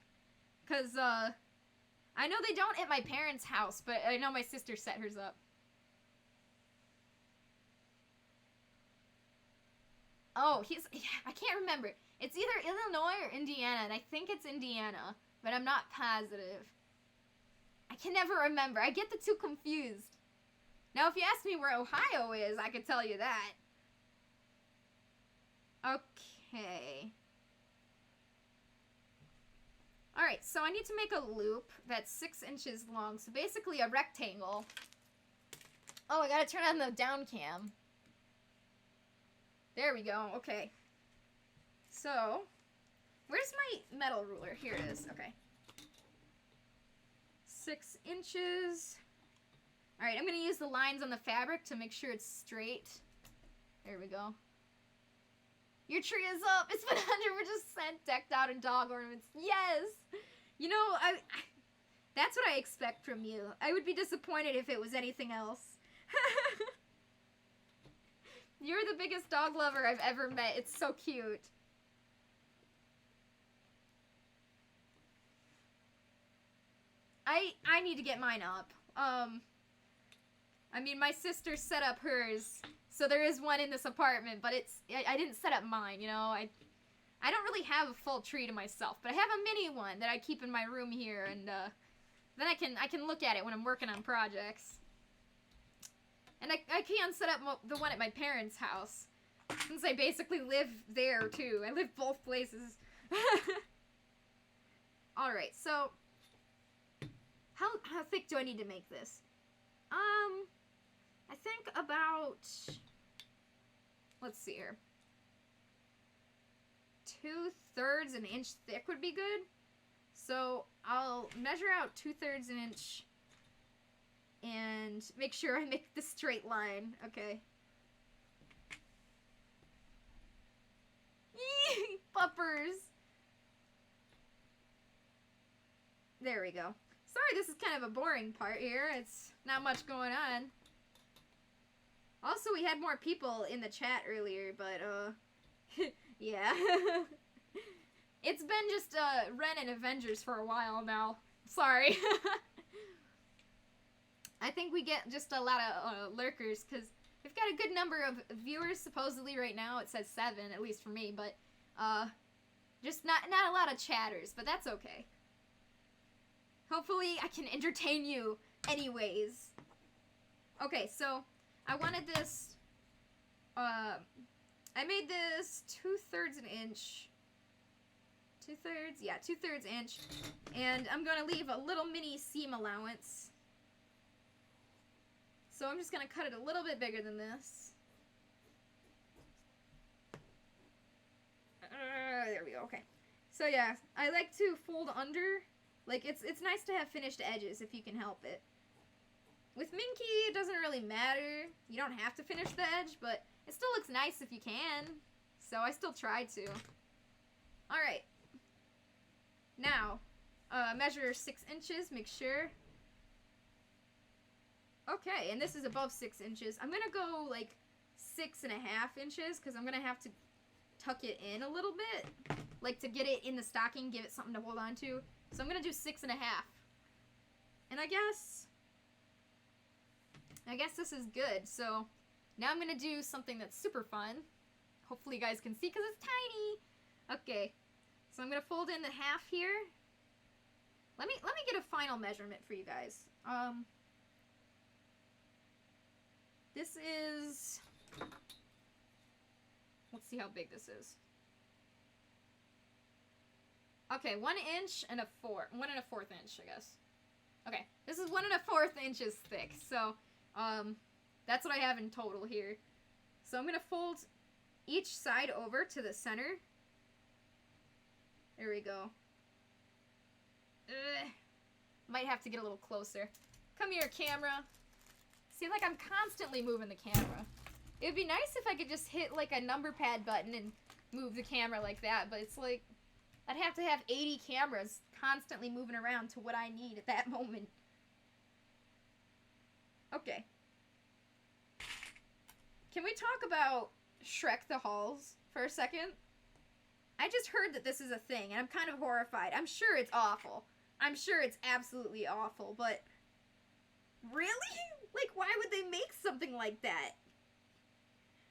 Speaker 1: Because, I know they don't at my parents' house, but I know my sister set hers up. Oh, I can't remember. It's either Illinois or Indiana, and I think it's Indiana, but I'm not positive. I can never remember. I get the two confused. Now, if you ask me where Ohio is, I could tell you that. Okay. Alright, so I need to make a loop that's 6 inches long, so basically a rectangle. Oh, I gotta turn on the down cam. There we go, okay. So, where's my metal ruler? Here it is, okay. 6 inches. Alright, I'm gonna use the lines on the fabric to make sure it's straight. There we go. Your tree is up! It's been 100% decked out in dog ornaments. Yes! You know, that's what I expect from you. I would be disappointed if it was anything else. You're the biggest dog lover I've ever met. It's so cute. I need to get mine up. I mean, my sister set up hers, so there is one in this apartment, but I didn't set up mine, you know? I don't really have a full tree to myself, but I have a mini one that I keep in my room here, and then I can look at it when I'm working on projects. And I can set up the one at my parents' house, since I basically live there, too. I live both places. Alright, so how thick do I need to make this? I think about, let's see here, 2/3 an inch thick would be good. So I'll measure out 2/3 an inch and make sure I make the straight line. Okay. Yee! Puppers! There we go. Sorry, this is kind of a boring part here. It's not much going on. Also, we had more people in the chat earlier, but, yeah. It's been just, Ren and Avengers for a while now. Sorry. I think we get just a lot of, lurkers, because we've got a good number of viewers, supposedly right now. It says 7, at least for me, but, just not a lot of chatters, but that's okay. Hopefully, I can entertain you anyways. Okay, so I wanted this, I made this 2/3 an inch. 2/3? Yeah, 2/3 inch. And I'm going to leave a little mini seam allowance. So I'm just going to cut it a little bit bigger than this. There we go, okay. So yeah, I like to fold under. Like, it's nice to have finished edges if you can help it. With Minky, it doesn't really matter. You don't have to finish the edge, but it still looks nice if you can. So I still try to. Alright. Now, measure 6 inches, make sure. Okay, and this is above 6 inches. I'm gonna go, like, 6.5 inches, because I'm gonna have to tuck it in a little bit. Like, to get it in the stocking, give it something to hold on to. So I'm gonna do 6.5. And I guess this is good. So now I'm gonna do something that's super fun. Hopefully you guys can see, because it's tiny. Okay. So I'm gonna fold in the half here. Let me get a final measurement for you guys. This is, let's see how big this is. Okay, 1 inch and 1 1/4 inch, I guess. Okay, this is 1 1/4 inches thick, so, that's what I have in total here. So I'm gonna fold each side over to the center. There we go. Might have to get a little closer. Come here, camera. See, like, I'm constantly moving the camera. It would be nice if I could just hit, like, a number pad button and move the camera like that, but it's like, I'd have to have 80 cameras constantly moving around to what I need at that moment. Okay. Can we talk about Shrek the Halls for a second? I just heard that this is a thing, and I'm kind of horrified. I'm sure it's awful. I'm sure it's absolutely awful, but really? Like, why would they make something like that?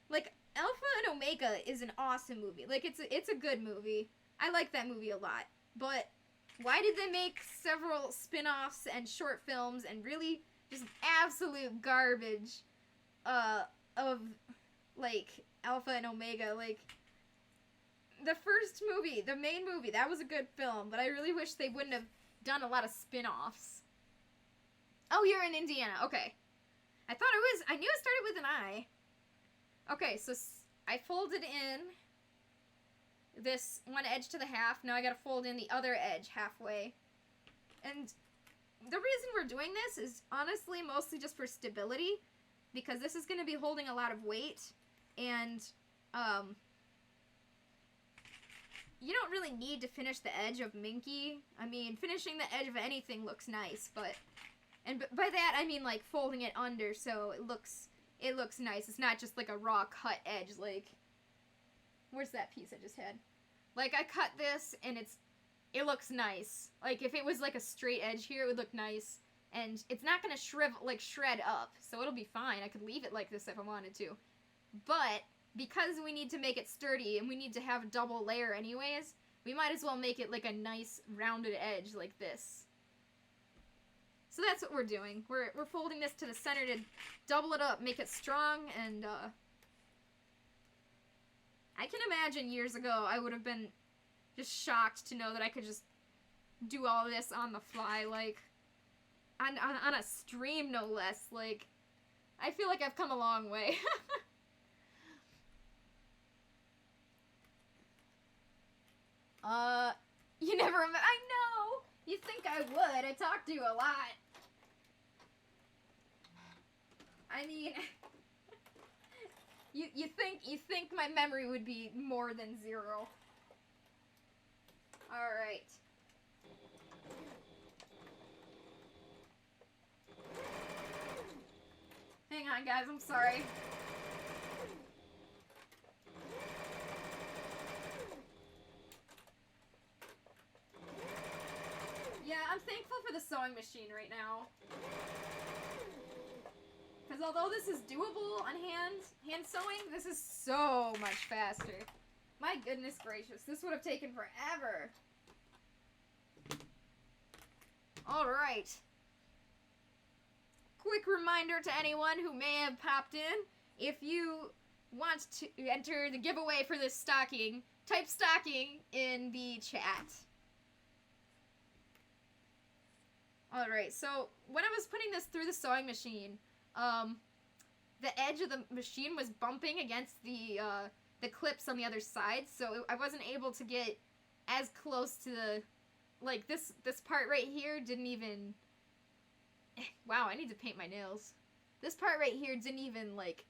Speaker 1: Like, Alpha and Omega is an awesome movie. Like, it's a good movie. I like that movie a lot. But why did they make several spin-offs and short films and really just absolute garbage of, like, Alpha and Omega? Like, the first movie, the main movie, that was a good film, but I really wish they wouldn't have done a lot of spin-offs. Oh, you're in Indiana. Okay. I knew it started with an I. Okay, so I folded in this one edge to the half. Now I gotta fold in the other edge halfway. And the reason we're doing this is honestly mostly just for stability, because this is gonna be holding a lot of weight, and, you don't really need to finish the edge of Minky. I mean, finishing the edge of anything looks nice, but... And by that, I mean, like, folding it under so it looks nice. It's not just, like, a raw cut edge, like... Where's that piece I just had? Like, I cut this, and it looks nice. Like, if it was, like, a straight edge here, it would look nice. And it's not gonna shred up, so it'll be fine. I could leave it like this if I wanted to. But... because we need to make it sturdy and we need to have a double layer anyways, we might as well make it like a nice rounded edge like this. So that's what we're doing. We're folding this to the center to double it up, make it strong, and I can imagine years ago I would have been just shocked to know that I could just do all this on the fly, like, on a stream no less. Like, I feel like I've come a long way. You never I know! You think I would. I talk to you a lot. I mean... you think my memory would be more than 0. Alright. Hang on, guys. I'm sorry. Yeah, I'm thankful for the sewing machine right now. Because although this is doable on hand sewing, this is so much faster. My goodness gracious, this would have taken forever. Alright. Quick reminder to anyone who may have popped in, if you want to enter the giveaway for this stocking, type stocking in the chat. Alright, so when I was putting this through the sewing machine, the edge of the machine was bumping against the clips on the other side, so I wasn't able to get as close to the, like, this part right here didn't even, wow, I need to paint my nails. This part right here didn't even, like,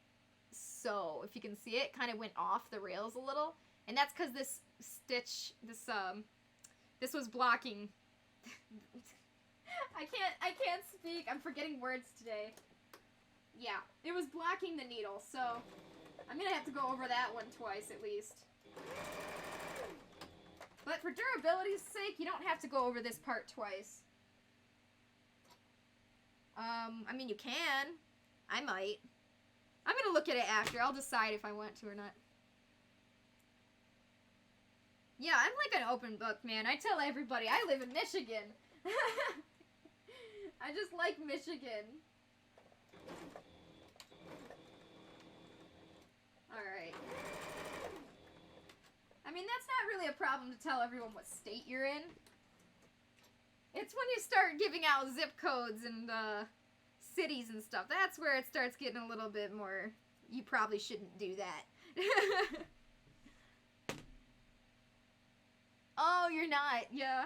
Speaker 1: sew. If you can see it, kind of went off the rails a little, and that's because this stitch, this was blocking. I can't speak. I'm forgetting words today. Yeah, it was blocking the needle, so I'm gonna have to go over that one twice at least. But for durability's sake, you don't have to go over this part twice. I mean, you can. I might. I'm gonna look at it after. I'll decide if I want to or not. Yeah, I'm like an open book, man. I tell everybody I live in Michigan. I just like Michigan. Alright. I mean, that's not really a problem to tell everyone what state you're in. It's when you start giving out zip codes and cities and stuff. That's where it starts getting a little bit more, you probably shouldn't do that. Oh, you're not, yeah.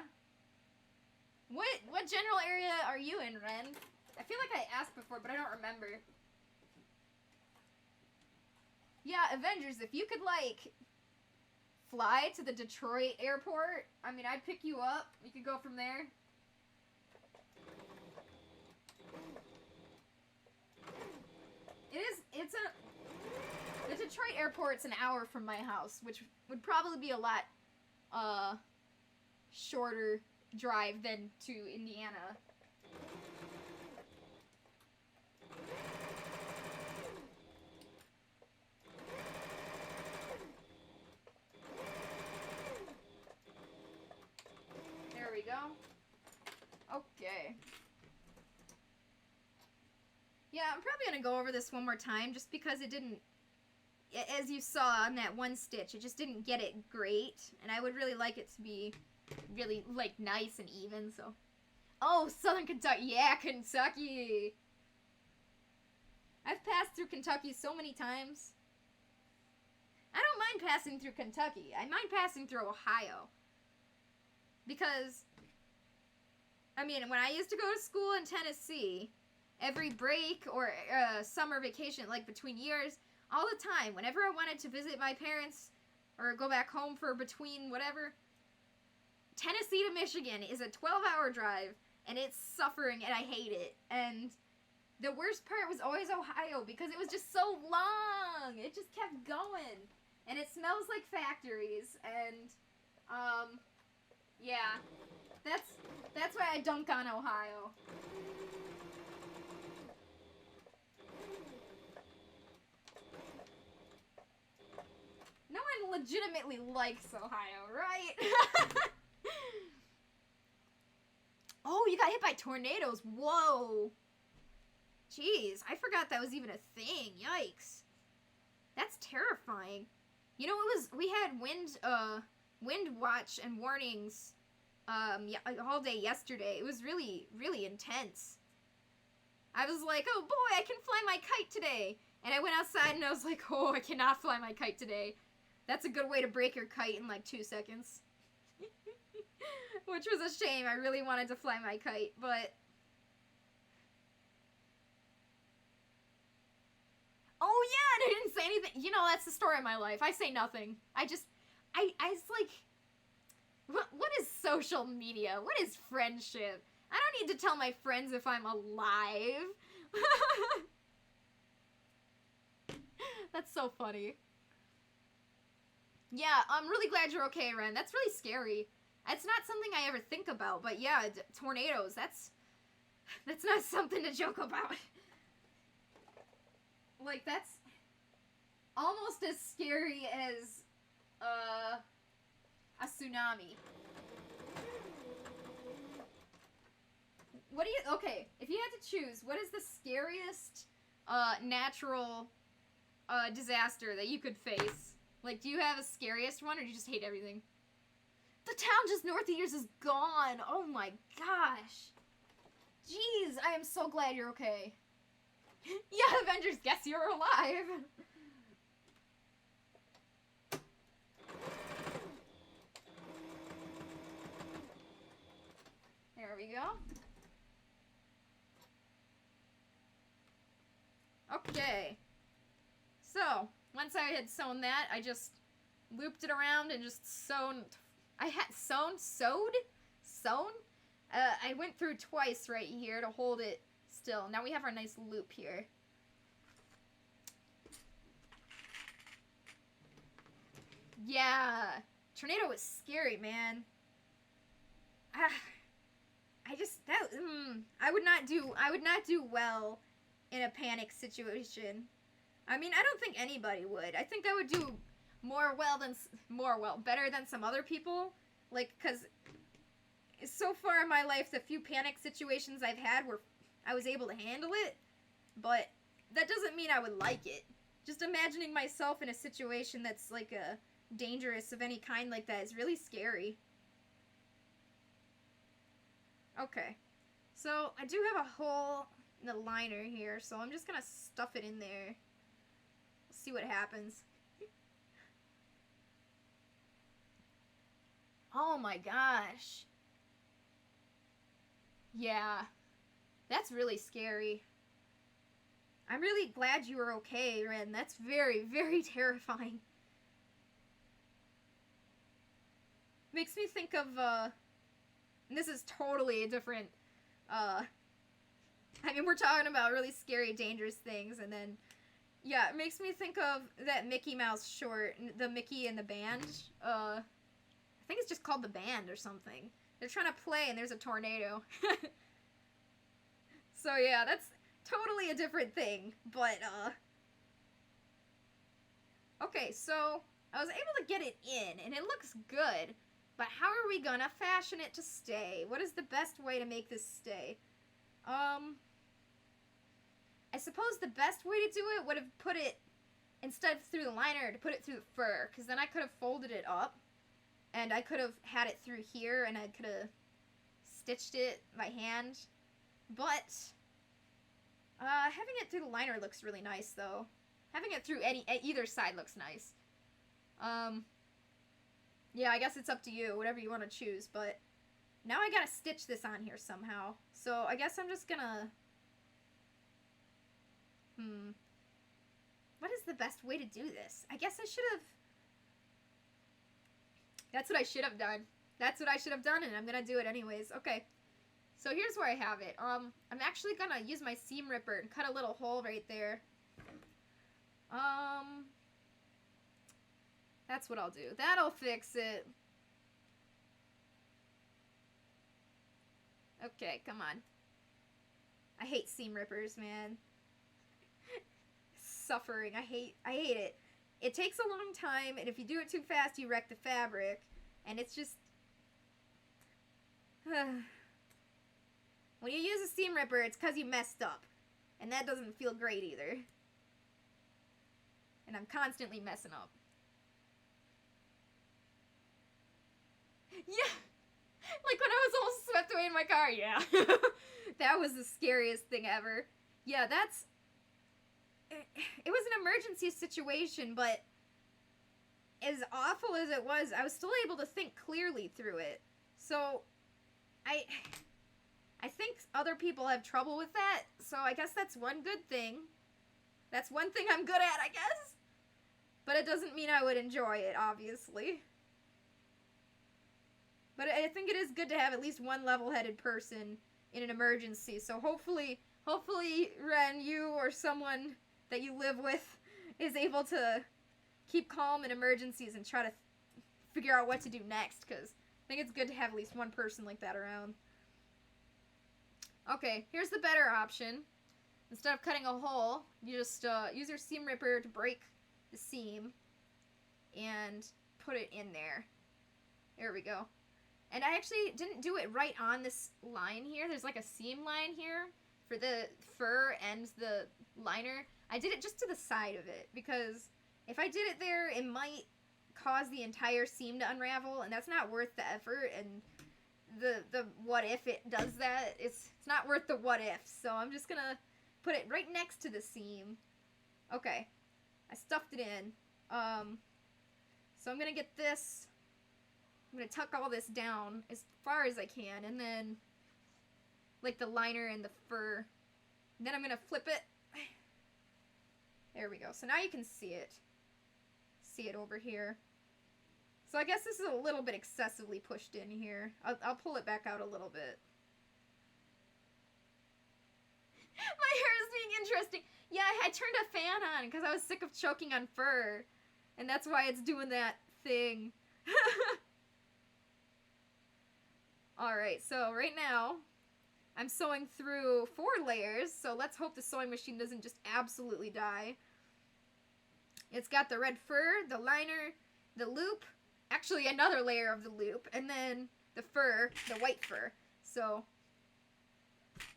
Speaker 1: What general area are you in, Ren? I feel like I asked before, but I don't remember. Yeah, Avengers, if you could, like, fly to the Detroit airport, I mean, I'd pick you up. You could go from there. The Detroit airport's an hour from my house, which would probably be a lot, shorter drive than to Indiana. There we go. Okay. Yeah, I'm probably gonna go over this one more time just because it didn't, as you saw on that one stitch, it just didn't get it great, and I would really like it to be really, like, nice and even, so. Oh, Southern Kentucky. Yeah, Kentucky. I've passed through Kentucky so many times. I don't mind passing through Kentucky. I mind passing through Ohio. Because, I mean, when I used to go to school in Tennessee, every break or summer vacation, like between years, all the time, whenever I wanted to visit my parents or go back home for between whatever, Tennessee to Michigan is a 12-hour drive, and it's suffering, and I hate it. And the worst part was always Ohio, because it was just so long. It just kept going. And it smells like factories, and, yeah. That's why I dunk on Ohio. No one legitimately likes Ohio, right? Oh, you got hit by tornadoes. Whoa. Jeez, I forgot that was even a thing. Yikes. That's terrifying. You know, we had wind watch and warnings, all day yesterday. It was really, really intense. I was like, oh boy, I can fly my kite today. And I went outside and I was like, oh, I cannot fly my kite today. That's a good way to break your kite in like 2 seconds. Which was a shame. I really wanted to fly my kite, but... Oh yeah, and I didn't say anything. You know, that's the story of my life. I say nothing. I was like... What is social media? What is friendship? I don't need to tell my friends if I'm alive. That's so funny. Yeah, I'm really glad you're okay, Ren. That's really scary. It's not something I ever think about, but yeah, tornadoes, that's not something to joke about. Like, that's almost as scary as, a tsunami. What do you, okay, if you had to choose, what is the scariest, natural, disaster that you could face? Like, do you have a scariest one, or do you just hate everything? The town just north of yours is gone! Oh my gosh! Jeez, I am so glad you're okay. Yeah, Avengers, guess you're alive! There we go. Okay. So, once I had sewn that, I just looped it around and just sewn. I had sewed? I went through twice right here to hold it still. Now we have our nice loop here. Yeah. Tornado was scary, man. I would not do well in a panic situation. I mean, I don't think anybody would. I think I would do better than some other people. Like, because so far in my life, the few panic situations I've had I was able to handle it, but that doesn't mean I would like it. Just imagining myself in a situation that's, like, dangerous of any kind like that is really scary. Okay. So, I do have a hole in the liner here, so I'm just gonna stuff it in there. See what happens. Oh my gosh. Yeah. That's really scary. I'm really glad you were okay, Ren. That's very, very terrifying. Makes me think of, and this is totally a different, I mean, we're talking about really scary, dangerous things, and then, yeah, it makes me think of that Mickey Mouse short, the Mickey and the Band, I think it's just called The Band or something. They're trying to play and there's a tornado. So yeah, that's totally a different thing. But, okay, so I was able to get it in and it looks good. But how are we gonna fashion it to stay? What is the best way to make this stay? I suppose the best way to do it would have put it, instead of through the liner, to put it through the fur. Because then I could have folded it up. And I could have had it through here, and I could have stitched it by hand. But, having it through the liner looks really nice, though. Having it through either side looks nice. Yeah, I guess it's up to you, whatever you want to choose, but now I gotta stitch this on here somehow. So I guess I'm just gonna... What is the best way to do this? I guess I should have... That's what I should have done. That's what I should have done, and I'm gonna do it anyways. Okay. So here's where I have it. I'm actually gonna use my seam ripper and cut a little hole right there. That's what I'll do. That'll fix it. Okay, come on. I hate seam rippers, man. Suffering. I hate it. It takes a long time, and if you do it too fast, you wreck the fabric. And it's just... When you use a seam ripper, it's because you messed up. And that doesn't feel great either. And I'm constantly messing up. Yeah! Like when I was almost swept away in my car, yeah. That was the scariest thing ever. Yeah, that's... It was an emergency situation, but as awful as it was, I was still able to think clearly through it. So, I think other people have trouble with that, so I guess that's one good thing. That's one thing I'm good at, I guess. But it doesn't mean I would enjoy it, obviously. But I think it is good to have at least one level-headed person in an emergency. So hopefully, Ren, you or someone that you live with is able to keep calm in emergencies and try to figure out what to do next. Because I think it's good to have at least one person like that around. Okay, here's the better option. Instead of cutting a hole, you just use your seam ripper to break the seam and put it in there. There we go. And I actually didn't do it right on this line here. There's like a seam line here for the fur and the liner. I did it just to the side of it because if I did it there, it might cause the entire seam to unravel, and that's not worth the effort. And the what if it does that, it's not worth the what if. So I'm just gonna put it right next to the seam. Okay, I stuffed it in. So I'm gonna get this. I'm gonna tuck all this down as far as I can, and then like the liner and the fur. And then I'm gonna flip it. There we go. So now you can see it. See it over here. So I guess this is a little bit excessively pushed in here. I'll pull it back out a little bit. My hair is being interesting. Yeah, I turned a fan on because I was sick of choking on fur. And that's why it's doing that thing. Alright, so right now, I'm sewing through 4 layers, so let's hope the sewing machine doesn't just absolutely die. It's got the red fur, the liner, the loop, actually another layer of the loop, and then the fur, the white fur. So,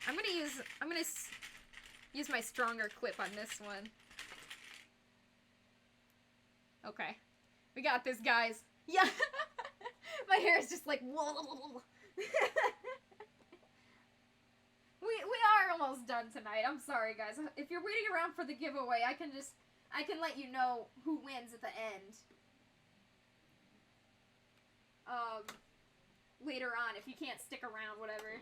Speaker 1: I'm gonna use my stronger clip on this one. Okay. We got this, guys. Yeah! My hair is just like, whoa! We are almost done tonight. I'm sorry, guys. If you're waiting around for the giveaway, I can let you know who wins at the end. Later on, if you can't stick around, whatever.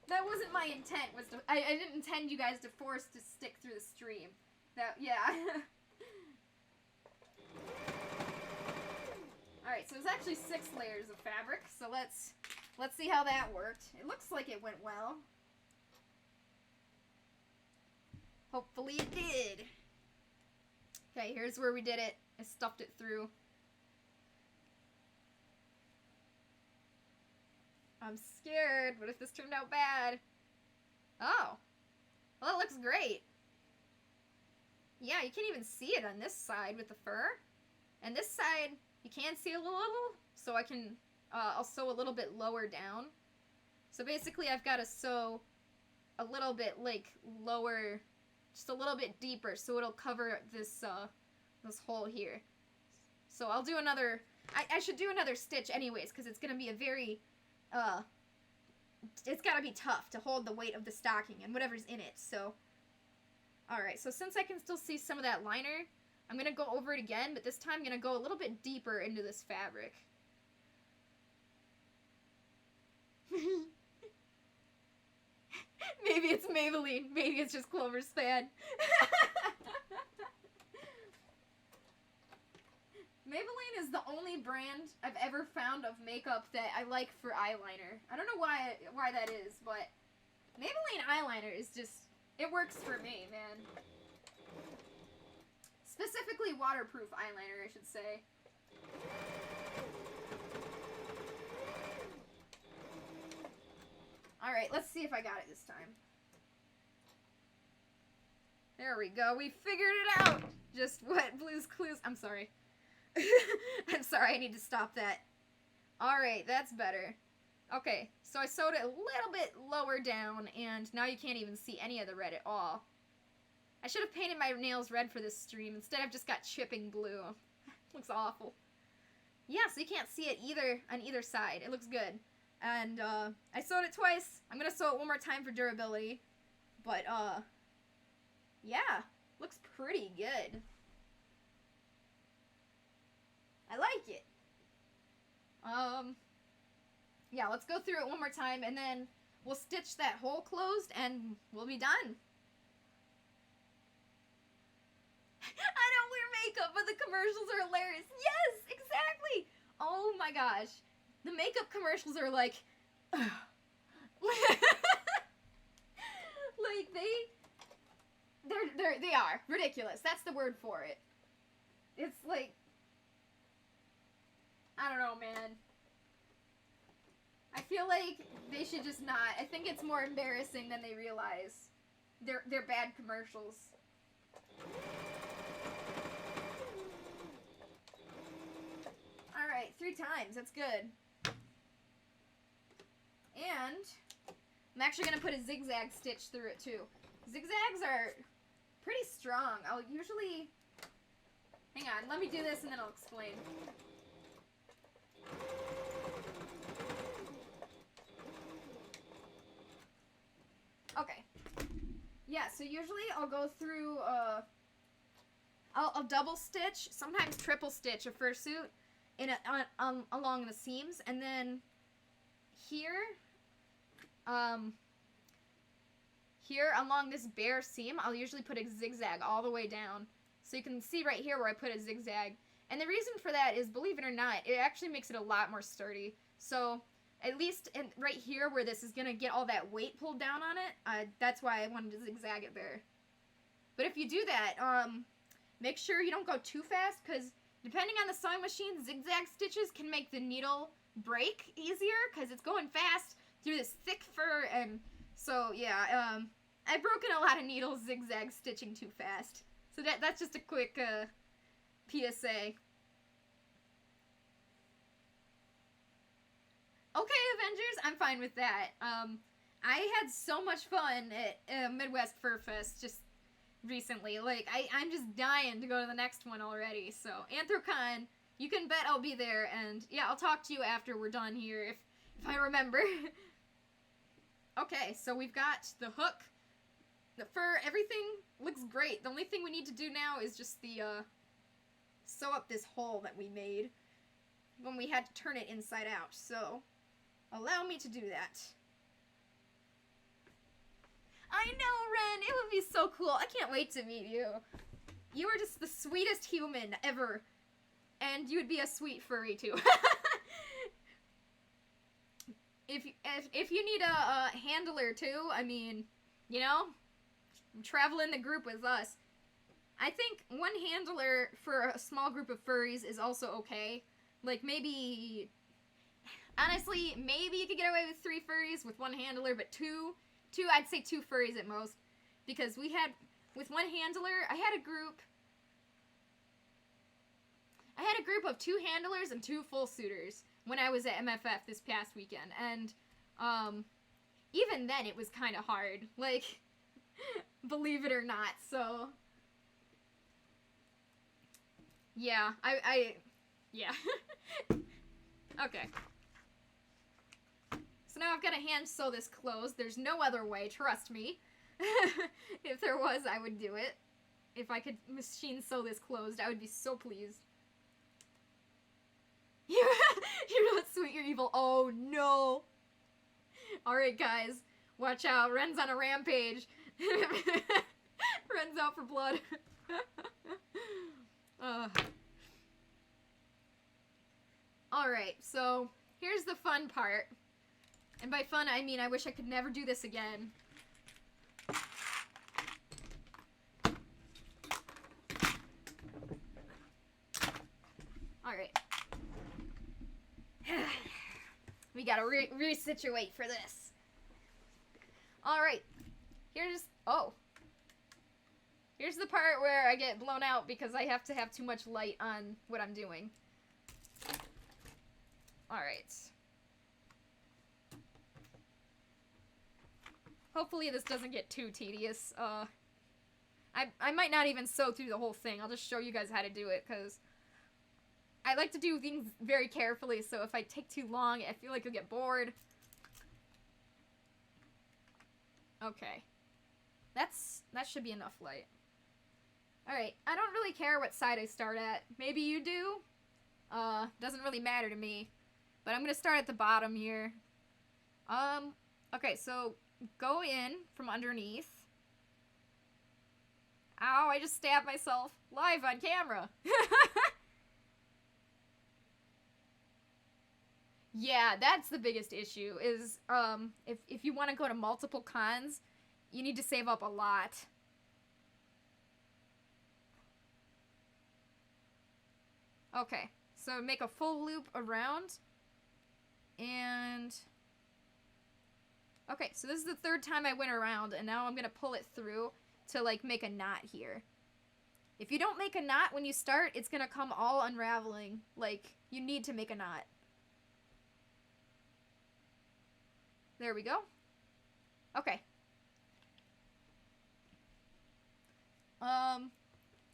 Speaker 1: That wasn't my intent. I didn't intend you guys to force to stick through the stream. Yeah. Alright, so there's actually 6 layers of fabric, so let's see how that worked. It looks like it went well. Hopefully it did. Okay, here's where we did it. I stuffed it through. I'm scared. What if this turned out bad? Oh. Well, it looks great. Yeah, you can't even see it on this side with the fur. And this side, you can see a little, so I can, I'll sew a little bit lower down. So basically I've got to sew a little bit, like, lower, just a little bit deeper, so it'll cover this, this hole here. So I'll do another, I should do another stitch anyways, because it's going to be a very, it's got to be tough to hold the weight of the stocking and whatever's in it, so. Alright, so since I can still see some of that liner, I'm going to go over it again, but this time I'm going to go a little bit deeper into this fabric. Maybe it's Maybelline. Maybe it's just Clover's fan. Maybelline is the only brand I've ever found of makeup that I like for eyeliner. I don't know why that is, but Maybelline eyeliner is just, it works for me, man. Specifically waterproof eyeliner, I should say. Alright, let's see if I got it this time. There we go. We figured it out. Just what Blue's Clues. I'm sorry. I'm sorry, I need to stop that. Alright, that's better. Okay, so I sewed it a little bit lower down, and now you can't even see any of the red at all. I should have painted my nails red for this stream. Instead, I've just got chipping blue. Looks awful. Yeah, so you can't see it either on either side. It looks good. And, I sewed it twice. I'm gonna sew it one more time for durability. But, yeah. Looks pretty good. I like it. Yeah, let's go through it one more time, and then we'll stitch that hole closed, and we'll be done. I don't wear makeup, but the commercials are hilarious. Yes, exactly. Oh my gosh. The makeup commercials are like, like they are ridiculous. That's the word for it. It's like, I don't know, man. I feel like they should just not. I think it's more embarrassing than they realize. They're bad commercials. Alright, 3 times. That's good. And I'm actually going to put a zigzag stitch through it too. Zigzags are pretty strong. I'll usually... Hang on, let me do this and then I'll explain. Okay. Yeah, so usually I'll go through, I'll double stitch, sometimes triple stitch a fursuit along the seams, and then here along this bare seam, I'll usually put a zigzag all the way down. So you can see right here where I put a zigzag. And the reason for that is, believe it or not, it actually makes it a lot more sturdy. So at least right here where this is going to get all that weight pulled down on it, that's why I wanted to zigzag it there. But if you do that, make sure you don't go too fast, because depending on the sewing machine, zigzag stitches can make the needle break easier, because it's going fast through this thick fur. And so, yeah, I've broken a lot of needles zigzag stitching too fast. So that's just a quick PSA. Okay, Avengers, I'm fine with that. I had so much fun at Midwest Fur Fest just recently. Like, I'm just dying to go to the next one already. So, Anthrocon, you can bet I'll be there. And, yeah, I'll talk to you after we're done here if I remember. Okay, so we've got the hook, the fur, everything looks great. The only thing we need to do now is just the, sew up this hole that we made when we had to turn it inside out. So, allow me to do that. I know, Ren! It would be so cool. I can't wait to meet you. You are just the sweetest human ever. And you would be a sweet furry, too. If you need a handler, too, I mean, you know, travel in the group with us. I think one handler for a small group of furries is also okay. Like, maybe Honestly, maybe you could get away with 3 furries with 1 handler, but 2, I'd say 2 furries at most. Because with 1 handler, I had a group of 2 handlers and 2 full suitors when I was at MFF this past weekend. And, even then it was kind of hard. Like, believe it or not, so... Yeah, yeah. Okay. So now I've got to hand sew this closed. There's no other way, trust me. If there was, I would do it. If I could machine sew this closed, I would be so pleased. You're not sweet, you're evil. Oh, no. Alright, guys. Watch out. Ren's on a rampage. Ren's out for blood. Alright, so here's the fun part. And by fun, I mean I wish I could never do this again. Alright. We gotta resituate for this. Alright. Here's the part where I get blown out because I have to have too much light on what I'm doing. Alright. Hopefully this doesn't get too tedious. I might not even sew through the whole thing. I'll just show you guys how to do it, because I like to do things very carefully, so if I take too long, I feel like you'll get bored. Okay. That should be enough light. Alright, I don't really care what side I start at. Maybe you do? Doesn't really matter to me. But I'm gonna start at the bottom here. Okay, so go in from underneath. Ow, I just stabbed myself live on camera. Yeah, that's the biggest issue, is, if you want to go to multiple cons, you need to save up a lot. Okay, so make a full loop around, and... Okay, so this is the 3rd time I went around, and now I'm gonna pull it through to, like, make a knot here. If you don't make a knot when you start, it's gonna come all unraveling. Like, you need to make a knot. There we go. Okay. Oh,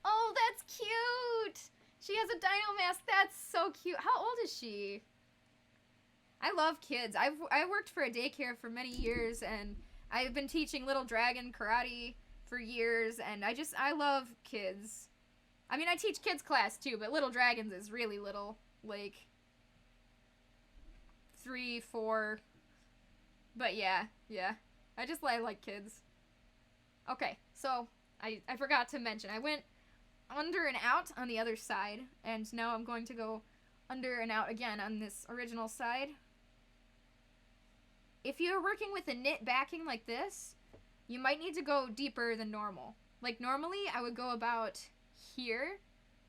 Speaker 1: that's cute! She has a dino mask. That's so cute. How old is she? I love kids. I worked for a daycare for many years, and I've been teaching Little Dragon karate for years, and I love kids. I mean, I teach kids class too, but Little Dragons is really little. Like, 3, 4... But yeah. I like kids. Okay, so I forgot to mention, I went under and out on the other side, and now I'm going to go under and out again on this original side. If you're working with a knit backing like this, you might need to go deeper than normal. Like, normally I would go about here,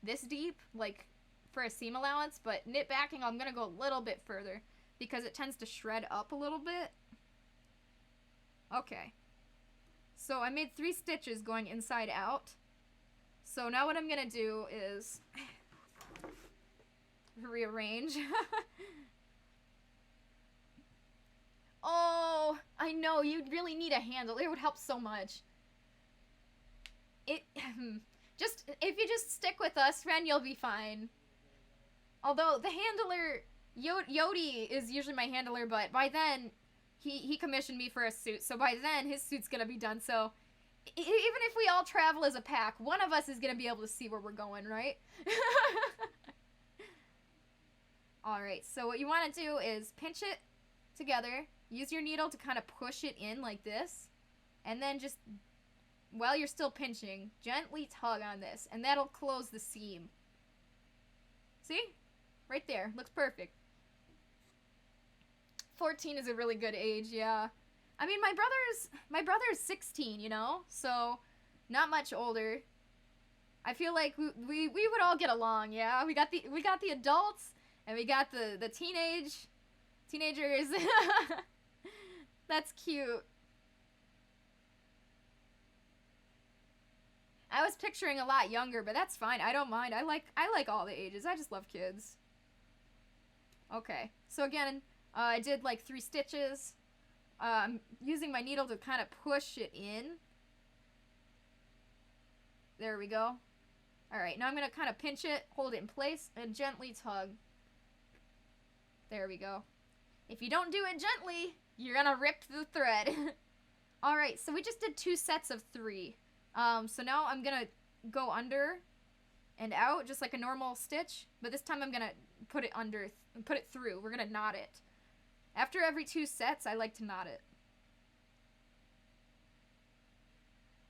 Speaker 1: this deep, like, for a seam allowance, but knit backing I'm gonna go a little bit further, because it tends to shred up a little bit. Okay. So I made 3 stitches going inside out. So now what I'm gonna do is rearrange. Oh, I know, you really need a handle. It would help so much. If you just stick with us, Ren, you'll be fine. Although the handler, Yodi is usually my handler, but by then he commissioned me for a suit, so by then his suit's gonna be done. So even if we all travel as a pack, one of us is gonna be able to see where we're going, right? Alright, so what you want to do is pinch it together, use your needle to kind of push it in like this, and then just, while you're still pinching, gently tug on this, and that'll close the seam. See? Right there. Looks perfect. 14 is a really good age, yeah. I mean, my brother's 16, you know? So, not much older. I feel like we would all get along, yeah? We got the adults, and we got the Teenagers. That's cute. I was picturing a lot younger, but that's fine. I don't mind. I like all the ages. I just love kids. Okay. So again, I did like 3 stitches. I'm using my needle to kind of push it in. There we go. Alright, now I'm going to kind of pinch it, hold it in place, and gently tug. There we go. If you don't do it gently, you're going to rip the thread. Alright, so we just did 2 sets of 3. So now I'm going to go under and out, just like a normal stitch. But this time I'm going to put it under, put it through. We're going to knot it. After every 2 sets, I like to knot it.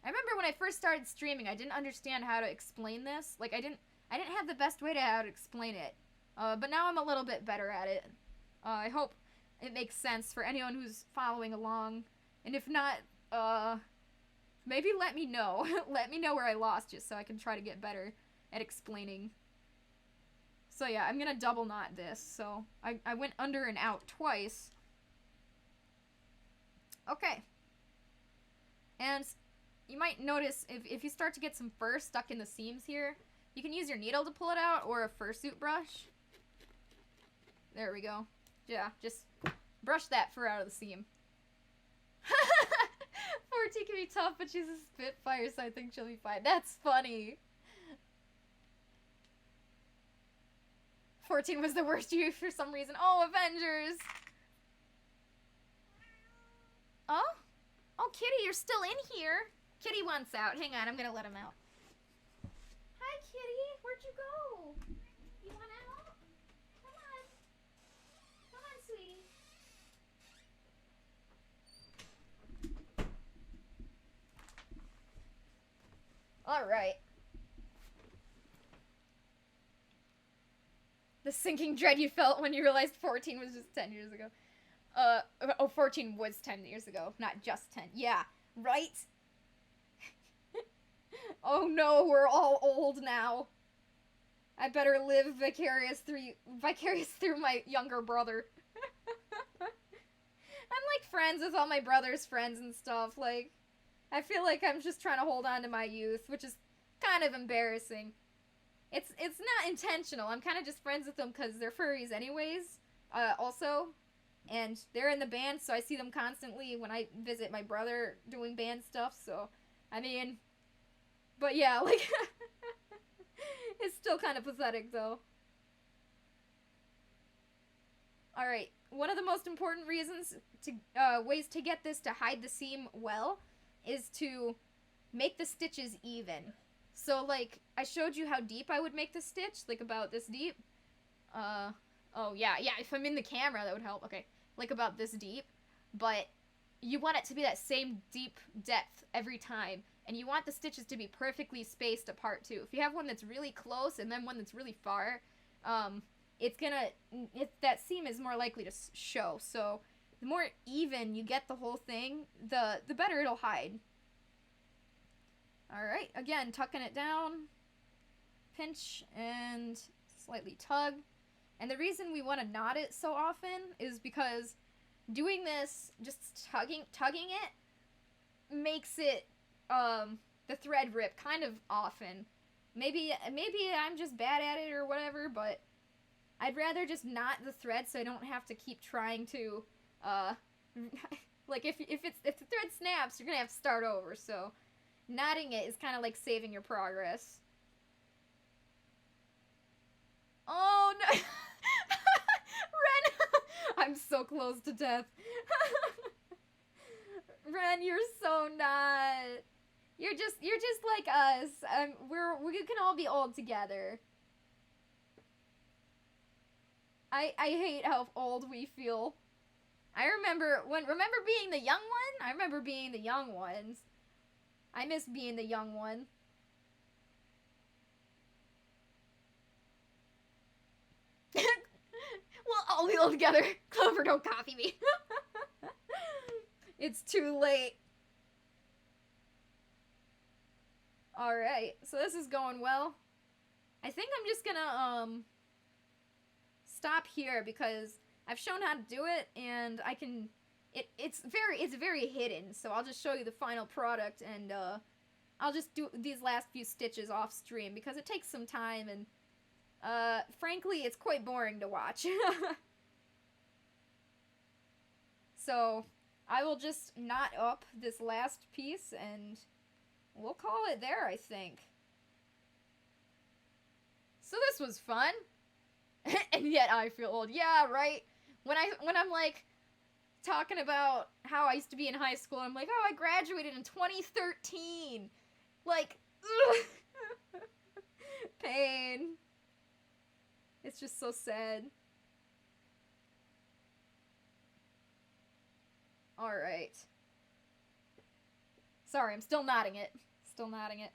Speaker 1: I remember when I first started streaming, I didn't understand how to explain this. Like, I didn't have the best way to how to explain it. But now I'm a little bit better at it. I hope it makes sense for anyone who's following along. And if not, maybe let me know. Let me know where I lost you so I can try to get better at explaining. So yeah, I'm gonna double knot this. So I went under and out twice. Okay. And you might notice if you start to get some fur stuck in the seams here, you can use your needle to pull it out or a fursuit brush. There we go. Yeah, just brush that fur out of the seam. 14 can be tough, but she's a Spitfire, so I think she'll be fine. That's funny. 14 was the worst you for some reason. Oh, Avengers! Oh? Oh, Kitty, you're still in here. Kitty wants out. Hang on, I'm gonna let him out. Hi, Kitty. Where'd you go? You want out? Come on. Come on, sweetie. Alright. The sinking dread you felt when you realized 14 was just 10 years ago. 14 was 10 years ago, not just 10. Yeah, right? Oh no, we're all old now. I better live vicarious through my younger brother. I'm like friends with all my brother's friends and stuff. Like, I feel like I'm just trying to hold on to my youth, which is kind of embarrassing. It's not intentional. I'm kind of just friends with them because they're furries anyways, also. And they're in the band, so I see them constantly when I visit my brother doing band stuff, so, I mean, but yeah, like, it's still kind of pathetic, though. Alright, one of the most important reasons ways to get this to hide the seam well is to make the stitches even. So, like, I showed you how deep I would make the stitch, like about this deep. Oh, yeah, if I'm in the camera, that would help. Okay, like about this deep. But you want it to be that same deep depth every time. And you want the stitches to be perfectly spaced apart, too. If you have one that's really close and then one that's really far, that seam is more likely to show. So, the more even you get the whole thing, the better it'll hide. Alright, again, tucking it down, pinch, and slightly tug. And the reason we want to knot it so often is because doing this, just tugging it, makes it, the thread rip kind of often. Maybe I'm just bad at it or whatever, but I'd rather just knot the thread so I don't have to keep trying to, like, if the thread snaps, you're gonna have to start over, so knotting it is kind of like saving your progress. Oh, no! Ren! I'm so close to death. Ren, you're so not. You're just like us. We can all be old together. I hate how old we feel. I remember being the young one? I remember being the young ones. I miss being the young one. We'll all be old together. Clover, don't copy me. It's too late. Alright, so this is going well. I think I'm just gonna, stop here because I've shown how to do it, and I can... It's very hidden, so I'll just show you the final product, and I'll just do these last few stitches off stream, because it takes some time, and frankly, it's quite boring to watch. So, I will just knot up this last piece, and we'll call it there, I think. So this was fun. And yet I feel old. Yeah, right? When I'm like talking about how I used to be in high school, I'm like, oh, I graduated in 2013. Like, ugh. Pain. It's just so sad. Alright. Sorry, I'm still knotting it. Still knotting it.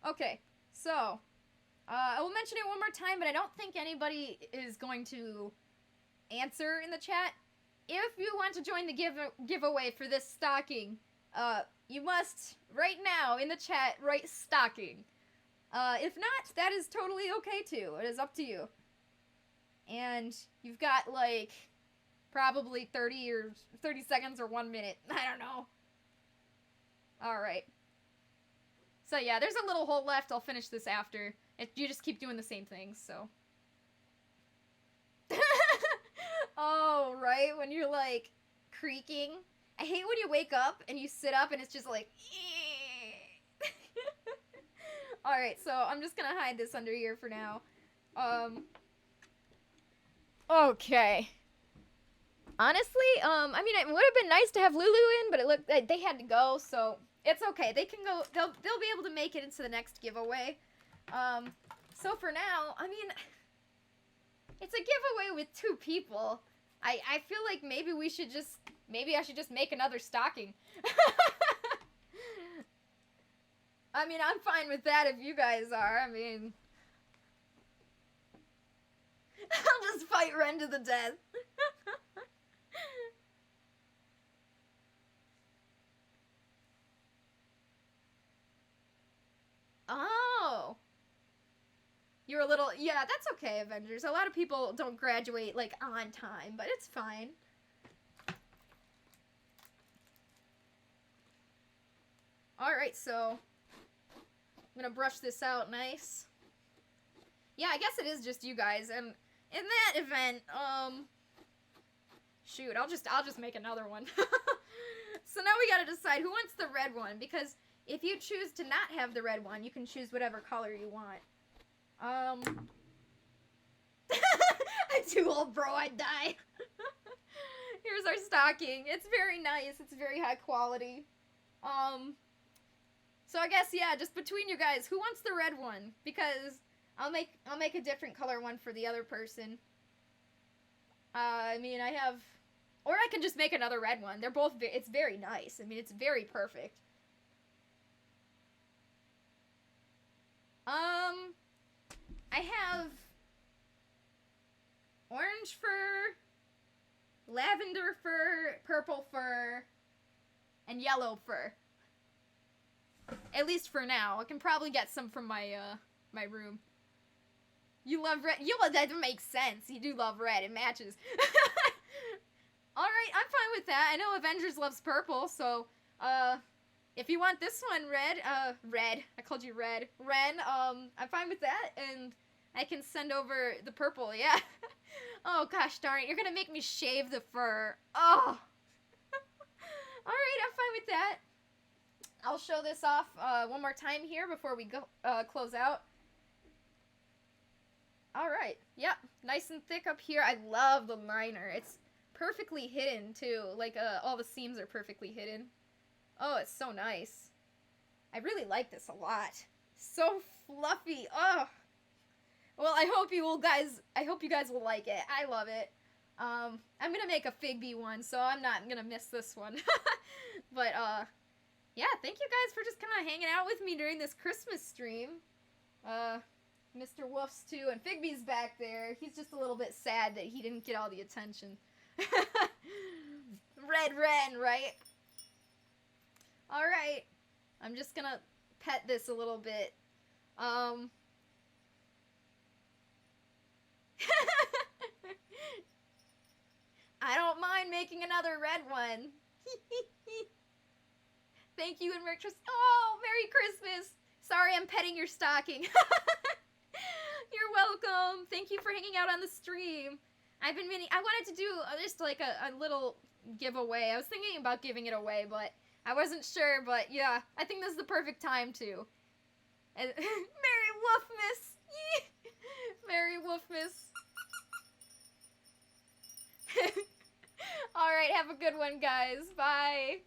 Speaker 1: Okay, so, I will mention it one more time, but I don't think anybody is going to answer in the chat. If you want to join the giveaway for this stocking, you must, right now, in the chat, write stocking. If not, that is totally okay too. It is up to you. And you've got, like, probably 30 seconds or 1 minute. I don't know. Alright. So yeah, there's a little hole left. I'll finish this after. You just keep doing the same things, so. Oh, right? When you're, like, creaking. I hate when you wake up and you sit up and it's just like... Alright, so I'm just gonna hide this under here for now. Okay. Honestly, I mean, it would have been nice to have Lulu in, but it looked like they had to go, so it's okay. They can go, they'll be able to make it into the next giveaway. So for now, I mean, it's a giveaway with 2 people. I feel like maybe I should just make another stocking. I mean, I'm fine with that if you guys are. I mean, I'll just fight Ren to the death. Oh. You're a little... Yeah, that's okay, Avengers. A lot of people don't graduate, like, on time, but it's fine. Alright, so... I'm gonna brush this out nice. Yeah, I guess it is just you guys, and in that event, shoot, I'll just make another one. So now we gotta decide who wants the red one, because if you choose to not have the red one, you can choose whatever color you want. I'm too old, bro, I'd die. Here's our stocking. It's very nice, it's very high quality. So I guess, yeah, just between you guys, who wants the red one? Because I'll make a different color one for the other person. I mean, I have... Or I can just make another red one. They're both... It's very nice. I mean, it's very perfect. I have... orange fur, lavender fur, purple fur, and yellow fur. At least for now. I can probably get some from my, my room. You love red? That makes sense. You do love red. It matches. Alright, I'm fine with that. I know Avengers loves purple, so, if you want this one red. I called you red. Ren, I'm fine with that, and I can send over the purple, yeah. Oh, gosh darn it. You're gonna make me shave the fur. Oh. Alright, I'm fine with that. I'll show this off one more time here before we go close out. Alright, yep, nice and thick up here. I love the liner. It's perfectly hidden, too. Like, all the seams are perfectly hidden. Oh, it's so nice. I really like this a lot. So fluffy. Oh. Well, I hope you guys will like it. I love it. I'm gonna make a Fig Bee one, so I'm not gonna miss this one. But, yeah, thank you guys for just kind of hanging out with me during this Christmas stream. Mr. Woof's too, and Fig Bee's back there. He's just a little bit sad that he didn't get all the attention. Red Ren, right? Alright. I'm just gonna pet this a little bit. I don't mind making another red one. Thank you and Merry Christmas. Oh, Merry Christmas. Sorry I'm petting your stocking. You're welcome. Thank you for hanging out on the stream. I wanted to do just like a little giveaway. I was thinking about giving it away, but I wasn't sure. But yeah, I think this is the perfect time to. And Merry Wolfmas! Merry Wolfmas! Alright, have a good one, guys. Bye!